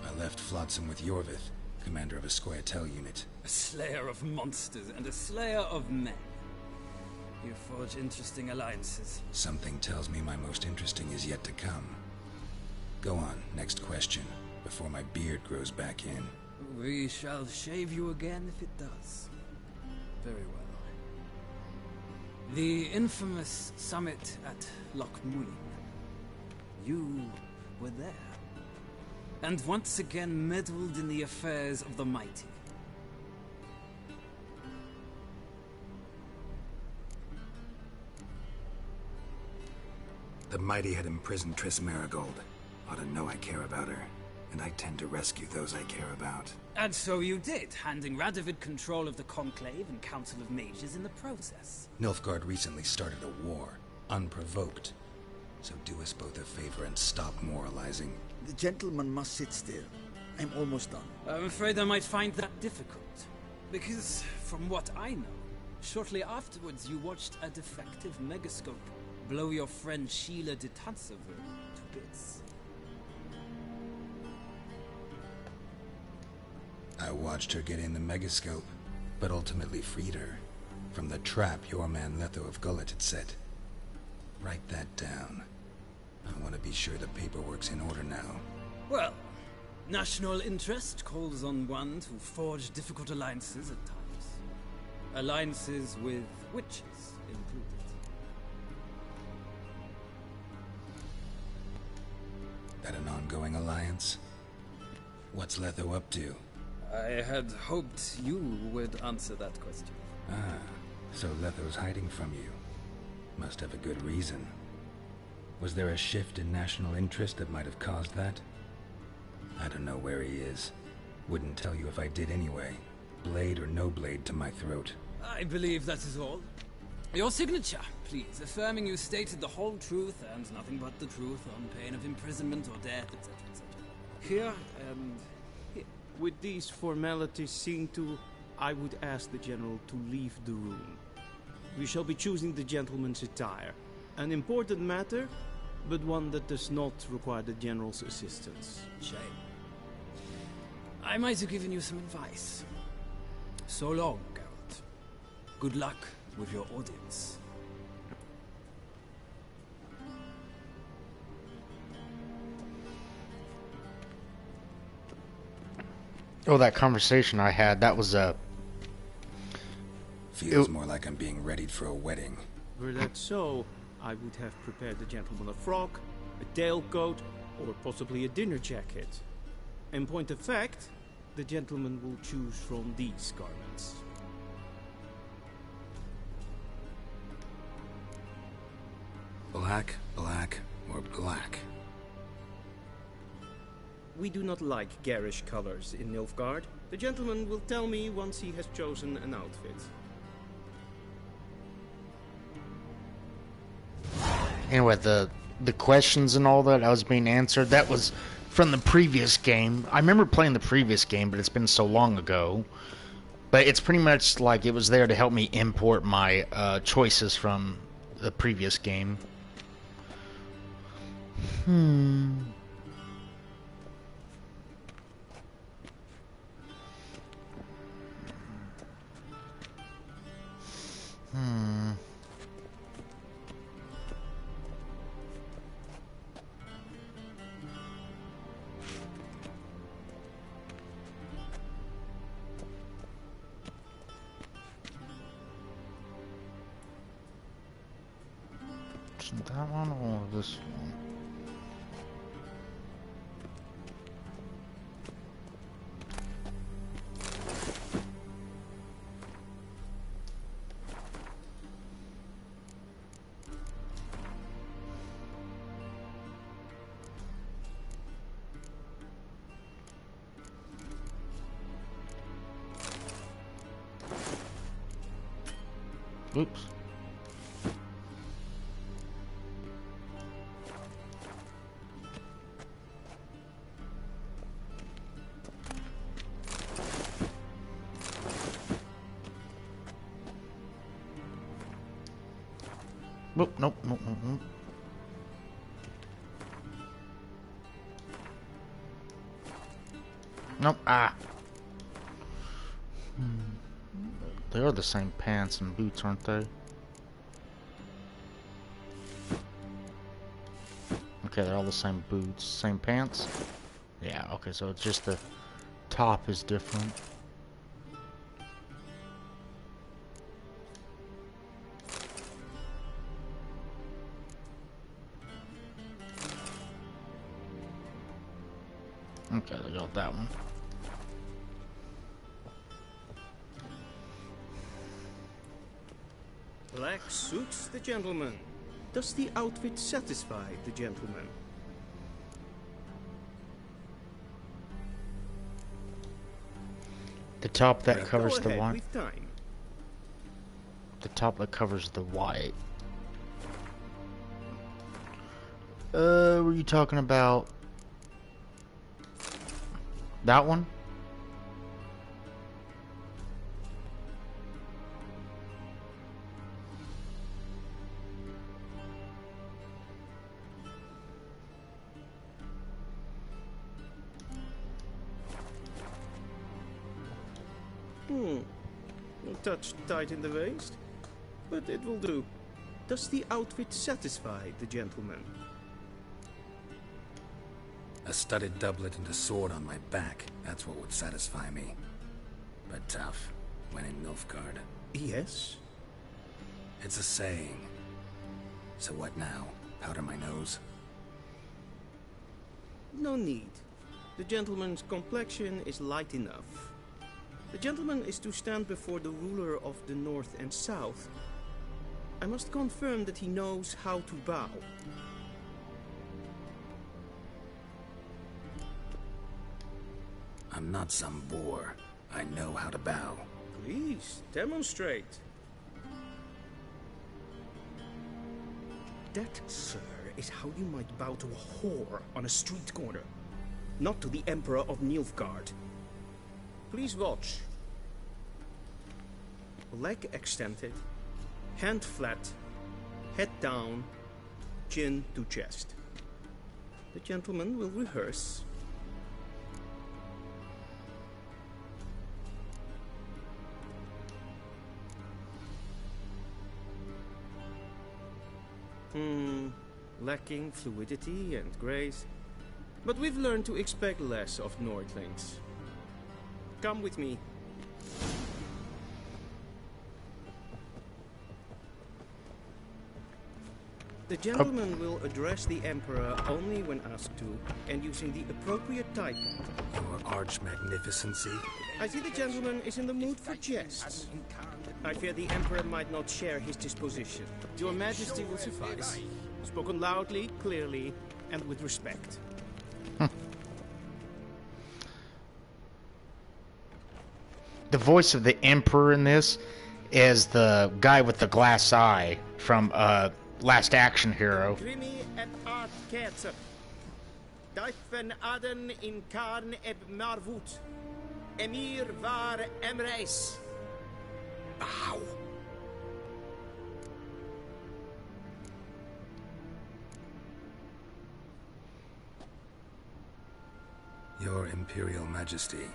I left Flotsam with Yorvith, commander of a Scoia'tael unit. A slayer of monsters and a slayer of men. You forge interesting alliances. Something tells me my most interesting is yet to come. Go on, next question, before my beard grows back in. We shall shave you again if it does. Very well. The infamous summit at Loch Muin. You were there. And once again meddled in the affairs of the mighty. The mighty had imprisoned Triss Marigold. Ought to know I care about her, and I tend to rescue those I care about. And so you did, handing Radovid control of the Conclave and Council of Mages in the process. Nilfgaard recently started a war, unprovoked. So do us both a favor and stop moralizing. The gentleman must sit still. I'm almost done. I'm afraid I might find that difficult. Because, from what I know, shortly afterwards you watched a defective megascope blow your friend Sheila de Tanserville to bits. I watched her get in the megascope, but ultimately freed her from the trap your man Letho of Gullet had set. Write that down. I want to be sure the paperwork's in order now. Well, national interest calls on one to forge difficult alliances at times. Alliances with witches included. That an ongoing alliance? What's Letho up to? I had hoped you would answer that question. Ah, so Letho's hiding from you. Must have a good reason. Was there a shift in national interest that might have caused that? I don't know where he is. Wouldn't tell you if I did anyway. Blade or no blade to my throat. I believe that is all. Your signature, please, affirming you stated the whole truth and nothing but the truth on pain of imprisonment or death, etc., etc. Here and here. With these formalities seen to, I would ask the General to leave the room. We shall be choosing the gentleman's attire. An important matter, but one that does not require the General's assistance. Shame. I might have given you some advice. So long, Geralt. Good luck with your audience. Oh, that conversation I had, that was a... Feels more like I'm being readied for a wedding. Were that so, I would have prepared the gentleman a frock, a tailcoat, or possibly a dinner jacket. In point of fact, the gentleman will choose from these garments. Black, black, or black? We do not like garish colors in Nilfgaard. The gentleman will tell me once he has chosen an outfit. Anyway, the questions and all that was being answered, that was from the previous game. I remember playing the previous game, but it's been so long ago. But it's pretty much like it was there to help me import my choices from the previous game. Hmm. That one or this one? Oops. Nope, nope, nope, nope, nope. Nope, ah. They are the same pants and boots, aren't they? Okay, they're all the same boots, same pants? Yeah, okay, so it's just the top is different. Okay, they got that one. Black suits the gentleman. Does the outfit satisfy the gentleman? The top that covers the Go ahead white. with time. The top that covers the white. Were you talking about that one? A touch tight in the waist, but it will do. Does the outfit satisfy the gentleman? A studded doublet and a sword on my back, that's what would satisfy me. But tough, when in Nilfgaard. Yes? It's a saying. So what now? Powder my nose? No need. The gentleman's complexion is light enough. The gentleman is to stand before the ruler of the North and South. I must confirm that he knows how to bow. I'm not some boor. I know how to bow. Please, demonstrate. That, sir, is how you might bow to a whore on a street corner, not to the Emperor of Nilfgaard. Please watch. Leg extended, hand flat, head down, chin to chest. The gentleman will rehearse. Lacking fluidity and grace, but we've learned to expect less of Nordlings. Come with me. The gentleman will address the Emperor only when asked to, and using the appropriate type. Your arch-magnificency? I see the gentleman is in the mood for jests. I fear the Emperor might not share his disposition. Your Majesty will suffice. Spoken loudly, clearly, and with respect. The voice of the Emperor in this is the guy with the glass eye from Last Action Hero. Grimi et ad ketzer. Daifen aden in karn eb marvut. Emir var emreis. Ow. Your Imperial Majesty.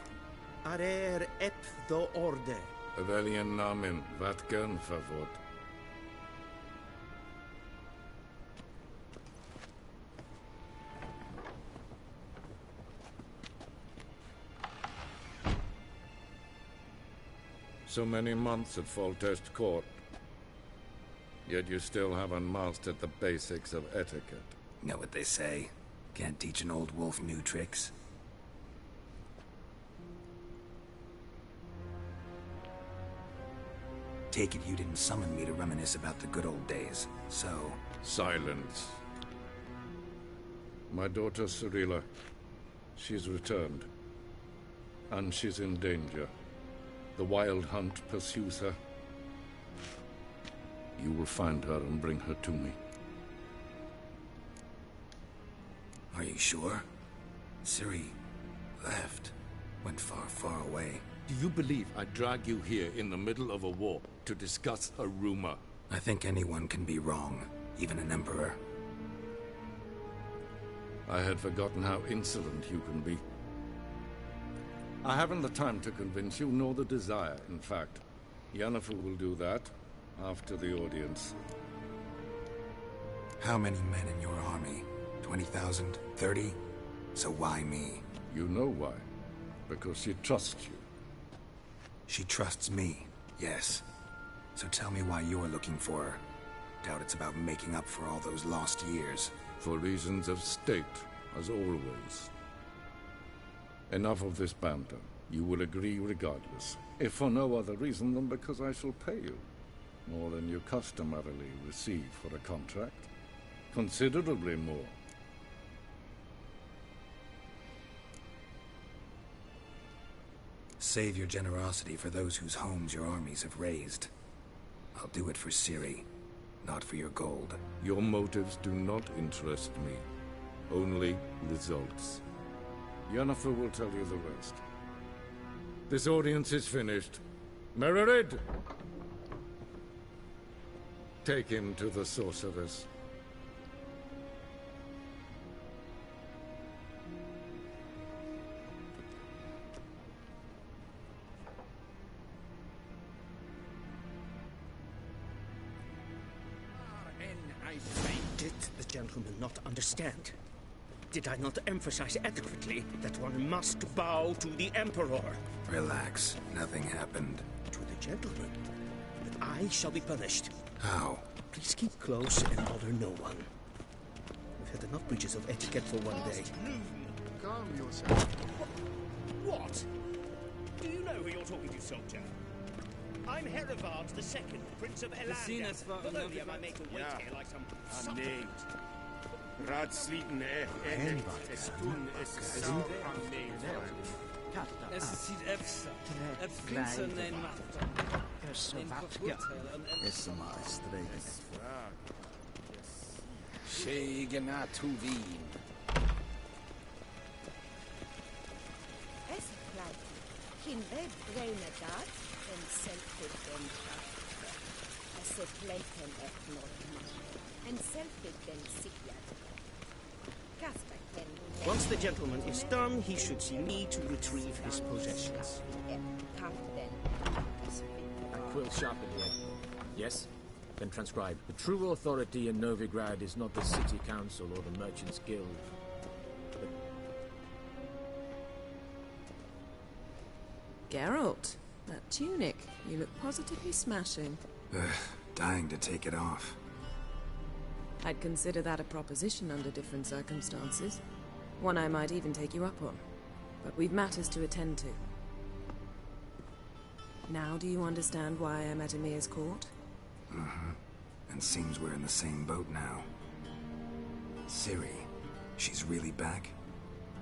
Arer ep do orde. Veljen namen, vatgen favor. So many months at Foltest Court. Yet you still haven't mastered the basics of etiquette. Know what they say? Can't teach an old wolf new tricks. Take it you didn't summon me to reminisce about the good old days, so... Silence. My daughter Cyrilla, she's returned. And she's in danger. The Wild Hunt pursues her. You will find her and bring her to me. Are you sure? Ciri left. Went far, far away. Do you believe I drag you here in the middle of a war to discuss a rumor? I think anyone can be wrong, even an emperor. I had forgotten how insolent you can be. I haven't the time to convince you, nor the desire, in fact. Yennefer will do that after the audience. How many men in your army? 20,000? 30? So why me? You know why. Because she trusts you. She trusts me, yes. So tell me why you're looking for her. Doubt it's about making up for all those lost years. For reasons of state, as always. Enough of this banter. You will agree regardless. If for no other reason than because I shall pay you. More than you customarily receive for a contract. Considerably more. Save your generosity for those whose homes your armies have razed. I'll do it for Ciri, not for your gold. Your motives do not interest me. Only results. Yennefer will tell you the rest. This audience is finished. Mererid! Take him to the sorceress. Did the gentleman not understand? Did I not emphasize adequately that one must bow to the Emperor? Relax. Nothing happened. To the gentleman. But I shall be punished. How? Please keep close and bother no one. We've had enough breaches of etiquette for one day. Calm yourself. What? Do you know who you're talking to, soldier? I'm Herivard II, Prince of Elander. Not only am I made to wait here like some Unnamed. Ratsliten es tun es sau Es sieht Epsa. Epsa nein Macht. Shegena tu vin. Es bleibt. Kin web brainer dat, en selfie den es pleiten et not. En selfie den sikyat. Casta ken. Once the gentleman is done, he should see me to retrieve his possessions. Quill sharpened yet. Yes? Then transcribe. The true authority in Novigrad is not the city council or the merchants' guild. Geralt, that tunic. You look positively smashing. Dying to take it off. I'd consider that a proposition under different circumstances. One I might even take you up on. But we've matters to attend to. Now do you understand why I'm at Emir's court? Mm-hmm. And seems we're in the same boat now. Ciri, she's really back?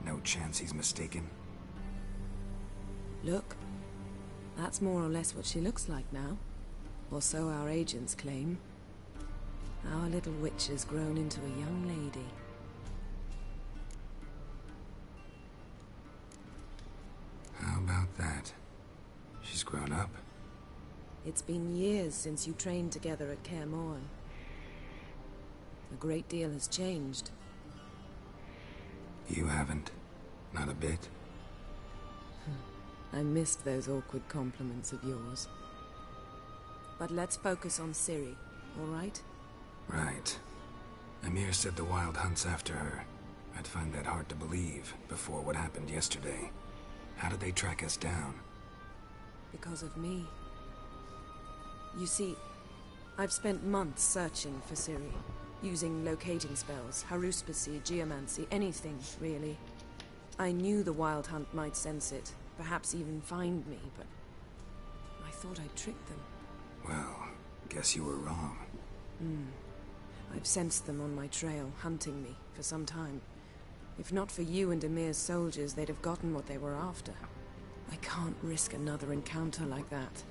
No chance he's mistaken? Look, that's more or less what she looks like now. Or so our agents claim. Our little witch has grown into a young lady. How about that? She's grown up. It's been years since you trained together at Kaer Morhen. A great deal has changed. You haven't. Not a bit. I missed those awkward compliments of yours. But let's focus on Ciri, all right? Right. Emir said the Wild Hunt's after her. I'd find that hard to believe before what happened yesterday. How did they track us down? Because of me. You see, I've spent months searching for Ciri, using locating spells, haruspicy, geomancy, anything, really. I knew the Wild Hunt might sense it, perhaps even find me, but I thought I'd tricked them. Well, guess you were wrong. I've sensed them on my trail, hunting me, for some time. If not for you and Emir's soldiers, they'd have gotten what they were after. I can't risk another encounter like that.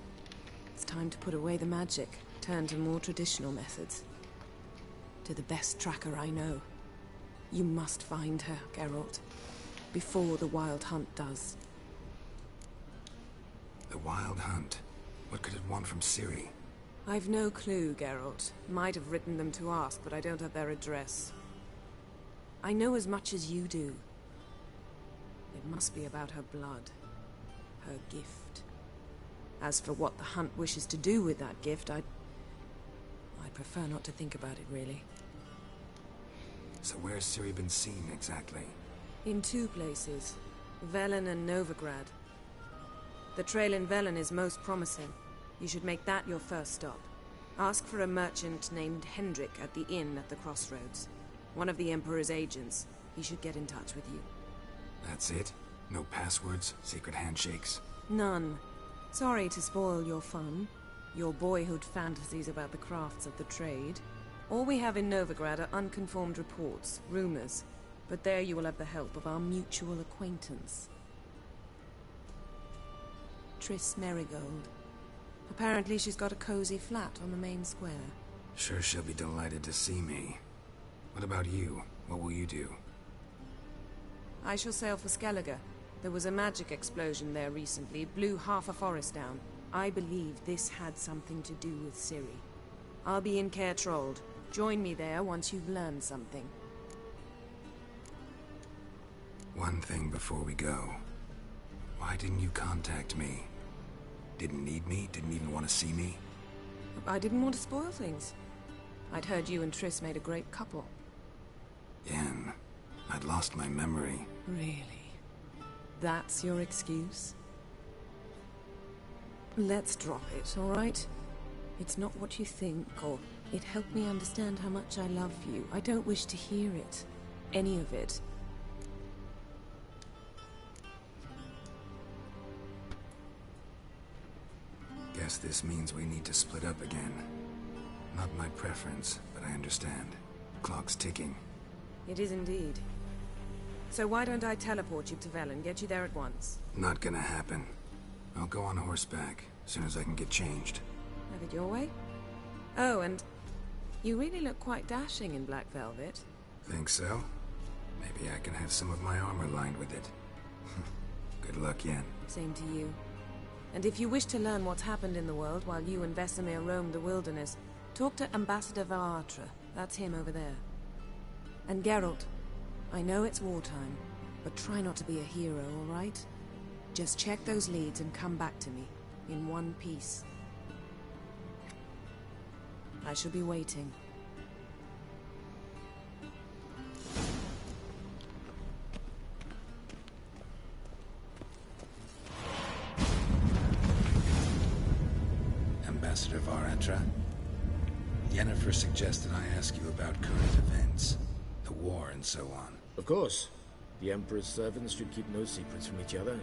It's time to put away the magic, turn to more traditional methods. To the best tracker I know. You must find her, Geralt. Before the Wild Hunt does. The Wild Hunt? What could it want from Ciri? I've no clue, Geralt. Might have written them to ask, but I don't have their address. I know as much as you do. It must be about her blood. Her gift. As for what the Hunt wishes to do with that gift, I prefer not to think about it, really. So where's Ciri been seen, exactly? In two places. Velen and Novigrad. The trail in Velen is most promising. You should make that your first stop. Ask for a merchant named Hendrik at the inn at the crossroads. One of the Emperor's agents. He should get in touch with you. That's it? No passwords? Secret handshakes? None. Sorry to spoil your fun. Your boyhood fantasies about the crafts of the trade. All we have in Novigrad are unconformed reports, rumors. But there you will have the help of our mutual acquaintance. Triss Merigold. Apparently she's got a cozy flat on the main square. Sure she'll be delighted to see me. What about you? What will you do? I shall sail for Skellige. There was a magic explosion there recently, blew half a forest down. I believe this had something to do with Ciri. I'll be in Caer Trold. Join me there once you've learned something. One thing before we go. Why didn't you contact me? Didn't need me? Didn't even want to see me? I didn't want to spoil things. I'd heard you and Triss made a great couple. Yen, I'd lost my memory. Really? That's your excuse? Let's drop it, all right? It's not what you think, or it helped me understand how much I love you. I don't wish to hear it. Any of it. Guess this means we need to split up again. Not my preference, but I understand. Clock's ticking. It is indeed. So why don't I teleport you to Velen, get you there at once? Not gonna happen. I'll go on horseback, as soon as I can get changed. Have it your way? Oh, and you really look quite dashing in black velvet. Think so? Maybe I can have some of my armor lined with it. Good luck, Yen. Same to you. And if you wish to learn what's happened in the world while you and Vesemir roamed the wilderness, talk to Ambassador Varatra. That's him over there. And Geralt, I know it's wartime, but try not to be a hero, all right? Just check those leads and come back to me, in one piece. I shall be waiting. Ambassador Varatra. Yennefer suggested I ask you about current events, the war and so on. Of course. The Emperor's servants should keep no secrets from each other.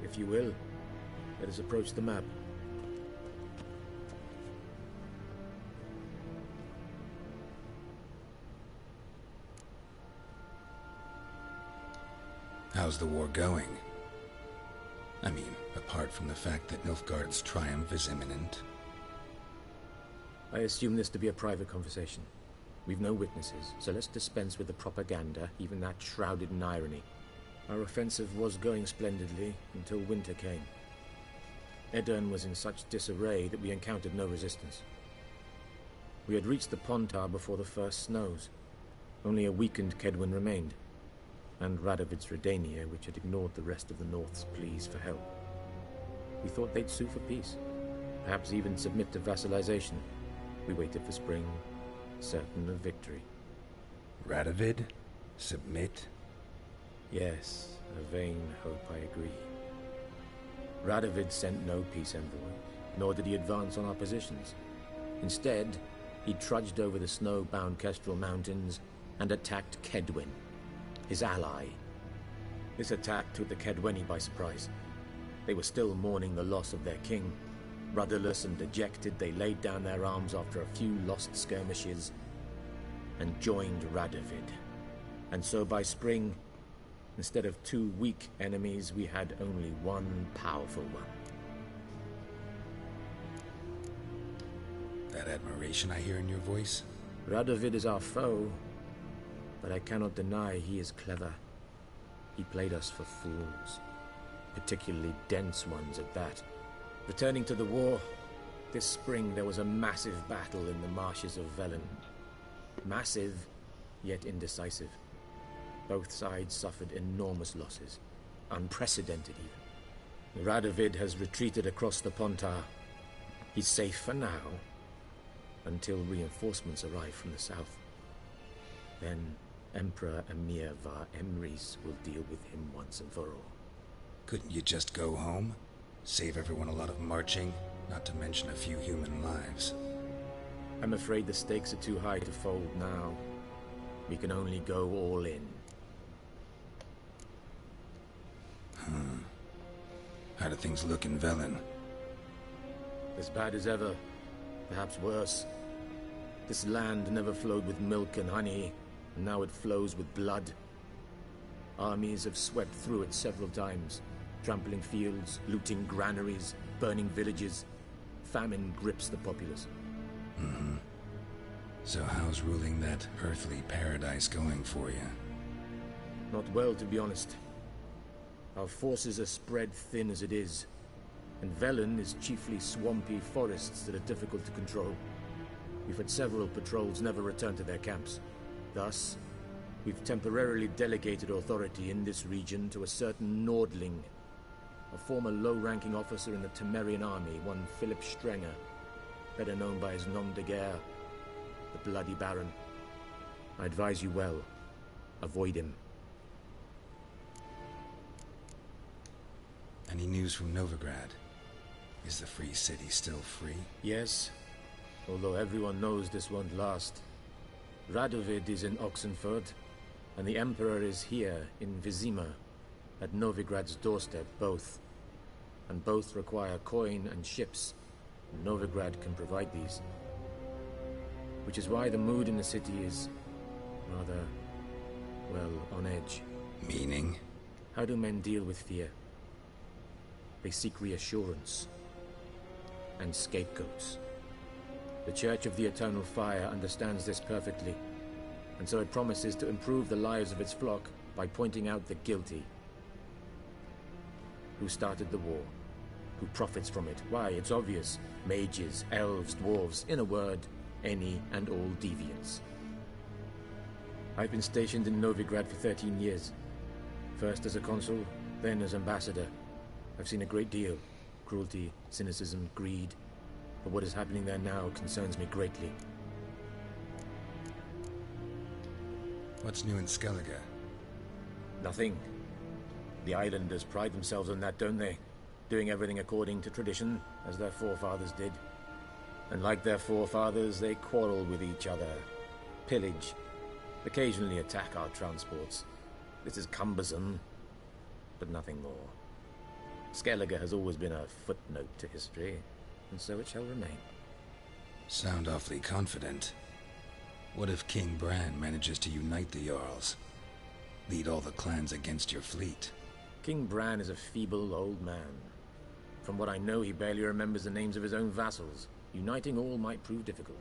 If you will, let us approach the map. How's the war going? I mean, apart from the fact that Nilfgaard's triumph is imminent. I assume this to be a private conversation. We've no witnesses, so let's dispense with the propaganda, even that shrouded in irony. Our offensive was going splendidly until winter came. Edirn was in such disarray that we encountered no resistance. We had reached the Pontar before the first snows. Only a weakened Kedwin remained, and Radovid's Redania, which had ignored the rest of the North's pleas for help. We thought they'd sue for peace, perhaps even submit to vassalization. We waited for spring, certain of victory. Radovid? Submit? Yes, a vain hope, I agree. Radovid sent no peace envoy, nor did he advance on our positions. Instead, he trudged over the snow-bound Kestrel Mountains and attacked Kedwin, his ally. This attack took the Kedweni by surprise. They were still mourning the loss of their king. Rudderless and dejected, they laid down their arms after a few lost skirmishes and joined Radovid. And so by spring, instead of 2 weak enemies, we had only one powerful one. That admiration I hear in your voice? Radovid is our foe, but I cannot deny he is clever. He played us for fools, particularly dense ones at that. Returning to the war, this spring there was a massive battle in the marshes of Velen. Massive, yet indecisive. Both sides suffered enormous losses, unprecedented even. Radovid has retreated across the Pontar. He's safe for now, until reinforcements arrive from the south. Then Emperor Emir Var Emrys will deal with him once and for all. Couldn't you just go home? Save everyone a lot of marching, not to mention a few human lives. I'm afraid the stakes are too high to fold now. We can only go all in. How do things look in Velen? As bad as ever, perhaps worse. This land never flowed with milk and honey, and now it flows with blood. Armies have swept through it several times, trampling fields, looting granaries, burning villages. Famine grips the populace. So how's ruling that earthly paradise going for you? Not well, to be honest. Our forces are spread thin as it is, and Velen is chiefly swampy forests that are difficult to control. We've had several patrols never return to their camps. Thus, we've temporarily delegated authority in this region to a certain Nordling, a former low-ranking officer in the Temerian army, one Philip Strenger, better known by his nom de guerre, the Bloody Baron. I advise you well. Avoid him. Any news from Novigrad? Is the free city still free? Yes, although everyone knows this won't last. Radovid is in Oxenfurt, and the Emperor is here in Vizima, at Novigrad's doorstep, both. And both require coin and ships. Novigrad can provide these. Which is why the mood in the city is rather, well, on edge. Meaning? How do men deal with fear? They seek reassurance and scapegoats. The Church of the Eternal Fire understands this perfectly, and so it promises to improve the lives of its flock by pointing out the guilty. Who started the war? Who profits from it? Why, it's obvious. Mages, elves, dwarves, in a word, any and all deviants. I've been stationed in Novigrad for 13 years. First as a consul, then as ambassador. I've seen a great deal. Cruelty, cynicism, greed. But what is happening there now concerns me greatly. What's new in Skellige? Nothing. The islanders pride themselves on that, don't they? Doing everything according to tradition, as their forefathers did. And like their forefathers, they quarrel with each other, pillage, occasionally attack our transports. This is cumbersome, but nothing more. Skellige has always been a footnote to history, and so it shall remain. Sound awfully confident. What if King Bran manages to unite the Jarls? Lead all the clans against your fleet? King Bran is a feeble old man. From what I know, he barely remembers the names of his own vassals. Uniting all might prove difficult.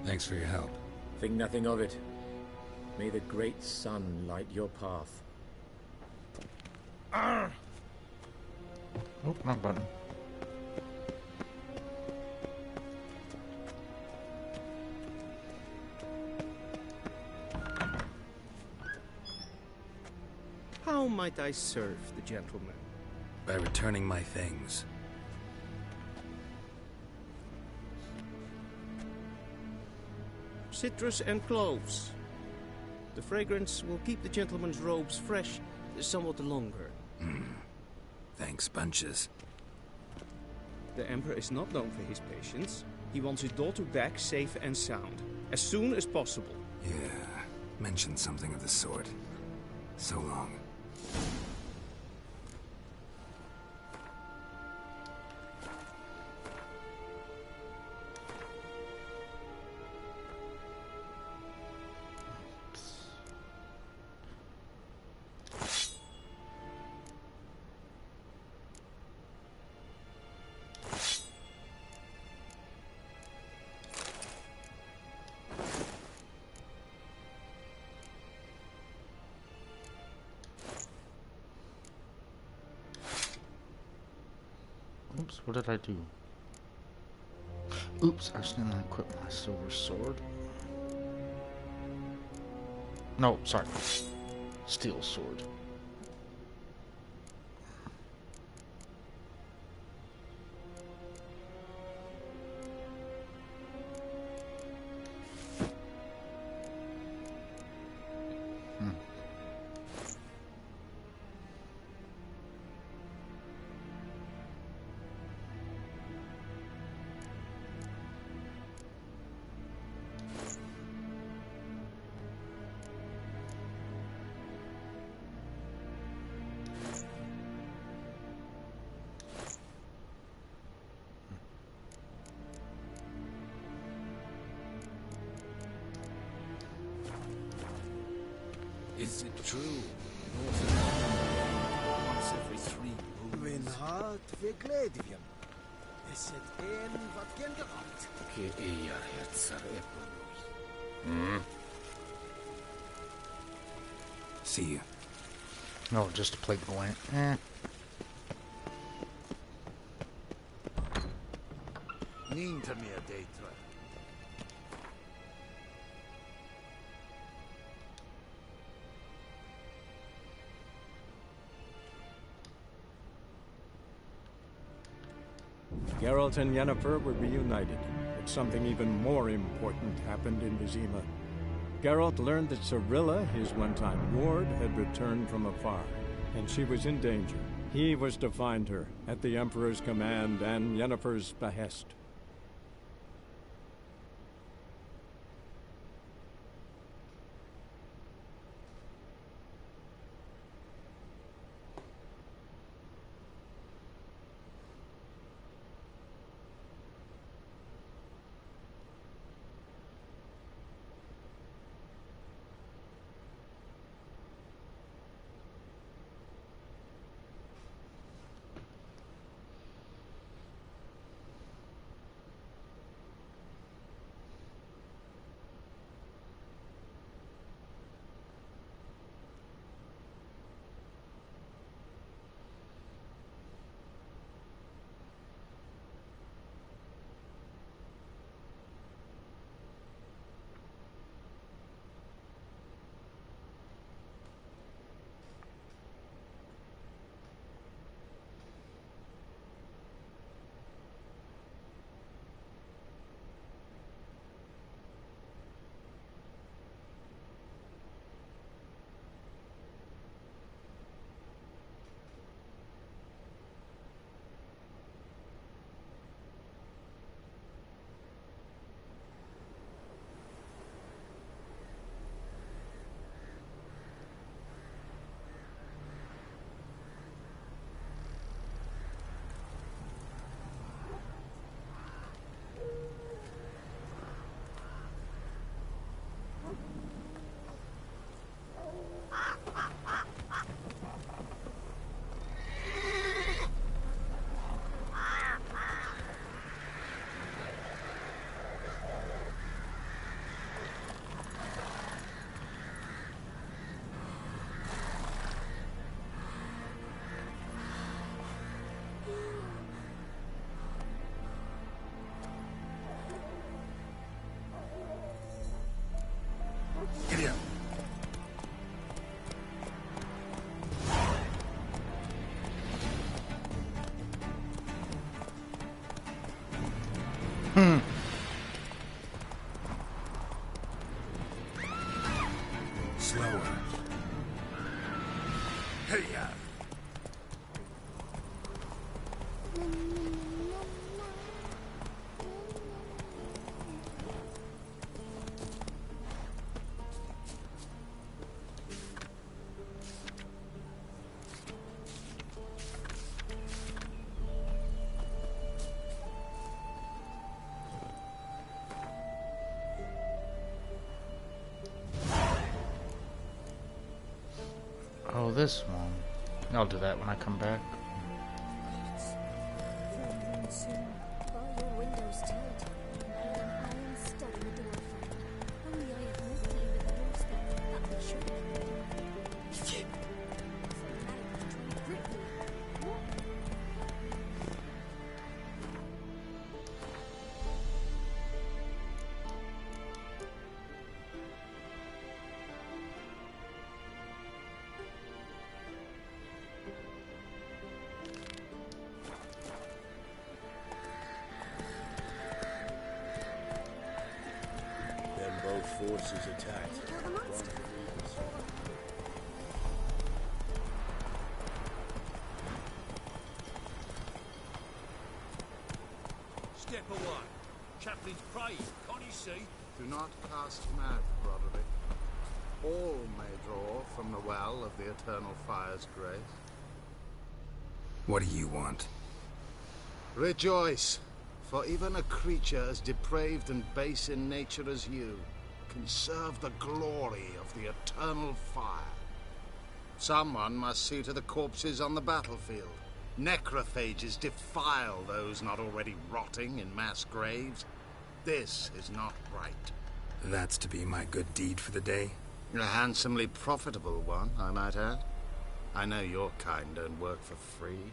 Thanks for your help. Think nothing of it. May the great sun light your path. Oh, wrong button. How might I serve the gentleman? By returning my things. Citrus and cloves. The fragrance will keep the gentleman's robes fresh somewhat longer. Thanks, bunches. The Emperor is not known for his patience. He wants his daughter back safe and sound, as soon as possible. Yeah, mentioned something of the sort. So long. Oops, what did I do? Oops, I didn't equip my silver sword. No, sorry. Steel sword. Is it true? Once every 3 moons. Min hart vi glädjen. Is it en vad generat? See you. No, just a plate blank. Eh. Ninta mer dejtra. Geralt and Yennefer were reunited, but something even more important happened in Vizima. Geralt learned that Cirilla, his one-time ward, had returned from afar, and she was in danger. He was to find her, at the Emperor's command and Yennefer's behest. slower. Hey-ya! Oh, this one. I'll do that when I come back. Both forces attacked. Step away. Chaplain's praying. Can't you see? Do not cast mad, Broderick. All may draw from the well of the Eternal Fire's grace. What do you want? Rejoice, for even a creature as depraved and base in nature as you can serve the glory of the Eternal Fire. Someone must see to the corpses on the battlefield. Necrophages defile those not already rotting in mass graves. This is not right. That's to be my good deed for the day? A handsomely profitable one, I might add. I know your kind don't work for free.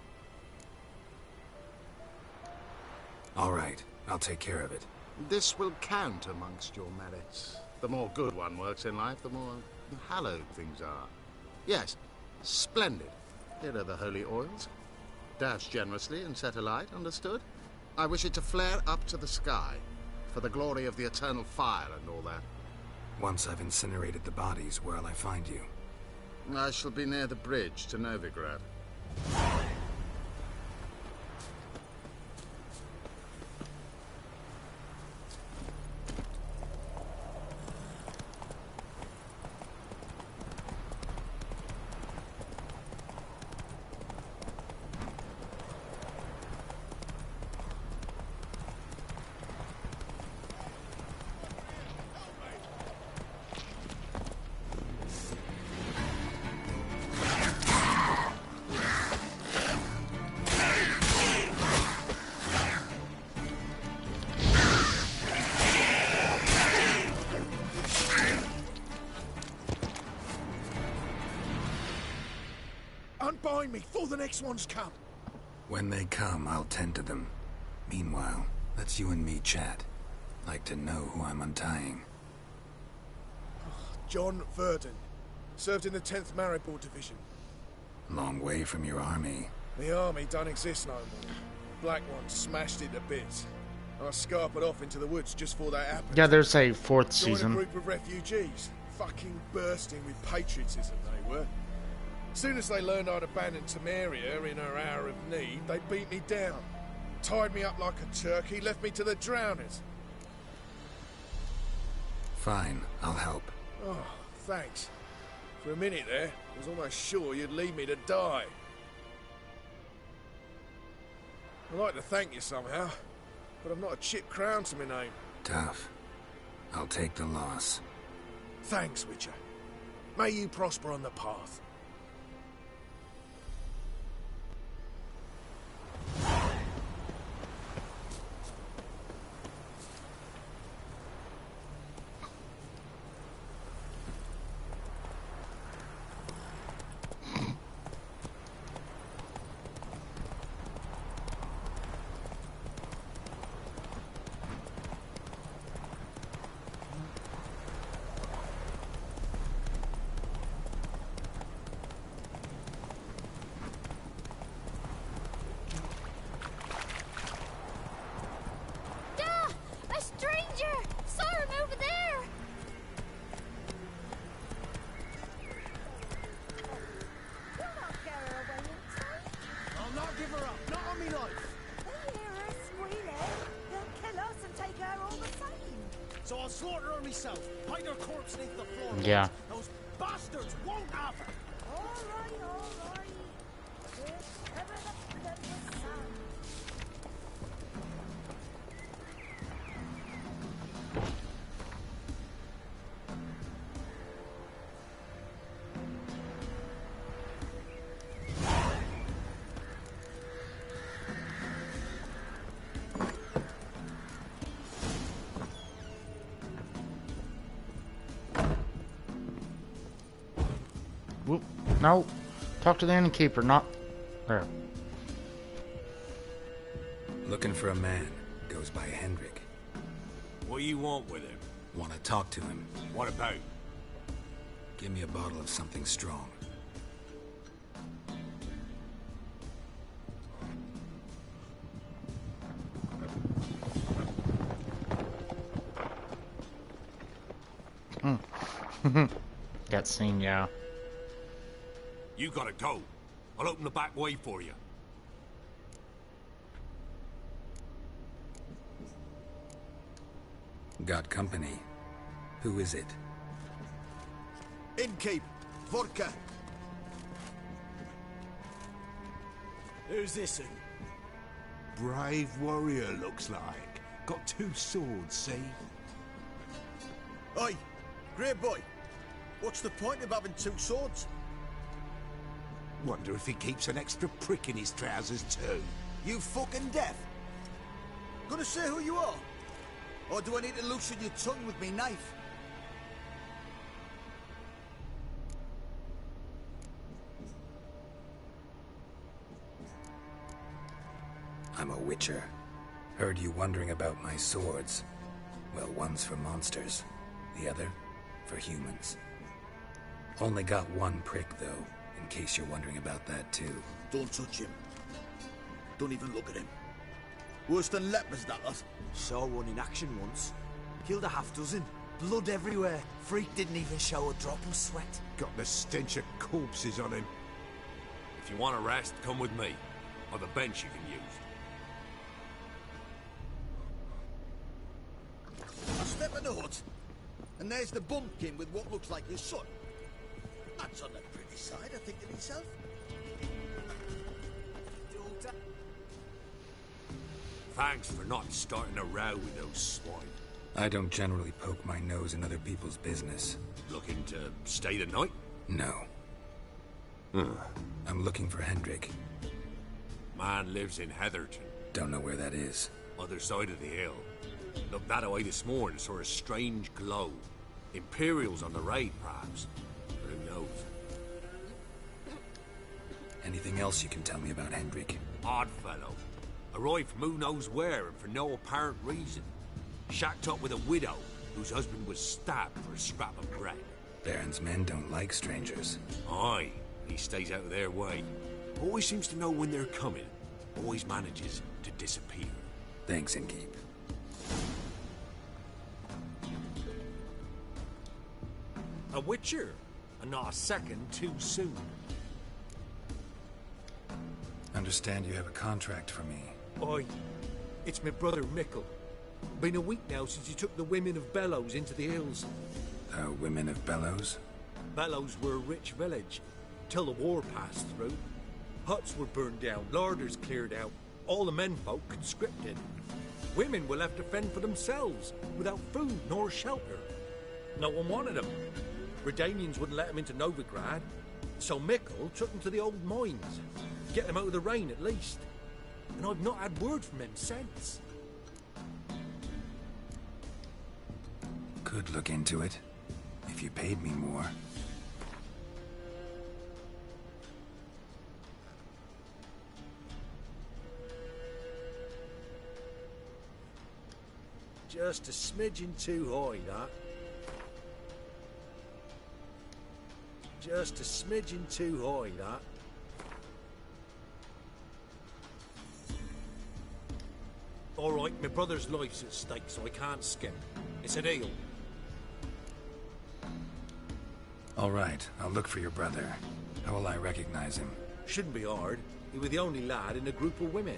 All right, I'll take care of it. This will count amongst your merits. The more good one works in life, the more hallowed things are. Yes, splendid. Here are the holy oils. Dash generously and set alight, understood? I wish it to flare up to the sky, for the glory of the Eternal Fire and all that. Once I've incinerated the bodies, where'll I find you? I shall be near the bridge to Novigrad. Unbind me before the next ones come. When they come, I'll tend to them. Meanwhile, let's you and me chat. Like to know who I'm untying. John Verdon. Served in the 10th Maribor Division. Long way from your army. The army don't exist no more. Black Ones smashed it to bits. I scarpered off into the woods just before that happened. Yeah, there's a fourth Joined season. a group of refugees. Fucking bursting with patriotism, they were. Soon as they learned I'd abandoned Temeria in her hour of need, they beat me down. Tied me up like a turkey, left me to the drowners. Fine, I'll help. Oh, thanks. For a minute there, I was almost sure you'd leave me to die. I'd like to thank you somehow, but I've not a chip crown to my name. Tough. I'll take the loss. Thanks, Witcher. May you prosper on the path. myself. Hide her corpse beneath the floor. Yeah. Those bastards won't have her. All right. If ever the plentiful sound. Whoop. No. Talk to the innkeeper, not there. Looking for a man. Goes by Hendrik. What do you want with him? Want to talk to him. What about? Give me a bottle of something strong. That scene, yeah. You gotta go. I'll open the back way for you. Got company. Who is it? Innkeep, vodka. Who's this? Brave warrior, looks like. Got 2 swords, see? Oi, great boy. What's the point of having 2 swords? Wonder if he keeps an extra prick in his trousers too. You fucking deaf? Gonna say who you are? Or do I need to loosen your tongue with me knife? I'm a witcher. Heard you wondering about my swords. Well, one's for monsters, the other for humans. Only got 1 prick, though, in case you're wondering about that, too. Don't touch him. Don't even look at him. Worse than lepers, that lot. Saw one in action once. Killed a half-dozen. Blood everywhere. Freak didn't even show a drop of sweat. Got the stench of corpses on him. If you want a rest, come with me. Or the bench you can use. I step in the hut, and there's the bumpkin with what looks like his son. That's on the pretty side, I think to myself. Thanks for not starting a row with those swine. I don't generally poke my nose in other people's business. Looking to stay the night? No. I'm looking for Hendrik. Man lives in Heatherton. Don't know where that is. Other side of the hill. Looked that away this morning, saw a strange glow. Imperials on the raid, perhaps. But who knows? Anything else you can tell me about Hendrik? Odd fellow. Arrived from who knows where and for no apparent reason. Shacked up with a widow whose husband was stabbed for a scrap of bread. Baron's men don't like strangers. Aye, he stays out of their way. Always seems to know when they're coming. Always manages to disappear. Thanks, Innkeep. A witcher, and not a second too soon. Understand you have a contract for me. Oi, it's my brother Mickle. Been a week now since he took the women of Bellows into the hills. Women of Bellows? Bellows were a rich village, till the war passed through. Huts were burned down, larders cleared out, all the menfolk conscripted. Women were left to fend for themselves, without food nor shelter. No one wanted them. Redanians wouldn't let them into Novigrad, so Mickle took them to the old mines. Get them out of the rain, at least. And I've not had word from him since. Could look into it, if you paid me more. Just a smidgen too high, that. Just a smidgen too high, that. All right, my brother's life's at stake, so I can't skip. It's a deal. All right, I'll look for your brother. How will I recognize him? Shouldn't be hard. He was the only lad in a group of women.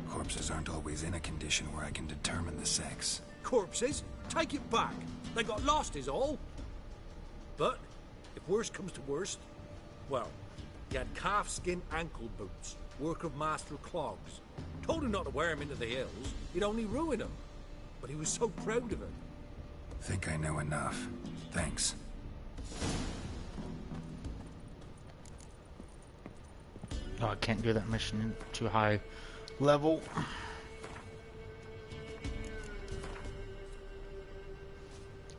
Corpses aren't always in a condition where I can determine the sex. Corpses? Take it back. They got lost is all. But, if worst comes to worst, well, he had calfskin ankle boots, work of Master Clogs. Told him not to wear him into the hills, he'd only ruin him. But he was so proud of it. Think I know enough. Thanks. Oh, I can't do that mission in too high level.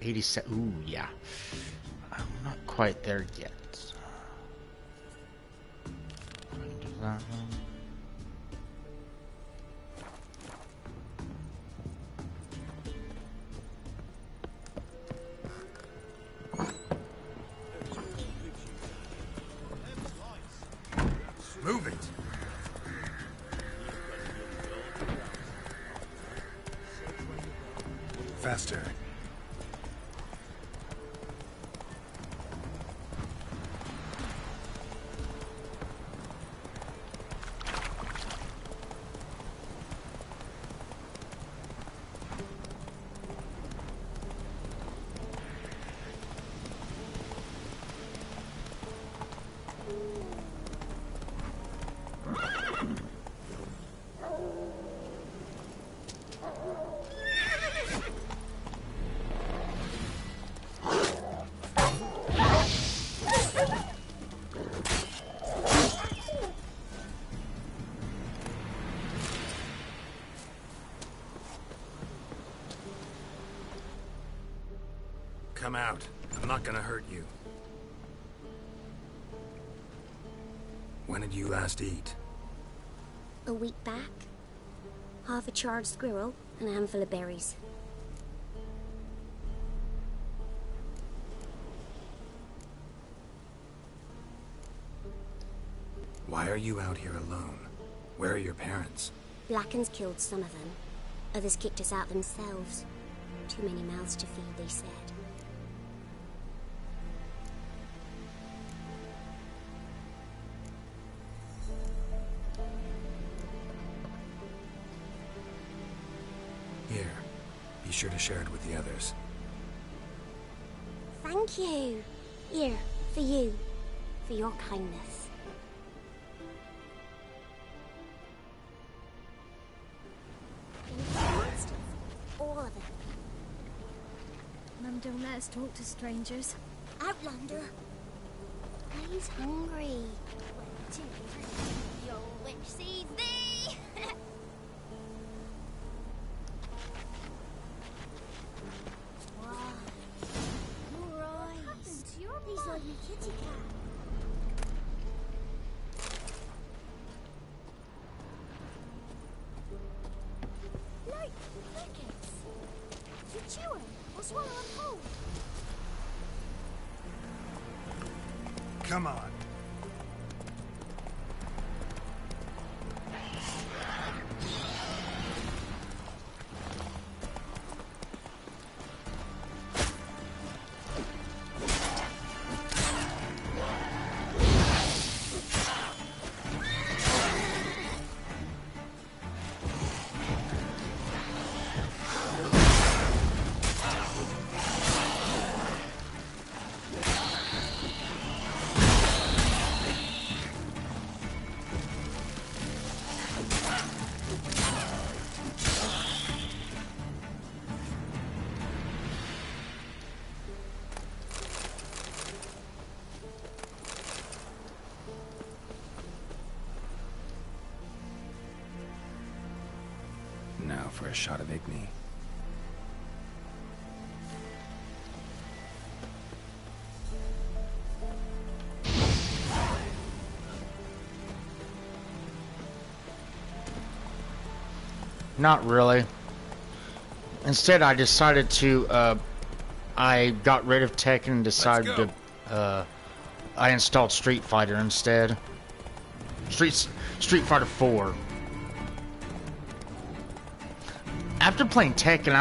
$87. Ooh, yeah. I'm not quite there yet. I can do that one. Move it! Faster. Come out. I'm not gonna hurt you. When did you last eat? A week back. Half a charred squirrel and a handful of berries. Why are you out here alone? Where are your parents? Blackens killed some of them. Others kicked us out themselves. Too many mouths to feed, they said. Here. Be sure to share it with the others. Thank you. Here, for you. For your kindness. All of it. Mum don't let us talk to strangers. Outlander. He's hungry. Your witch sees thee. Wow. Your eyes. These are your kitty cat. Look, crickets. You chew 'em or swallow 'em whole. Come on. Now for a shot of Igni. Not really. Instead, I decided to, I got rid of Tekken and decided to, I installed Street Fighter instead. Street Fighter 4. After playing Tekken,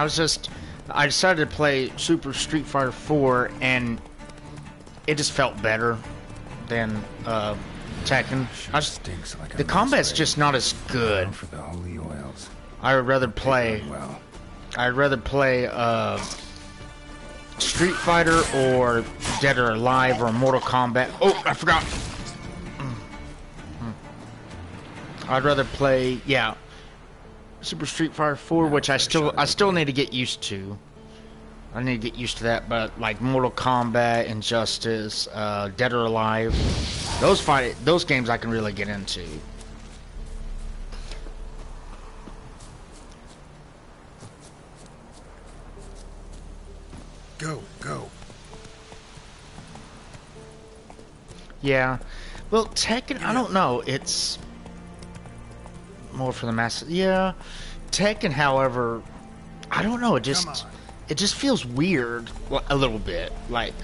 I decided to play Super Street Fighter 4, and it just felt better than, Tekken. The combat's just not as good. For the holy oils. I would rather play I'd rather play Street Fighter or Dead or Alive or Mortal Kombat. Oh, I forgot. I'd rather play, yeah, Super Street Fighter 4, which I still need to get used to. I need to get used to that, but like Mortal Kombat, Injustice, Dead or Alive, those games I can really get into. Go. Yeah. Well, Tekken, I don't know. It's more for the masses. Yeah. Tekken, however, I don't know. It just feels weird a little bit. Like,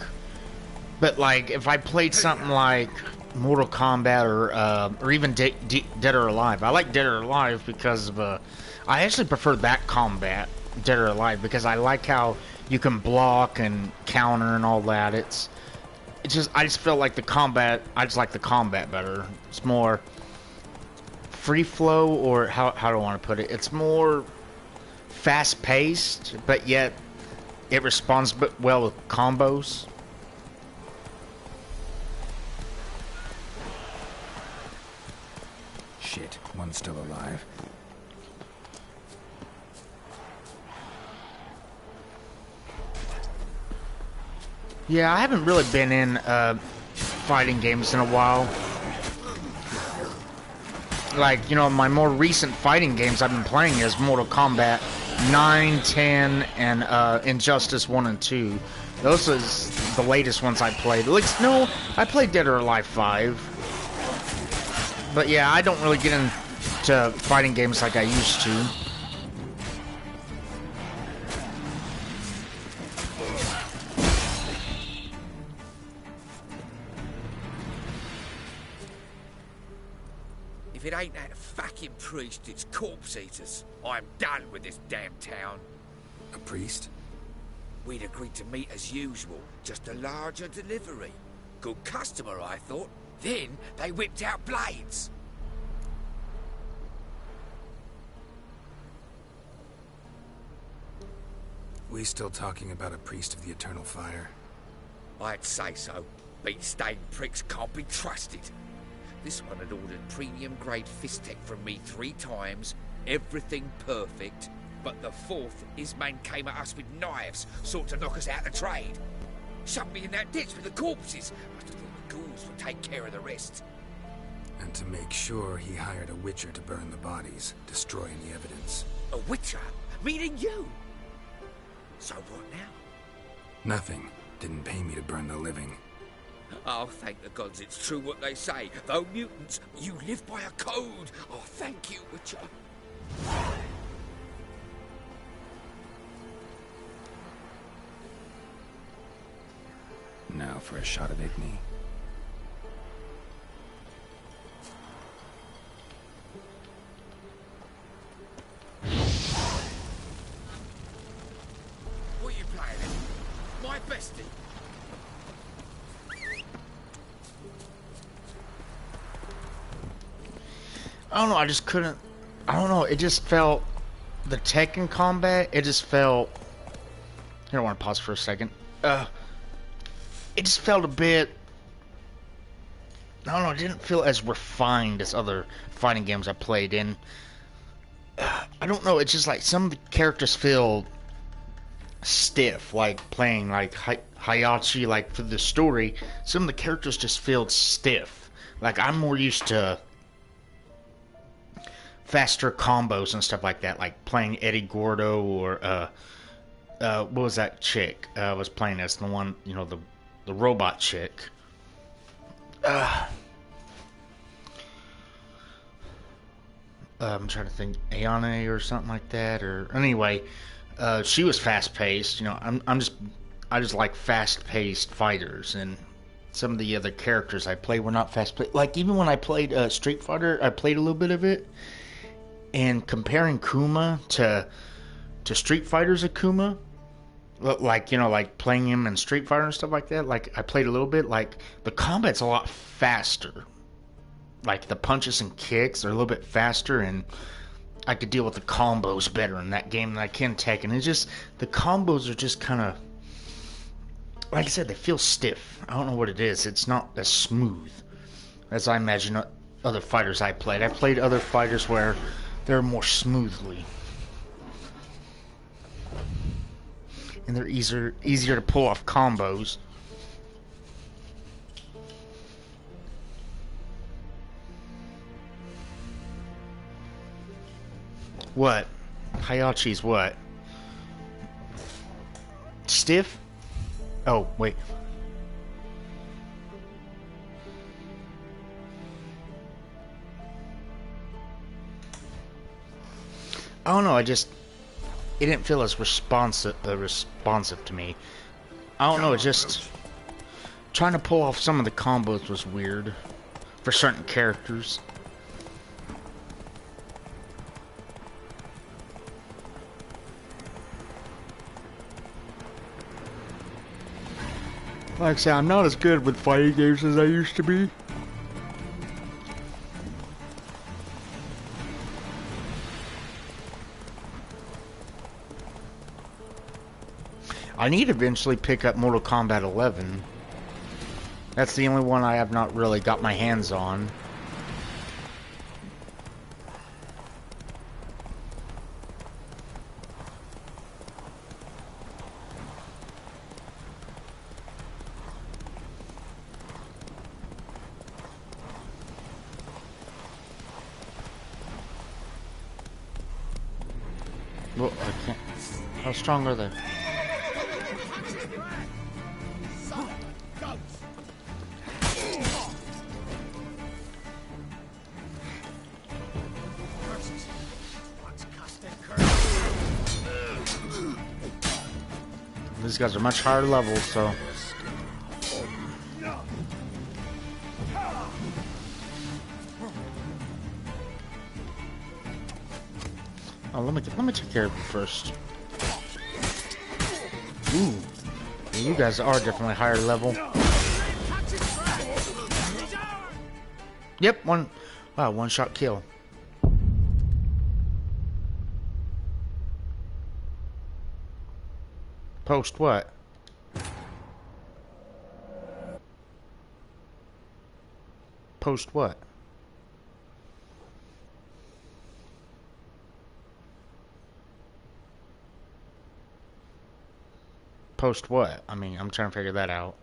but like if I played something like Mortal Kombat or even Dead or Alive, I like Dead or Alive because of I actually prefer that combat, Dead or Alive, because I like how you can block and counter and all that. I just feel like the combat. I just like the combat better. It's more free flow, or how do I want to put it? It's more fast paced, but yet it responds well with combos. Shit, one's still alive. Yeah, I haven't really been in fighting games in a while. Like, you know, my more recent fighting games I've been playing is Mortal Kombat 9, 10, and Injustice 1 and 2. Those is the latest ones I played. No, I played Dead or Alive 5. But yeah, I don't really get into fighting games like I used to. If it ain't that fucking priest, it's corpse eaters. I'm done with this damn town. A priest? We'd agreed to meet as usual, just a larger delivery. Good customer, I thought. Then they whipped out blades. We still talking about a priest of the eternal fire? I'd say so. Beat-stained pricks can't be trusted. This one had ordered premium-grade fist tech from me 3 times, everything perfect, but the 4th, his man came at us with knives, sought to knock us out of trade. Shoved me in that ditch with the corpses. Must have thought the ghouls would take care of the rest. And to make sure, he hired a witcher to burn the bodies, destroying the evidence. A witcher? Meaning you? So what now? Nothing. Didn't pay me to burn the living. Oh, thank the gods it's true what they say. Though mutants, you live by a code. Oh, thank you, Witcher. Now for a shot of Igni. What are you playing at? My bestie. I don't know, I just couldn't... I don't know, it just felt... The Tekken combat, it just felt... Here, I want to pause for a second. It just felt a bit... I don't know, it didn't feel as refined as other fighting games I played in. I don't know, it's just like some of the characters feel stiff, like playing like Hayachi, like for the story, some of the characters just feel stiff. Like I'm more used to faster combos and stuff like that, like playing Eddie Gordo or what was that chick I was playing as, the one, you know, the robot chick. I'm trying to think, Ayane or something like that, or anyway, she was fast paced. You know, I just like fast paced fighters, and some of the other characters I played were not fast paced. Like even when I played Street Fighter, I played a little bit of it, and comparing Kuma to Street Fighter's Akuma, like, you know, like playing him in Street Fighter and stuff like that, like I played a little bit, like the combat's a lot faster. Like the punches and kicks are a little bit faster, and I could deal with the combos better in that game than I can Tekken. It's just, the combos are just kind of, like I said, they feel stiff. I don't know what it is. It's not as smooth as I imagine other fighters I played. I played other fighters where they're more smoothly. And they're easier to pull off combos. What? Hayachi's what? Stiff? Oh, wait. I don't know, it didn't feel as responsive to me. I don't know, it just trying to pull off some of the combos was weird for certain characters. Like I said, I'm not as good with fighting games as I used to be. I need to eventually pick up Mortal Kombat 11. That's the only one I have not really got my hands on. Well, I can't. How strong are they? These guys are much higher levels, so. Oh, let me take care of you first. Ooh, yeah, you guys are definitely higher level. Yep, one shot kill. Post what? Post what? Post what? I mean, I'm trying to figure that out.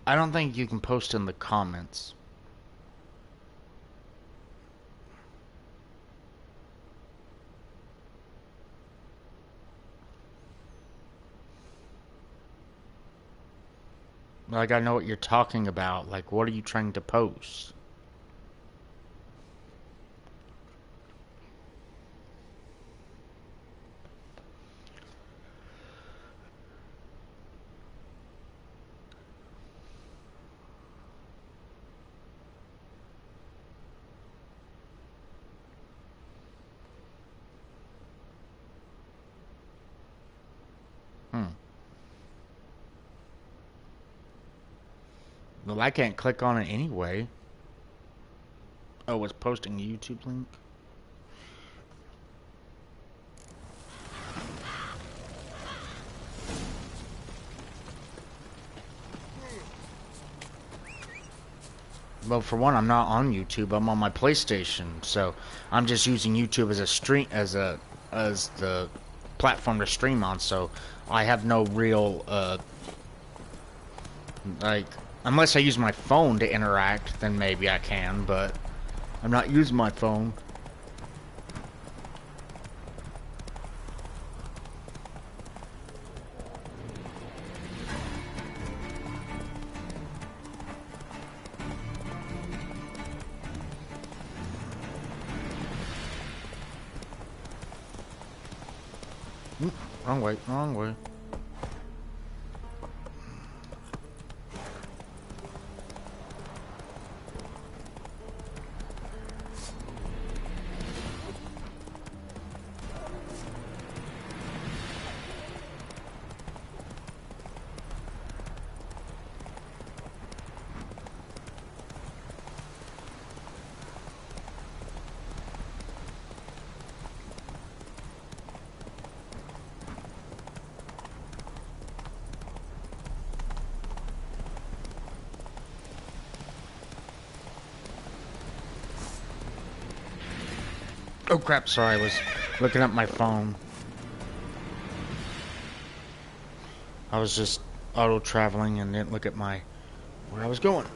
I don't think you can post in the comments. Like, I know what you're talking about. Like, what are you trying to post? Well, I can't click on it anyway. Oh, it's posting a YouTube link? Well, for one, I'm not on YouTube. I'm on my PlayStation, so I'm just using YouTube as a stream, as the platform to stream on. So I have no real like, unless I use my phone to interact, then maybe I can. But I'm not using my phone. Wrong way, wrong way. Oh crap, sorry, I was looking at my phone. I was just auto-traveling and didn't look at where I was going.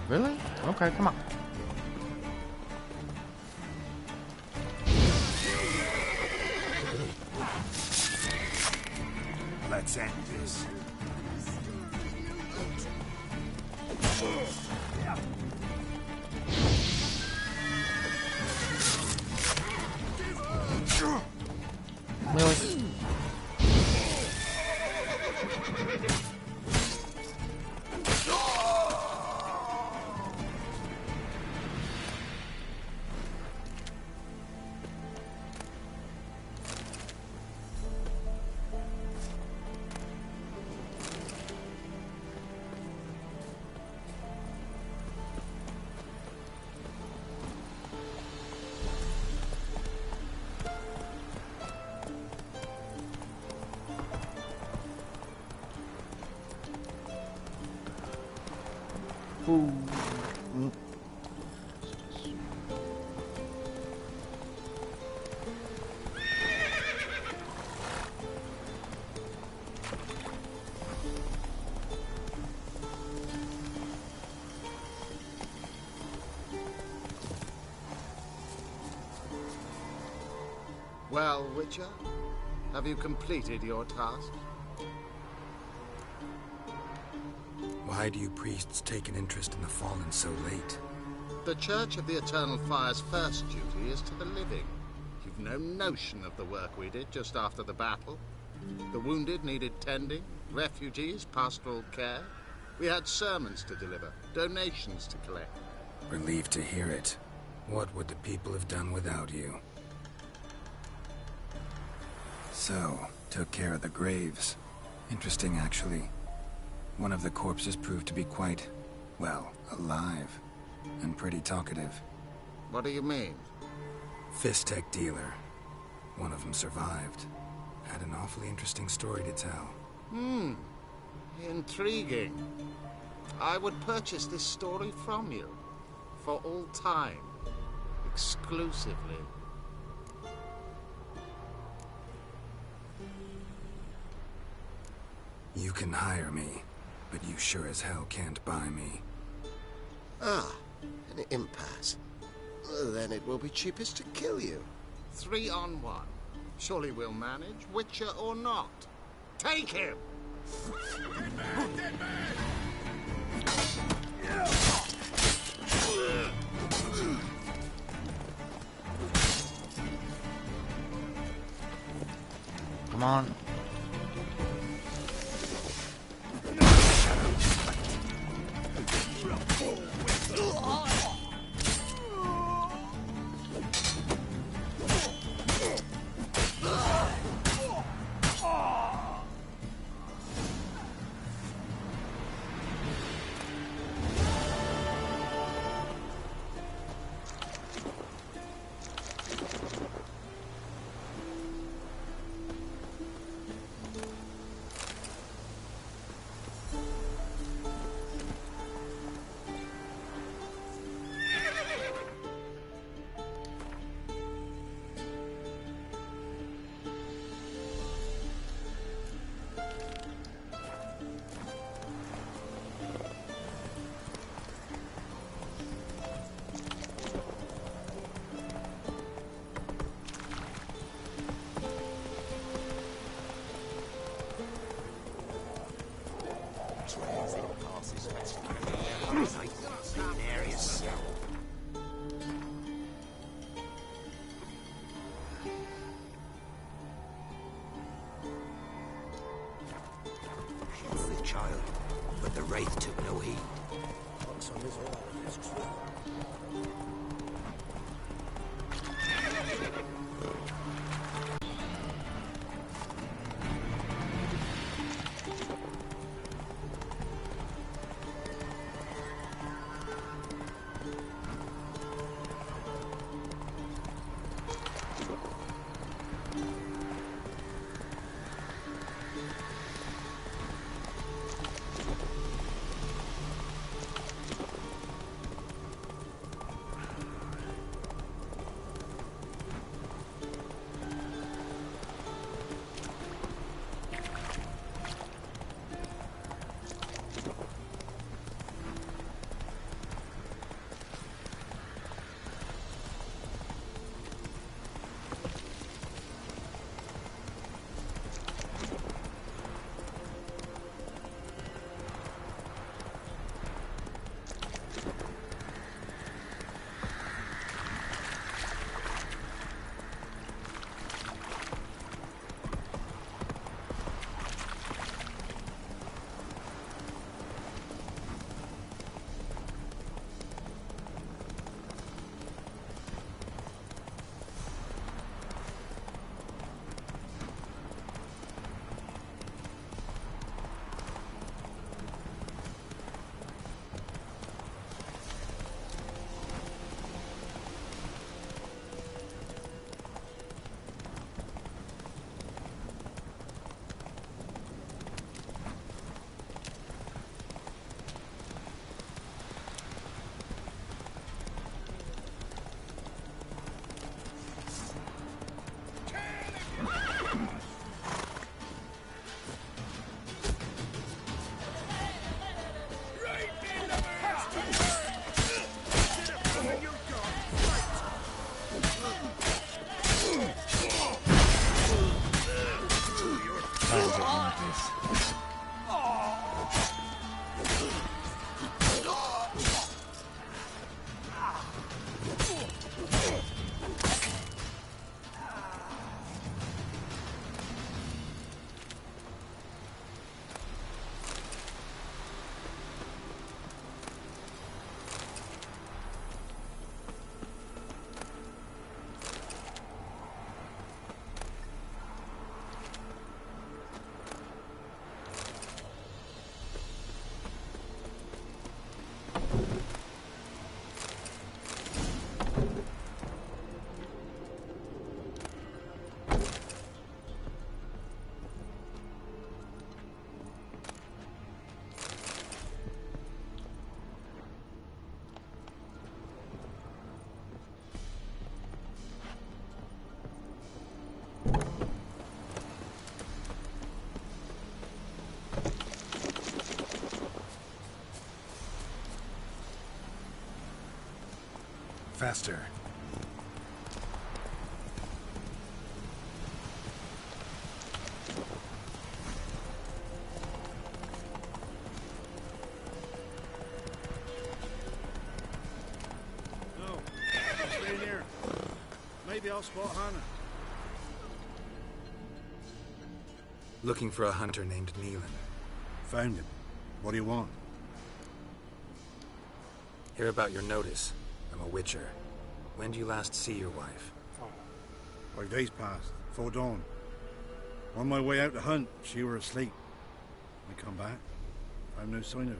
Really? Okay, come on. Let's end this. Really? Ooh. Well, Witcher, have you completed your task? Why do you priests take an interest in the fallen so late? The Church of the Eternal Fire's first duty is to the living. You've no notion of the work we did just after the battle. The wounded needed tending, refugees, pastoral care. We had sermons to deliver, donations to collect. Relieved to hear it. What would the people have done without you? So, took care of the graves. Interesting, actually. One of the corpses proved to be quite, well, alive. And pretty talkative. What do you mean? Fistech dealer. One of them survived. Had an awfully interesting story to tell. Intriguing. I would purchase this story from you. For all time. Exclusively. You can hire me, but you sure as hell can't buy me. Ah, an impasse. Then it will be cheapest to kill you. 3 on 1. Surely we'll manage, Witcher or not. Take him! Come on. Child, but the Wraith took no heed. Faster. No. Stay in here. Maybe I'll spot Hannah. Looking for a hunter named Neelan. Found him. What do you want? Hear about your notice. I'm a witcher. When do you last see your wife? 5 days passed, before dawn. On my way out to hunt, she were asleep. I come back, found no sign of her.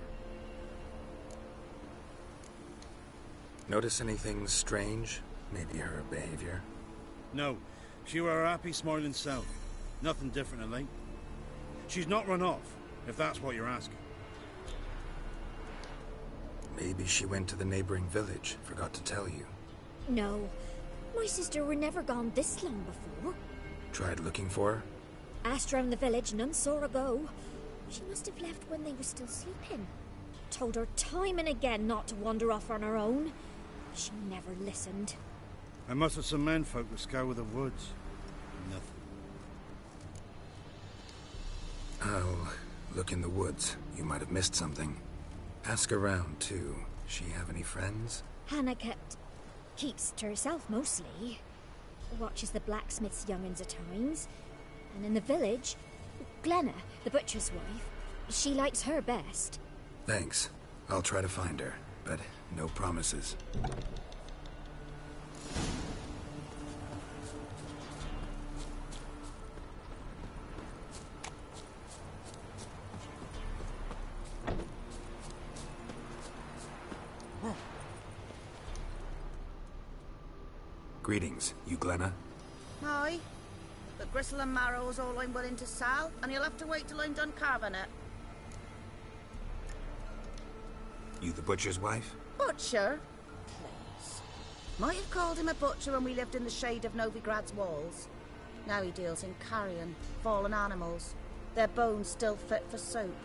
Notice anything strange? Maybe her behavior? No, she were a happy, smiling self. Nothing different than late. She's not run off, if that's what you're asking. Maybe she went to the neighboring village, forgot to tell you. No. My sister were never gone this long before. Tried looking for her? Asked round the village, none saw her go. She must have left when they were still sleeping. Told her time and again not to wander off on her own. She never listened. I must have some menfolk to scour the woods. Nothing. I'll look in the woods. You might have missed something. Ask around, too. She have any friends? Hannah keeps to herself mostly. Watches the blacksmith's young'uns at times. And in the village, Glenna, the butcher's wife, she likes her best. Thanks. I'll try to find her, but no promises. Greetings. You Glenna? Aye. But gristle and marrow is all I'm willing to sell, and you'll have to wait till I'm done carving it. You the butcher's wife? Butcher? Please. Might have called him a butcher when we lived in the shade of Novigrad's walls. Now he deals in carrion, fallen animals. Their bones still fit for soup.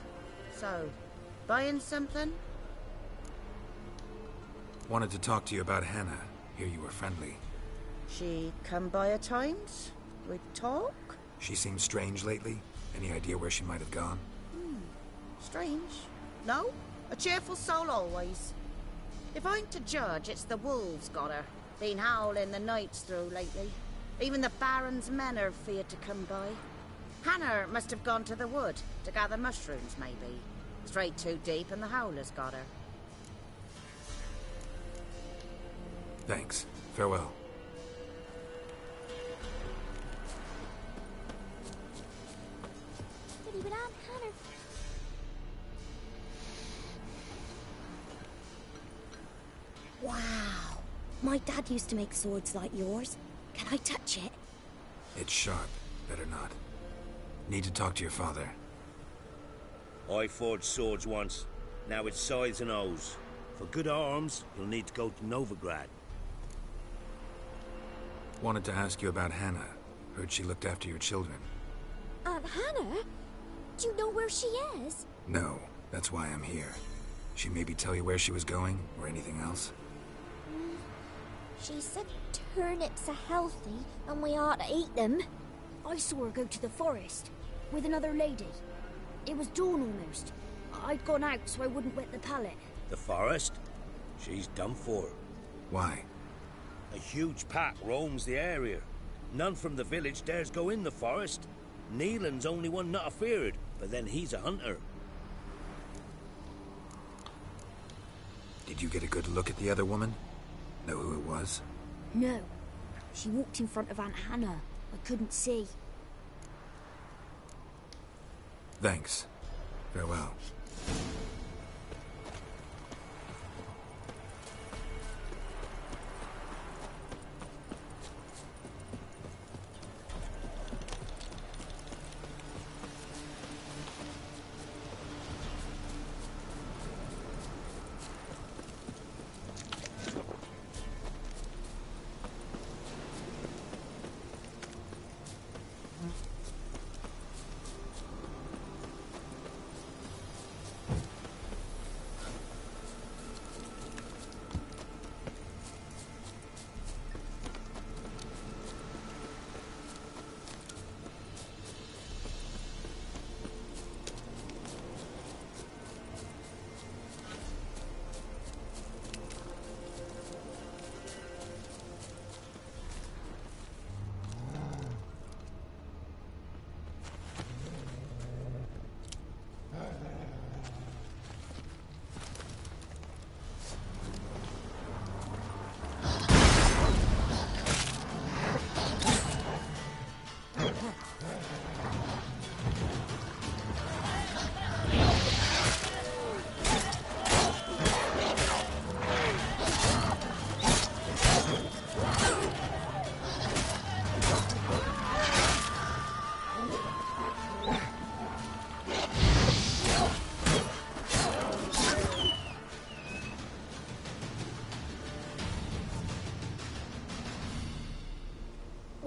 So, buying something? Wanted to talk to you about Hannah. Hear you were friendly. She come by at times? We'd talk? She seems strange lately. Any idea where she might have gone? Strange. No? A cheerful soul always. If I'm to judge, it's the wolves got her. Been howling the nights through lately. Even the Baron's men are feared to come by. Hannah must have gone to the wood to gather mushrooms, maybe. Strayed too deep and the howlers got her. Thanks. Farewell. Wow. My dad used to make swords like yours. Can I touch it? It's sharp. Better not. Need to talk to your father. I forged swords once. Now it's scythes and hoes. For good arms, you'll need to go to Novigrad. Wanted to ask you about Hannah. Heard she looked after your children. Aunt Hannah? Do you know where she is? No, that's why I'm here. She maybe tell you where she was going, or anything else? She said turnips are healthy, and we ought to eat them. I saw her go to the forest, with another lady. It was dawn almost. I'd gone out so I wouldn't wet the pallet. The forest? She's done for. Why? A huge pack roams the area. None from the village dares go in the forest. Neelan's only one not afeared, but then he's a hunter. Did you get a good look at the other woman? Know who it was? No. She walked in front of Aunt Hannah. I couldn't see. Thanks. Farewell.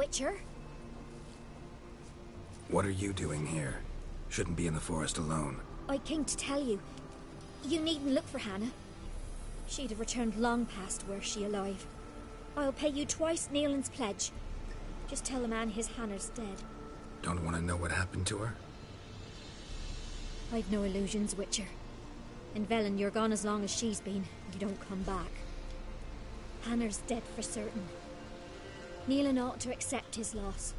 Witcher. What are you doing here? Shouldn't be in the forest alone. I came to tell you. You needn't look for Hannah. She'd have returned long past were she alive. I'll pay you twice Neelan's pledge. Just tell the man his Hannah's dead. Don't want to know what happened to her? I've no illusions, Witcher. In Velen, you're gone as long as she's been. You don't come back. Hannah's dead for certain. Neelan ought to accept his loss.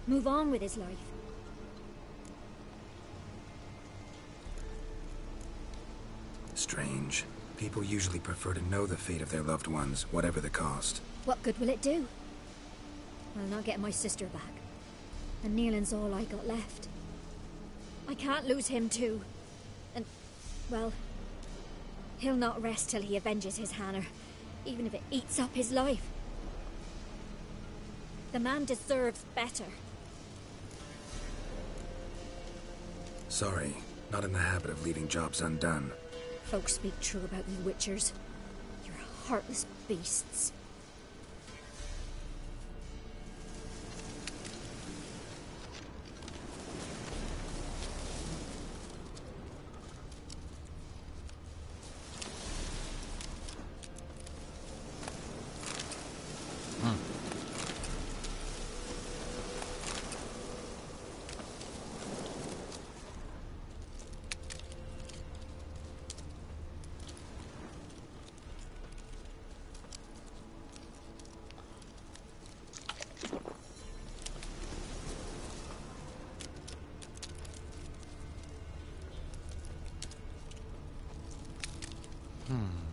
Move on with his life. Strange. People usually prefer to know the fate of their loved ones, whatever the cost. What good will it do? I'll not get my sister back. And Neelan's all I got left. I can't lose him too. And, well, he'll not rest till he avenges his Hannah, even if it eats up his life. The man deserves better. Sorry, not in the habit of leaving jobs undone. Folks speak true about you Witchers. You're heartless beasts.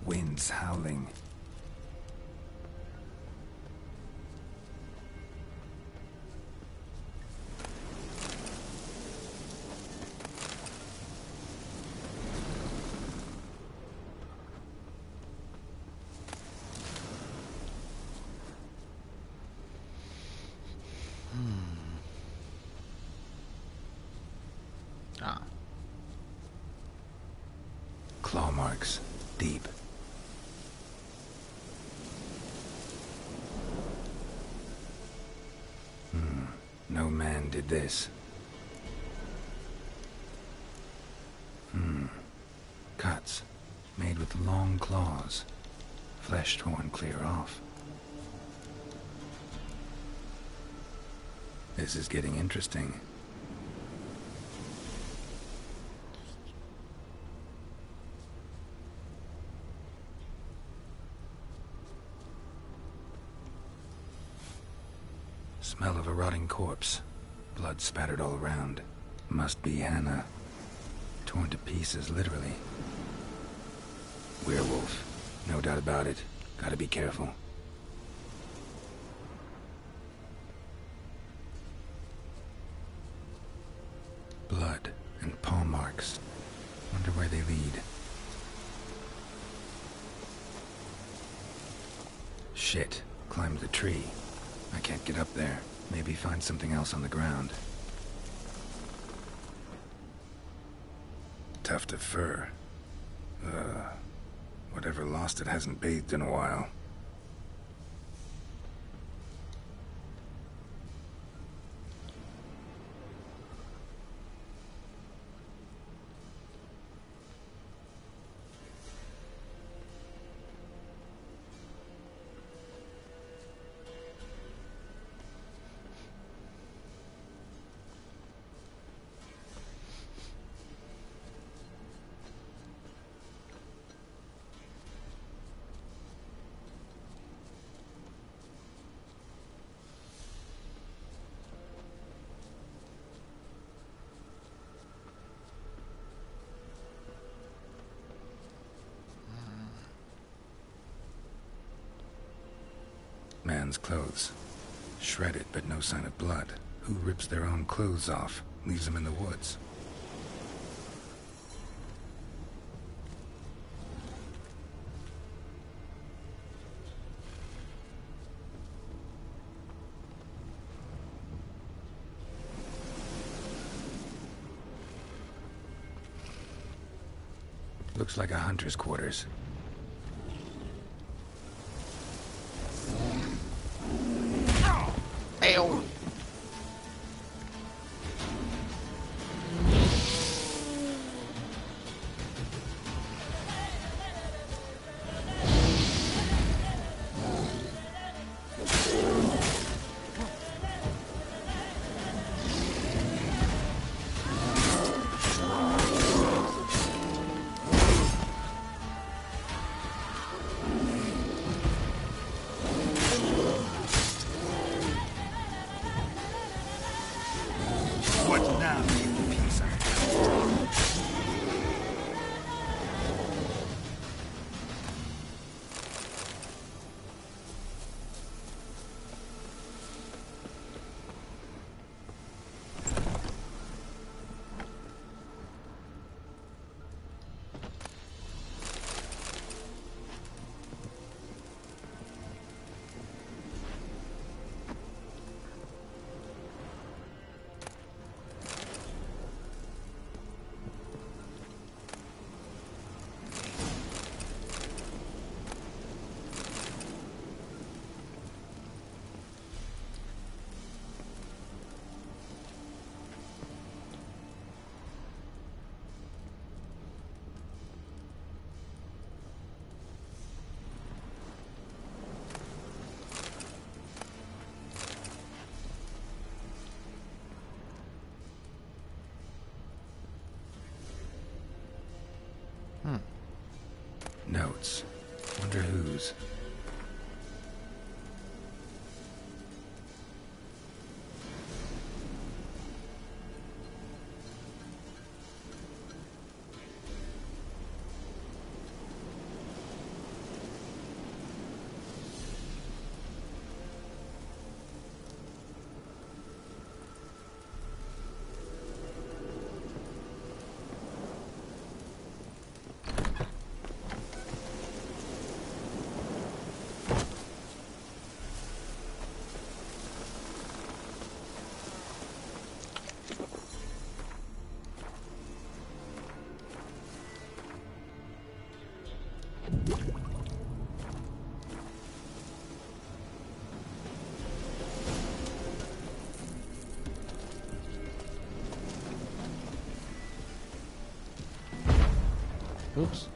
Winds howling. Claw marks. Deep. No man did this. Cuts. Made with long claws. Flesh torn clear off. This is getting interesting. Smell of a rotting corpse. Blood spattered all around. Must be Hannah. Torn to pieces, literally. Werewolf. No doubt about it. Gotta be careful. Blood and paw marks. Wonder where they lead. Shit. Climbed the tree. I can't get up there. Maybe find something else on the ground. Tuft of fur. Whatever lost it hasn't bathed in a while. Man's clothes. Shredded, but no sign of blood. Who rips their own clothes off, leaves them in the woods? Looks like a hunter's quarters. Hey, hell? What now, you piece of... Notes. Wonder whose. Oops.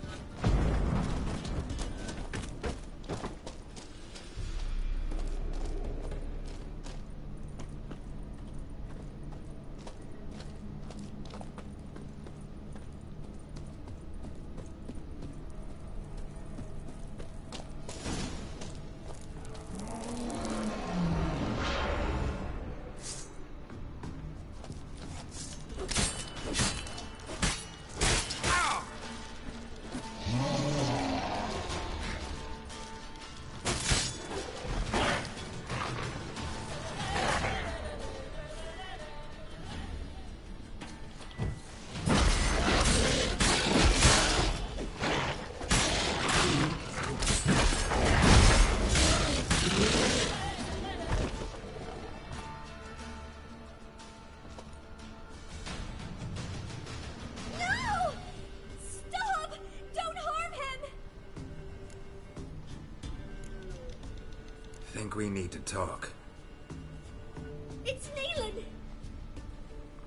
No! Stop! Don't harm him! Think we need to talk. It's Neelan!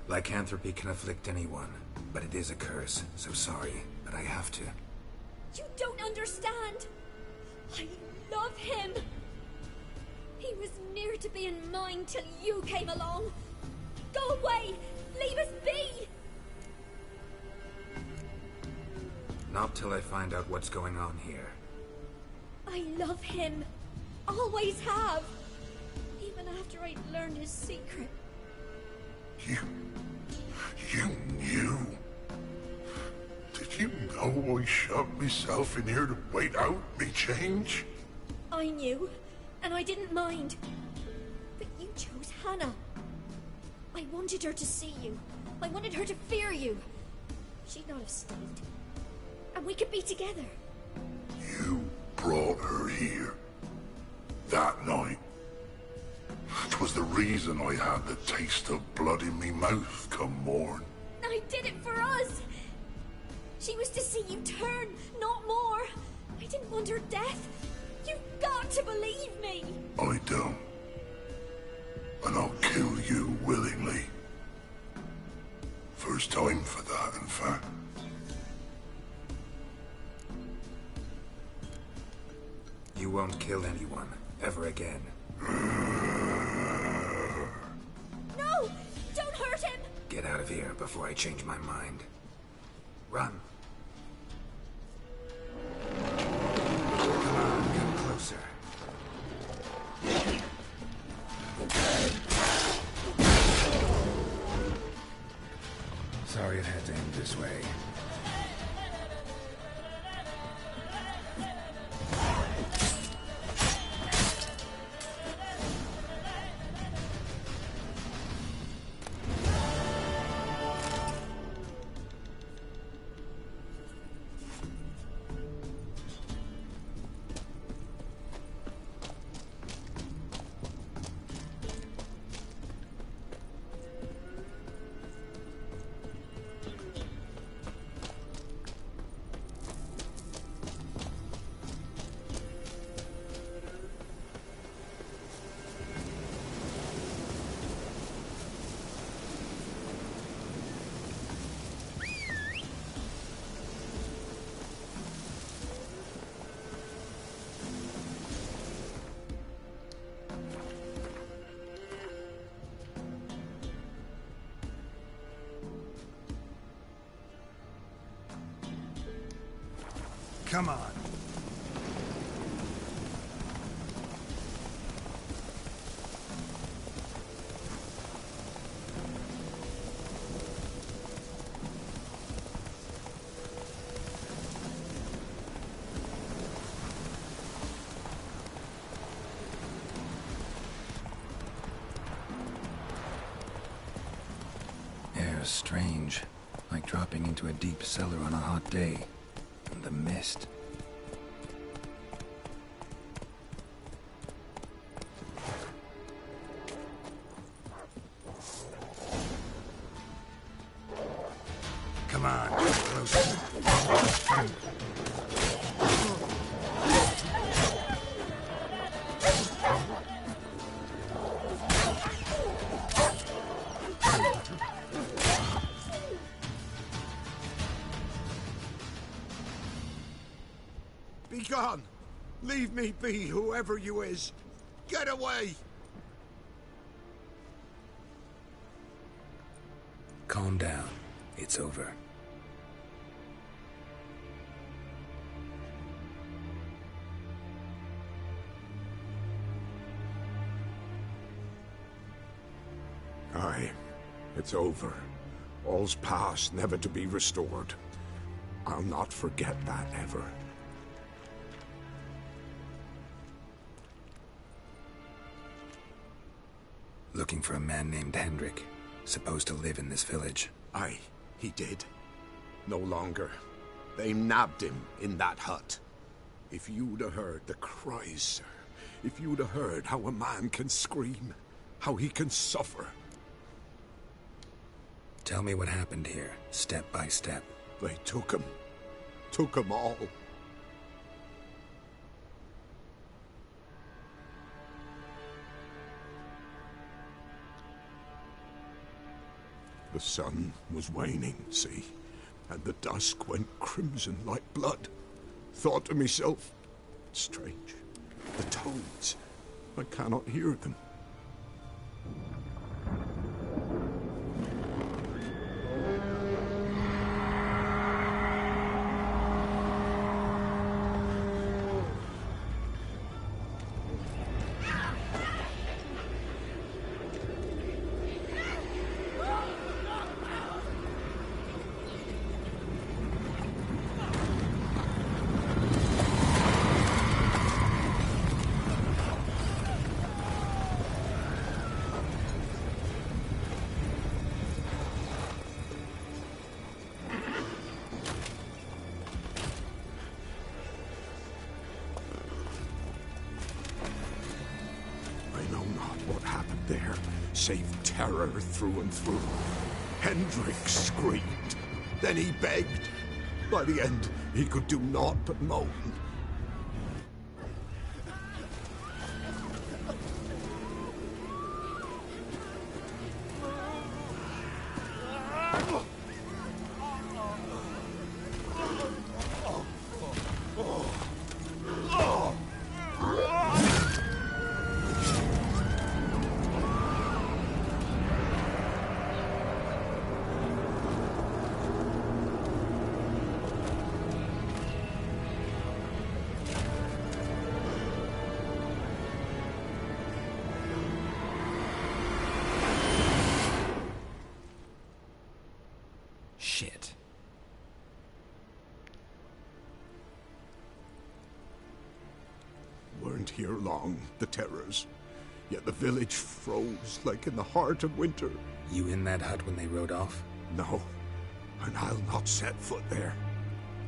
Lycanthropy can afflict anyone, but it is a curse, so sorry, but I have to. You don't understand! I love him! He was near to being mine till you came along! Go away! Leave us be! Not till I find out what's going on here. I love him. Always have. Even after I'd learned his secret. You knew? Did you know I shoved myself in here to wait out me change? I knew, and I didn't mind. But you chose Hannah. I wanted her to see you. I wanted her to fear you. She'd not have stayed. And we could be together. You brought her here. That night. 'Twas the reason I had the taste of blood in me mouth come morn. I did it for us. She was to see you turn, not more. I didn't want her death. You've got to believe me. I don't. And time for that, in fact. You won't kill anyone, ever again. No! Don't hurt him! Get out of here before I change my mind. Run. Come on, come closer. Sorry it had to end this way. Come on. Air's strange, like dropping into a deep cellar on a hot day. And the mist. Come on, closer. Be gone! Leave me be, whoever you is! Get away! Calm down. It's over. Aye, it's over. All's past, never to be restored. I'll not forget that ever. Looking for a man named Hendrik, supposed to live in this village. Aye, he did. No longer. They nabbed him in that hut. If you'd have heard the cries, sir. If you'd have heard how a man can scream, how he can suffer. Tell me what happened here, step by step. They took him. Took him all. The sun was waning, see, and the dusk went crimson like blood. Thought to myself, strange, the toads, I cannot hear them. There, save terror through and through. Hendrik screamed. Then he begged. By the end, he could do naught but moan. weren't here long, the terrors. Yet the village froze like in the heart of winter. You in that hut when they rode off? No, and I'll not set foot there.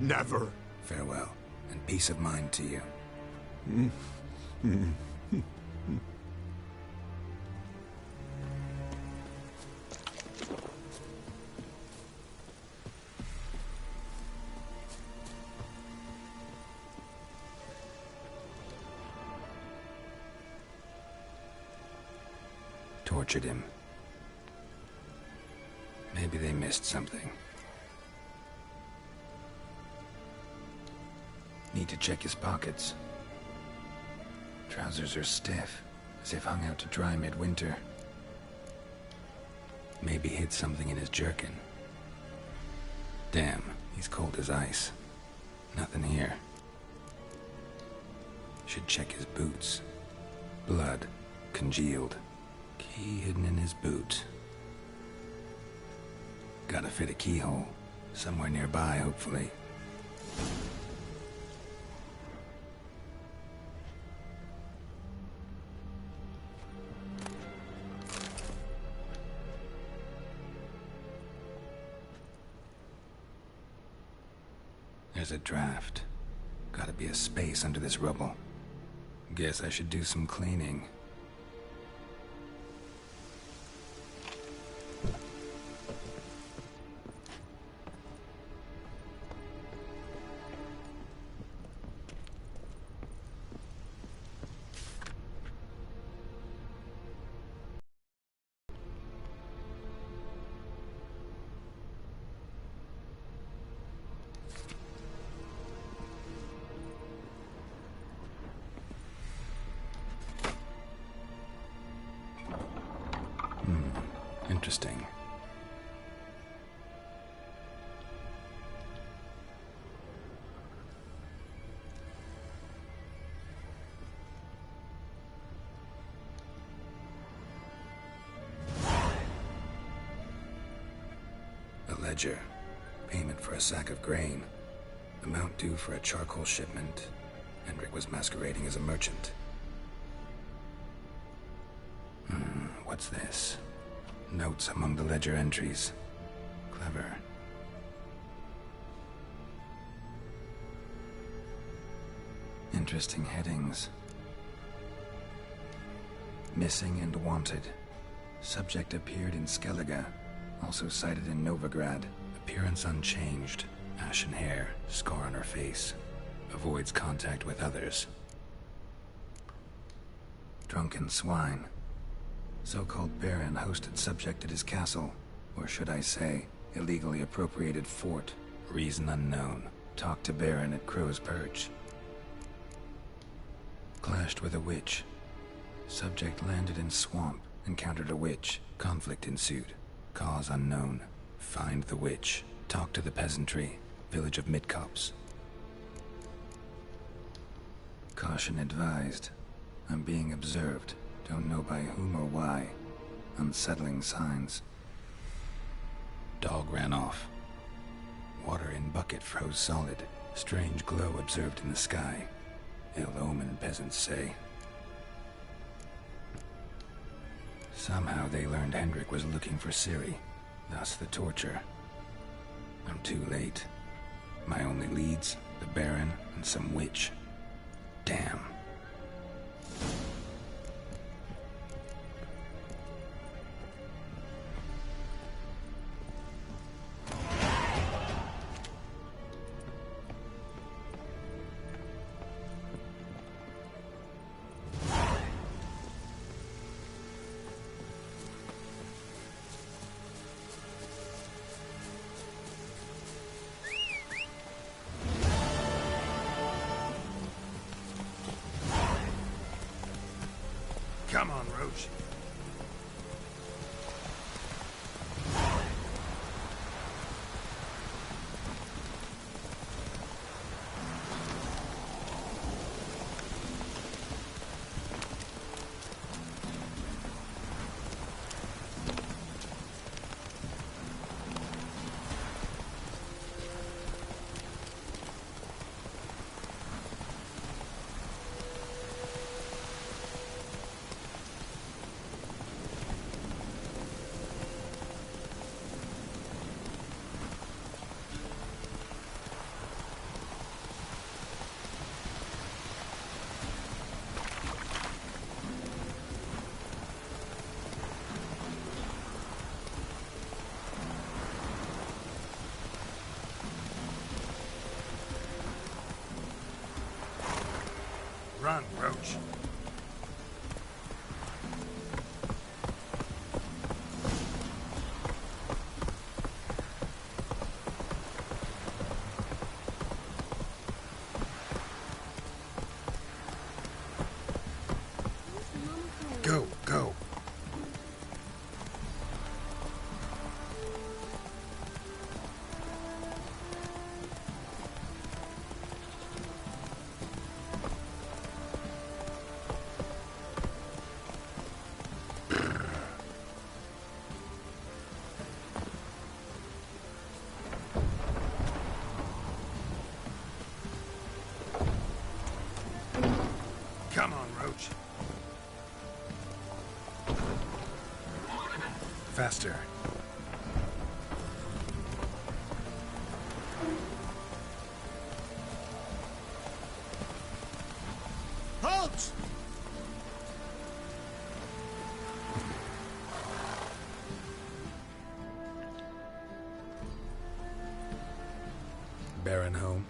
Never. Farewell, and peace of mind to you. Tortured him. Maybe they missed something. Need to check his pockets. Trousers are stiff, as if hung out to dry midwinter. Maybe hid something in his jerkin. Damn, he's cold as ice. Nothing here. Should check his boots. Blood, congealed. Key hidden in his boot. Gotta fit a keyhole. Somewhere nearby, hopefully. There's a draft. Gotta be a space under this rubble. Guess I should do some cleaning. Interesting. A ledger. Payment for a sack of grain. Amount due for a charcoal shipment. Hendrik was masquerading as a merchant. What's this? Notes among the ledger entries. Clever. Interesting headings. Missing and wanted. Subject appeared in Skellige. Also cited in Novigrad. Appearance unchanged. Ashen hair. Scar on her face. Avoids contact with others. Drunken swine. So-called Baron hosted subject at his castle, or should I say, illegally appropriated fort. Reason unknown. Talked to Baron at Crow's Perch. Clashed with a witch. Subject landed in swamp, encountered a witch. Conflict ensued. Cause unknown. Find the witch. Talk to the peasantry. Village of Midcopse. Caution advised. I'm being observed. Don't know by whom or why. Unsettling signs. Dog ran off. Water in bucket froze solid. Strange glow observed in the sky. Ill omen, peasants say. Somehow they learned Hendrik was looking for Ciri. Thus the torture. I'm too late. My only leads, the Baron and some witch. Damn. Come on, Roach. Run, Roach. Go, go. Come on, Roach. Faster. Halt! Baron home?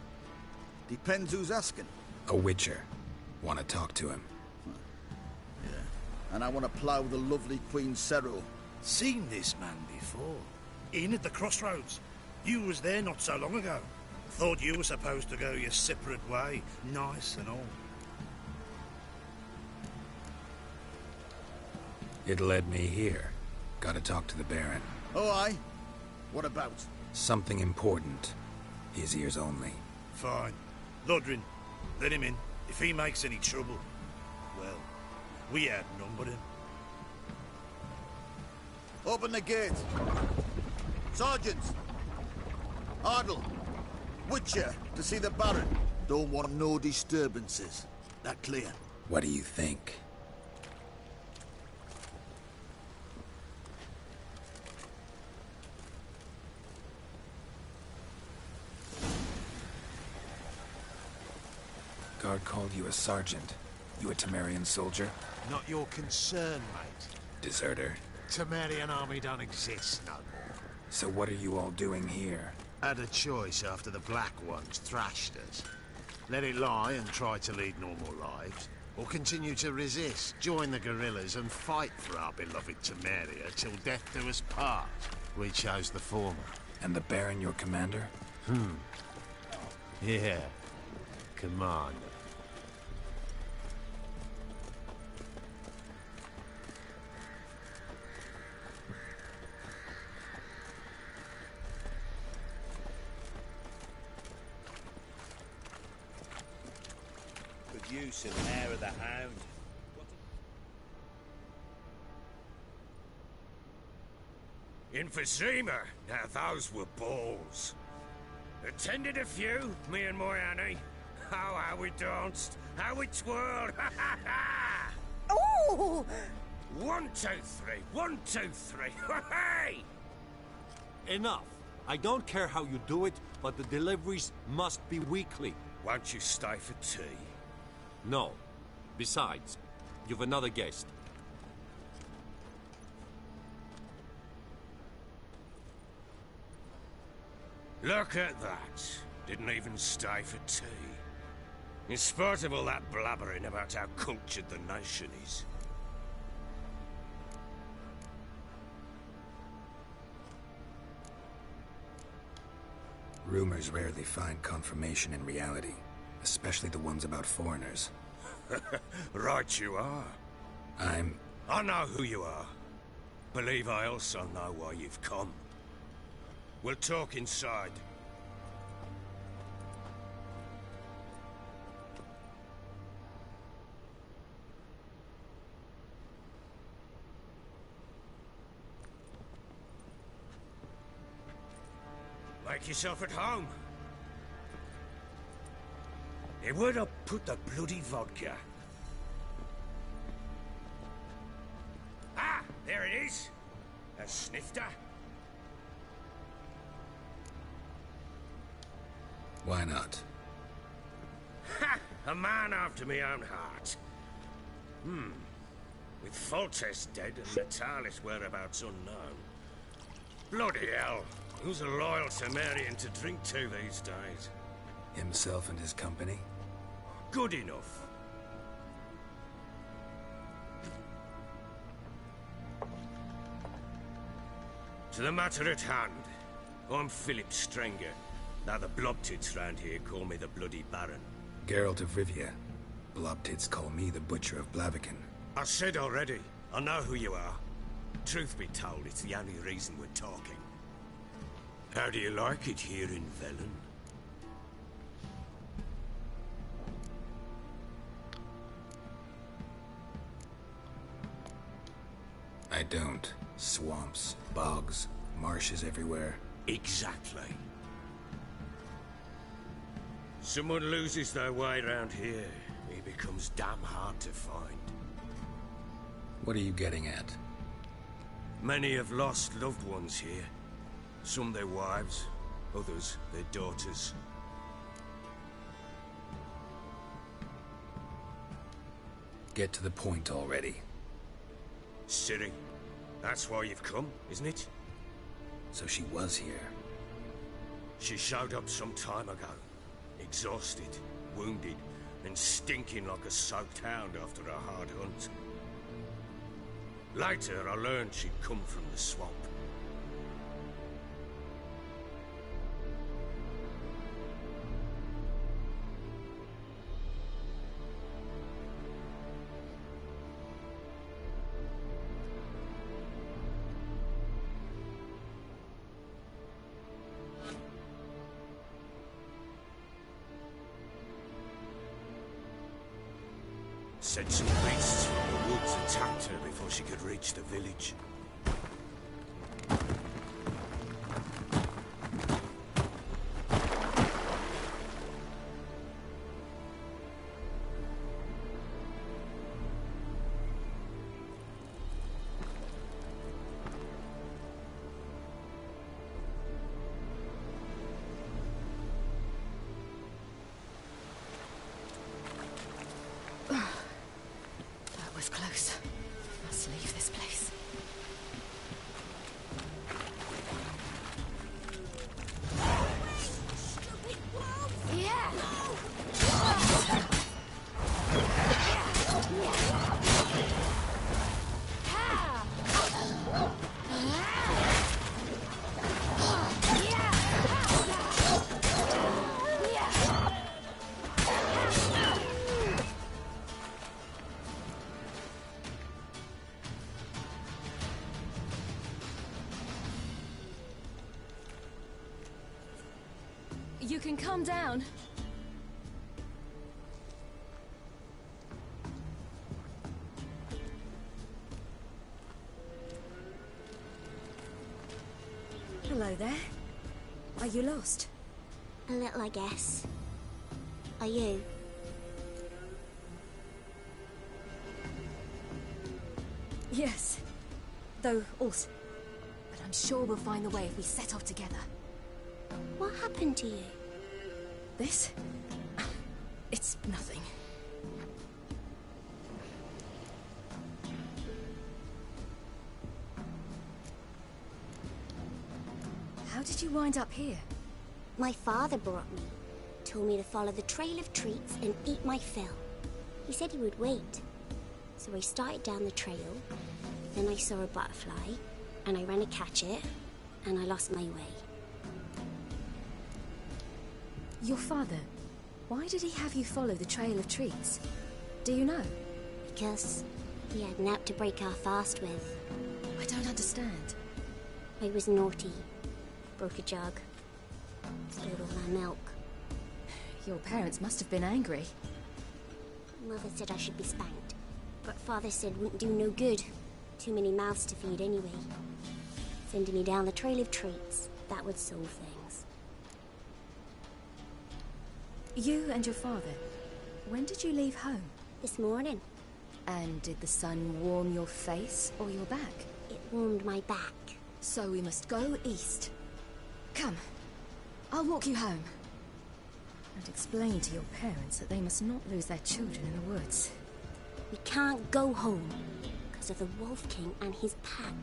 Depends who's asking. A witcher. Want to talk to him. Yeah. And I want to plough the lovely Queen Cyril. Seen this man before. In at the crossroads. You was there not so long ago. Thought you were supposed to go your separate way. Nice and all. It led me here. Gotta talk to the Baron. Oh, aye? What about? Something important. His ears only. Fine. Lodrin, let him in. If he makes any trouble, well, we outnumbered him. Open the gate. Sergeants! Ardle! Witcher, to see the Baron. Don't want no disturbances. That clear? What do you think? Guard called you a sergeant. You a Temerian soldier? Not your concern, mate. Deserter. Temerian army don't exist no more. So what are you all doing here? Had a choice after the Black Ones thrashed us. Let it lie and try to lead normal lives, or continue to resist, join the guerrillas and fight for our beloved Temeria till death do us part. We chose the former. And the Baron your commander? Yeah. Commander. Good use of the hair of the hound. Emphysema. Now those were balls. Attended a few, me and my Annie. Oh, how we danced, how we twirled. Ooh! 1, 2, 3. 1, 2, 3. Hey! Enough. I don't care how you do it, but the deliveries must be weekly. Won't you stay for tea? No. Besides, you've another guest. Look at that. Didn't even stay for tea. In spite of all that blabbering about how cultured the nation is. Rumors rarely find confirmation in reality, especially the ones about foreigners. Right you are. I know who you are. Believe I also know why you've come. We'll talk inside. Make yourself at home. Hey, where'd I put the bloody vodka? Ah, there it is. A snifter. Why not? Ha! A man after my own heart. With Foltest dead and Natalis whereabouts unknown. Bloody hell. Who's a loyal Temerian to drink to these days? Himself and his company? Good enough. To the matter at hand. I'm Philip Strenger. Now the blobtits round here call me the Bloody Baron. Geralt of Rivia. Blobtits call me the Butcher of Blaviken. I said already, I know who you are. Truth be told, it's the only reason we're talking. How do you like it here in Velen? I don't. Swamps, bogs, marshes everywhere. Exactly. Someone loses their way around here, he becomes damn hard to find. What are you getting at? Many have lost loved ones here. Some their wives, others their daughters. Get to the point already. Ciri, that's why you've come, isn't it? So she was here. She showed up some time ago. Exhausted, wounded, and stinking like a soaked hound after a hard hunt. Later, I learned she'd come from the swamp. Said some beasts from the woods attacked her before she could reach the village. Close. Must leave this place. You can calm down. Hello there. Are you lost? A little, I guess. Are you? Yes. Though also. But I'm sure we'll find the way if we set off together. What happened to you? This? It's nothing. How did you wind up here? My father brought me. Told me to follow the trail of treats and eat my fill. He said he would wait. So I started down the trail. Then I saw a butterfly, and I ran to catch it, and I lost my way. Your father, why did he have you follow the trail of treats? Do you know? Because he had naught to break our fast with. I don't understand. I was naughty. Broke a jug. Spilled all our milk. Your parents must have been angry. Mother said I should be spanked. But Father said wouldn't do no good. Too many mouths to feed anyway. Sending me down the trail of treats, that would solve things. You and your father, when did you leave home? This morning. And did the sun warm your face or your back? It warmed my back. So we must go east. Come, I'll walk you home. And explain to your parents that they must not lose their children in the woods. We can't go home because of the Wolf King and his pack.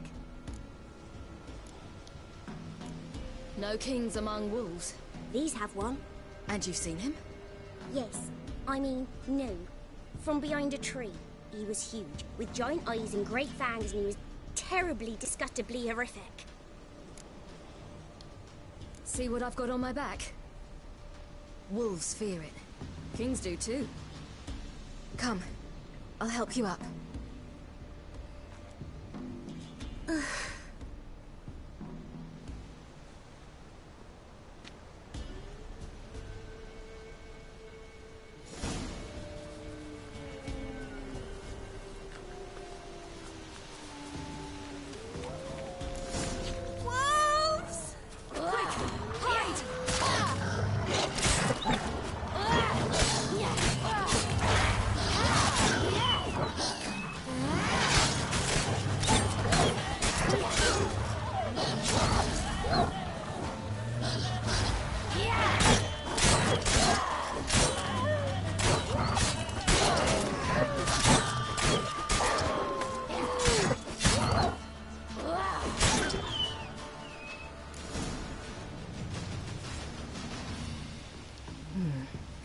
No kings among wolves. These have one. And you've seen him? Yes. I mean, no. From behind a tree. He was huge, with giant eyes and great fangs, and he was terribly, disgustingly horrific. See what I've got on my back? Wolves fear it. Kings do too. Come, I'll help you up.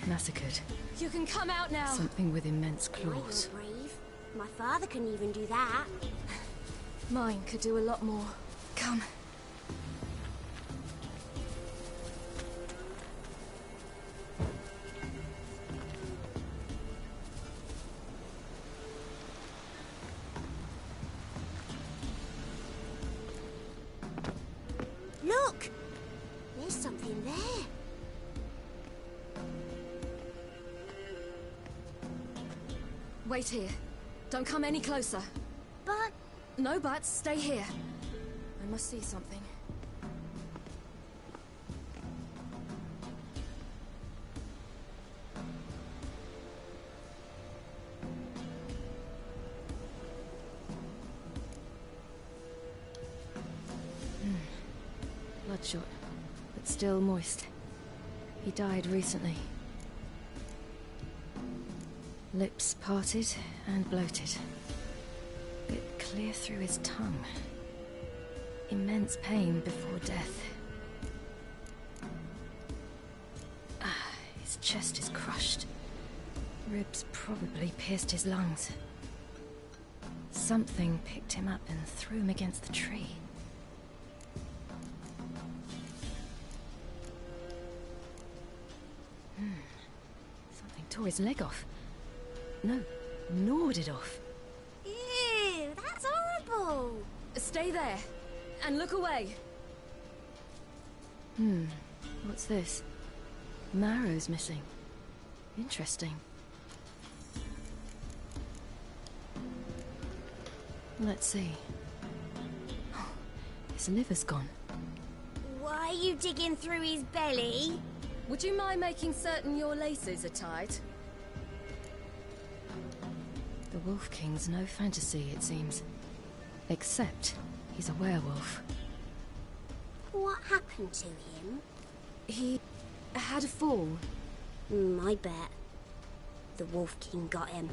Massacred. You can come out now. Something with immense claws. You're brave. My father couldn't even do that. Mine could do a lot more. Come. Look! There's something there. Wait here. Don't come any closer. But... No buts. Stay here. I must see something. Bloodshot, but still moist. He died recently. Lips parted and bloated. Bit clear through his tongue. Immense pain before death. His chest is crushed. Ribs probably pierced his lungs. Something picked him up and threw him against the tree. Something tore his leg off. No, gnawed it off. Ew, that's horrible! Stay there, and look away. What's this? Marrow's missing. Interesting. Let's see. Oh, his liver's gone. Why are you digging through his belly? Would you mind making certain your laces are tied? The Wolf King's no fantasy, it seems. Except he's a werewolf. What happened to him? He had a fall. I bet. The Wolf King got him.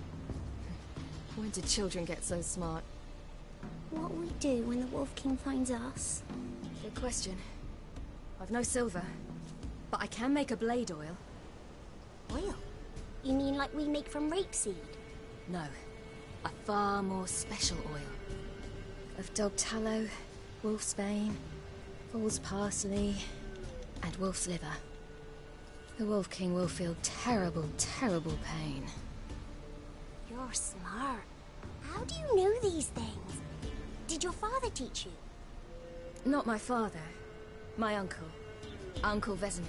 When did children get so smart? What will we do when the Wolf King finds us? Good question. I've no silver, but I can make a blade oil. Oil? You mean like we make from rapeseed? No, a far more special oil. Of dog tallow, wolf's bane, foal's parsley, and wolf's liver. The Wolf King will feel terrible, terrible pain. You're smart. How do you know these things? Did your father teach you? Not my father. My uncle. Uncle Vesemir.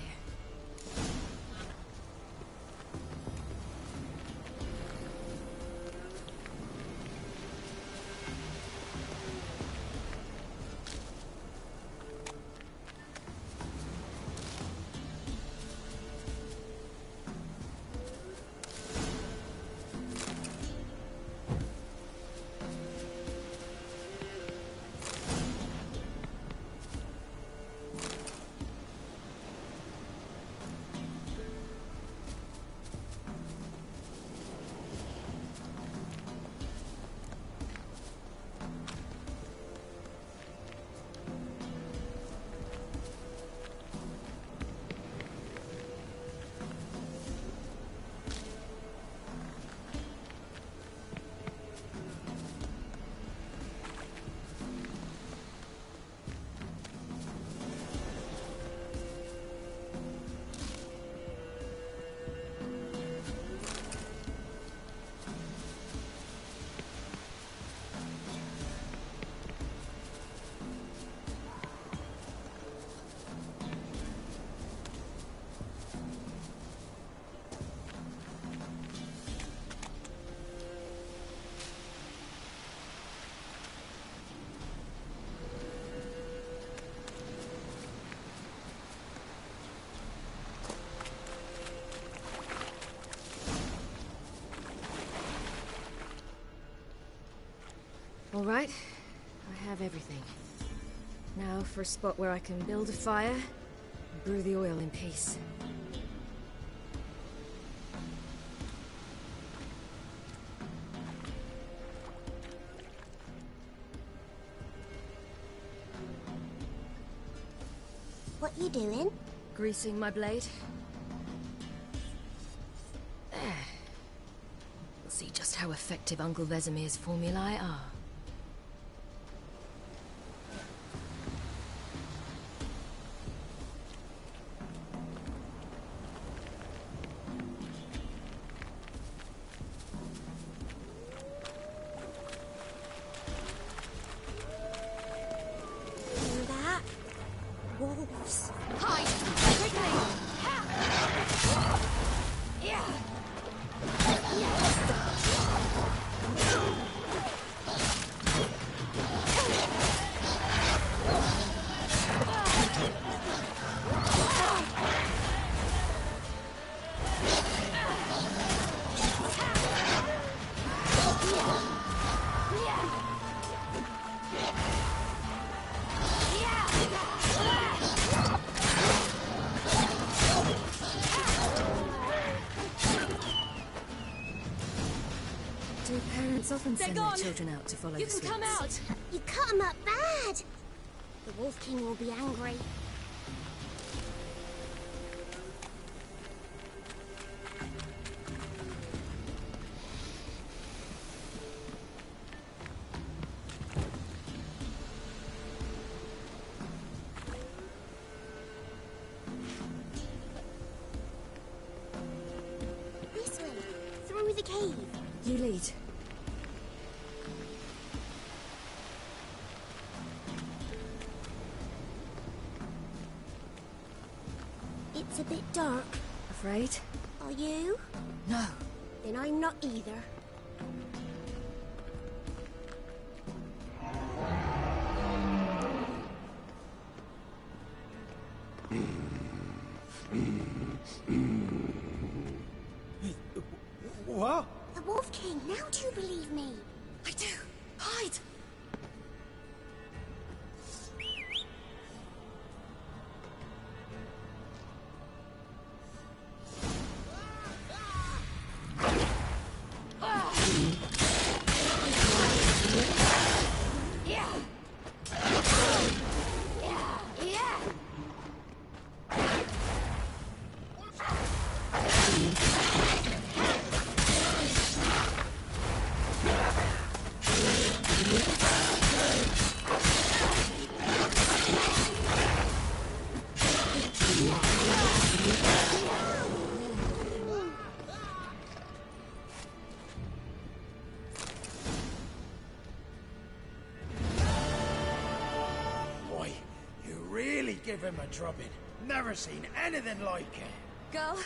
All right. I have everything. Now for a spot where I can build a fire and brew the oil in peace. What you doing? Greasing my blade. There. We'll see just how effective Uncle Vesemir's formulae are. Hear that? Wolves. Hide! Quickly! Yeah! Do parents often They're send gone. their children out to follow You the can come sweets? out. You cut him up bad. The Wolf King will be angry. This way, through the cave. You lead. It's a bit dark. Afraid? Are you? No. Then I'm not either. What? The Wolf King, now do you believe me? I do. Hide! Boy, you really give him a drubbing. Never seen anything like it. Girl,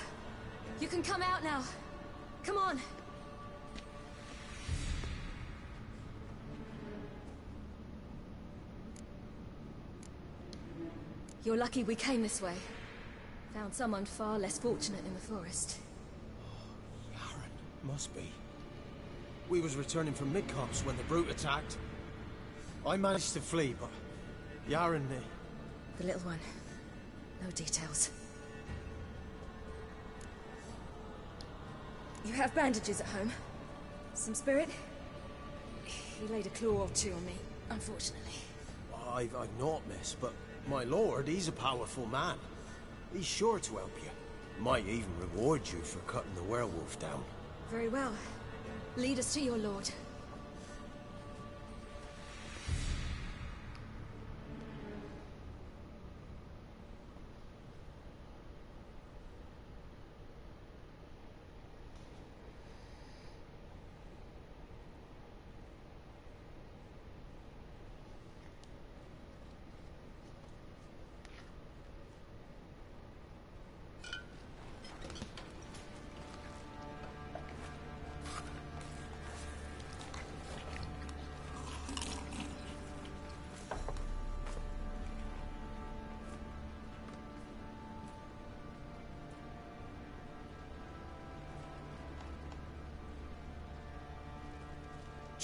you can come out now. Come on. You're lucky we came this way. Found someone far less fortunate in the forest. Must be. We was returning from Midcops when the brute attacked. I managed to flee, but Yaren... The little one. No details. You have bandages at home? Some spirit? He laid a claw or two on me, unfortunately. I've naught, miss, but my lord, he's a powerful man. He's sure to help you. Might even reward you for cutting the werewolf down. Very well. Lead us to your lord.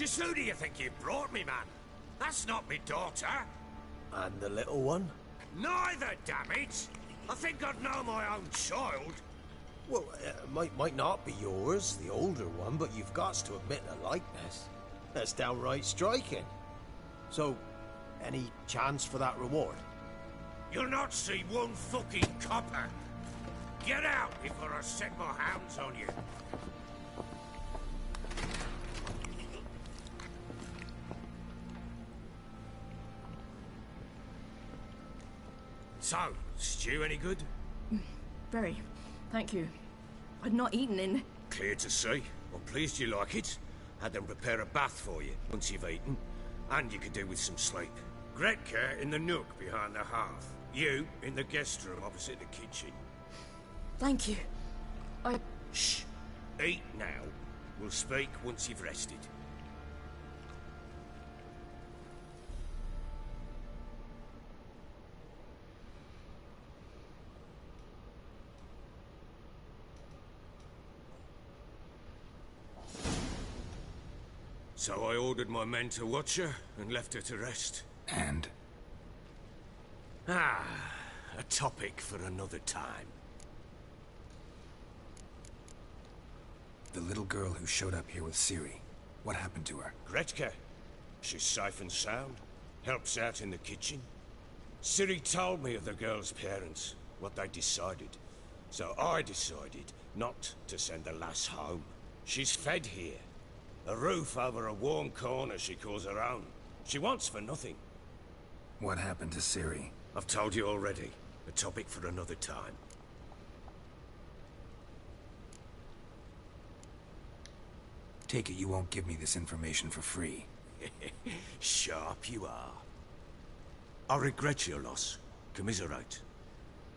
Just who do you think you brought me, man? That's not me daughter. And the little one? Neither, damn it! I think I'd know my own child. Well, might not be yours, the older one, but you've got to admit a likeness. That's downright striking. So, any chance for that reward? You'll not see one fucking copper. Get out before I set my hounds on you. So, stew any good? Very. Thank you. I'd not eaten in... Clear to see. I'm pleased you like it. Had them prepare a bath for you once you've eaten. And you could do with some sleep. Gretka in the nook behind the hearth. You in the guest room opposite the kitchen. Thank you. Shh. Eat now. We'll speak once you've rested. So I ordered my men to watch her and left her to rest. And? A topic for another time. The little girl who showed up here with Ciri. What happened to her? Gretka. She's safe and sound. Helps out in the kitchen. Ciri told me of the girl's parents, what they decided. So I decided not to send the lass home. She's fed here. A roof over a warm corner she calls her own. She wants for nothing. What happened to Ciri? I've told you already. A topic for another time. Take it you won't give me this information for free. Sharp you are. I regret your loss. Commiserate.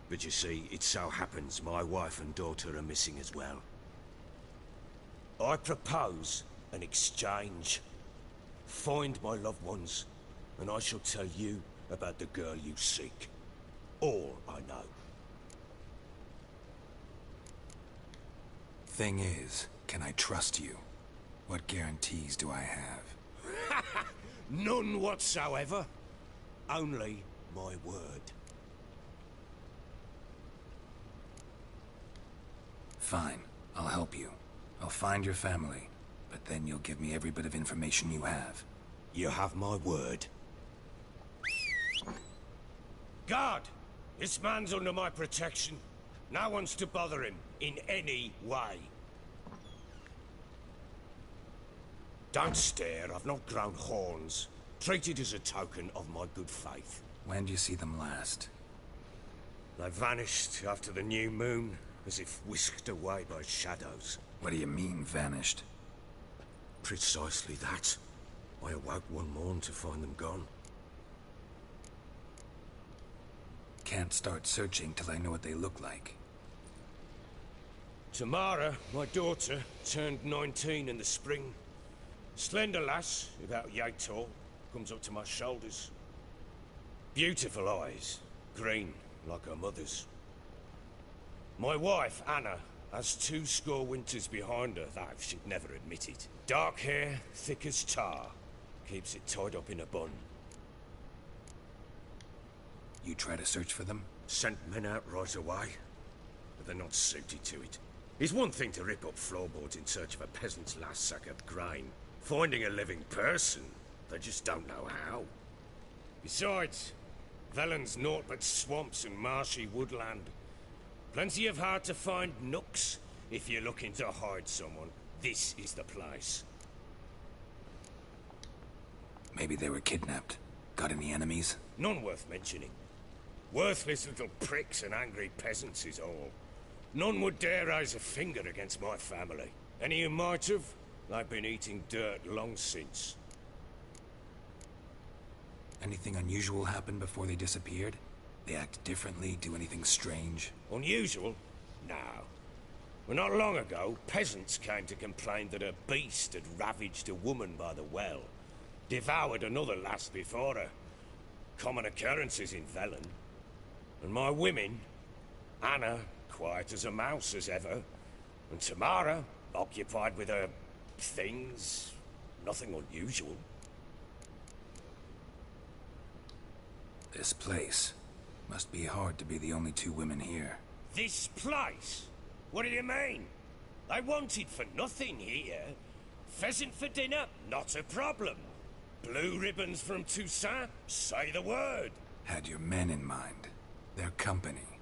But you see, it so happens my wife and daughter are missing as well. I propose an exchange. Find my loved ones, and I shall tell you about the girl you seek. All I know. Thing is, can I trust you? What guarantees do I have? None whatsoever. Only my word. Fine, I'll help you. I'll find your family. But then you'll give me every bit of information you have. You have my word. Guard! This man's under my protection. No one's to bother him in any way. Don't stare, I've not grown horns. Treat it as a token of my good faith. When do you see them last? They vanished after the new moon, as if whisked away by shadows. What do you mean, vanished? Precisely that. I awoke one morn to find them gone. Can't start searching till I know what they look like. Tamara, my daughter, turned 19 in the spring. Slender lass, about yay tall, comes up to my shoulders. Beautiful eyes, green like her mother's. My wife, Anna, has 20 winters behind her, though she'd never admit it. Dark hair, thick as tar, keeps it tied up in a bun. You try to search for them? Sent men out right away, but they're not suited to it. It's one thing to rip up floorboards in search of a peasant's last sack of grain. Finding a living person, they just don't know how. Besides, Velen's naught but swamps and marshy woodland. Plenty of hard-to-find nooks. If you're looking to hide someone, this is the place. Maybe they were kidnapped. Got any enemies? None worth mentioning. Worthless little pricks and angry peasants is all. None would dare raise a finger against my family. Any who might have, they've been eating dirt long since. Anything unusual happen before they disappeared? They act differently, do anything strange? Unusual? No. Well, not long ago, peasants came to complain that a beast had ravaged a woman by the well. Devoured another lass before her. Common occurrences in Velen. And my women, Anna, quiet as a mouse as ever, and Tamara, occupied with her things, Nothing unusual. This place. Must be hard to be the only two women here. This place? What do you mean? They wanted for nothing here. Pheasant for dinner? Not a problem. Blue ribbons from Toussaint? Say the word. Had your men in mind. Their company.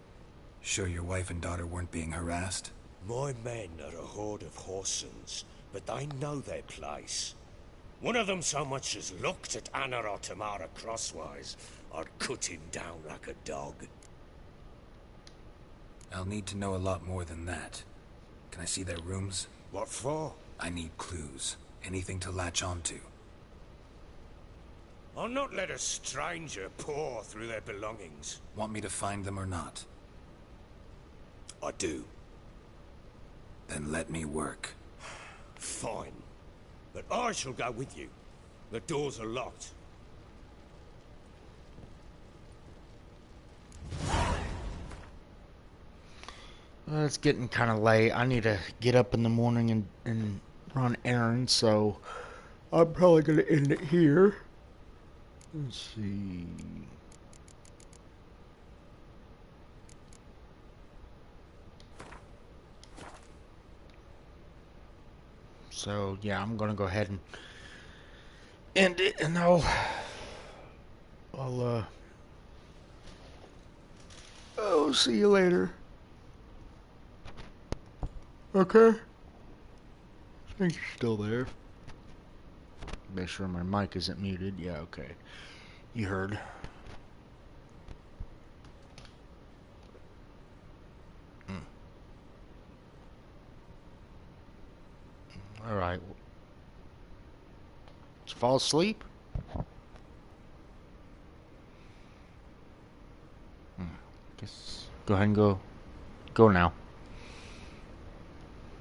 Sure your wife and daughter weren't being harassed? My men are a horde of horsens, but they know their place. One of them so much as looked at Anna or Tamara crosswise, I'd cut him down like a dog. I'll need to know a lot more than that. Can I see their rooms? What for? I need clues. Anything to latch onto. I'll not let a stranger pore through their belongings. Want me to find them or not? I do. Then let me work. Fine. But I shall go with you. The doors are locked. Well, it's getting kind of late. I need to get up in the morning and run errands, so I'm probably going to end it here. Let's see. So, yeah, I'm going to go ahead and end it, and I'll see you later. Okay. I think you're still there. Make sure my mic isn't muted. Yeah, okay. You heard. Alright. Let's fall asleep. Guess go ahead and go now.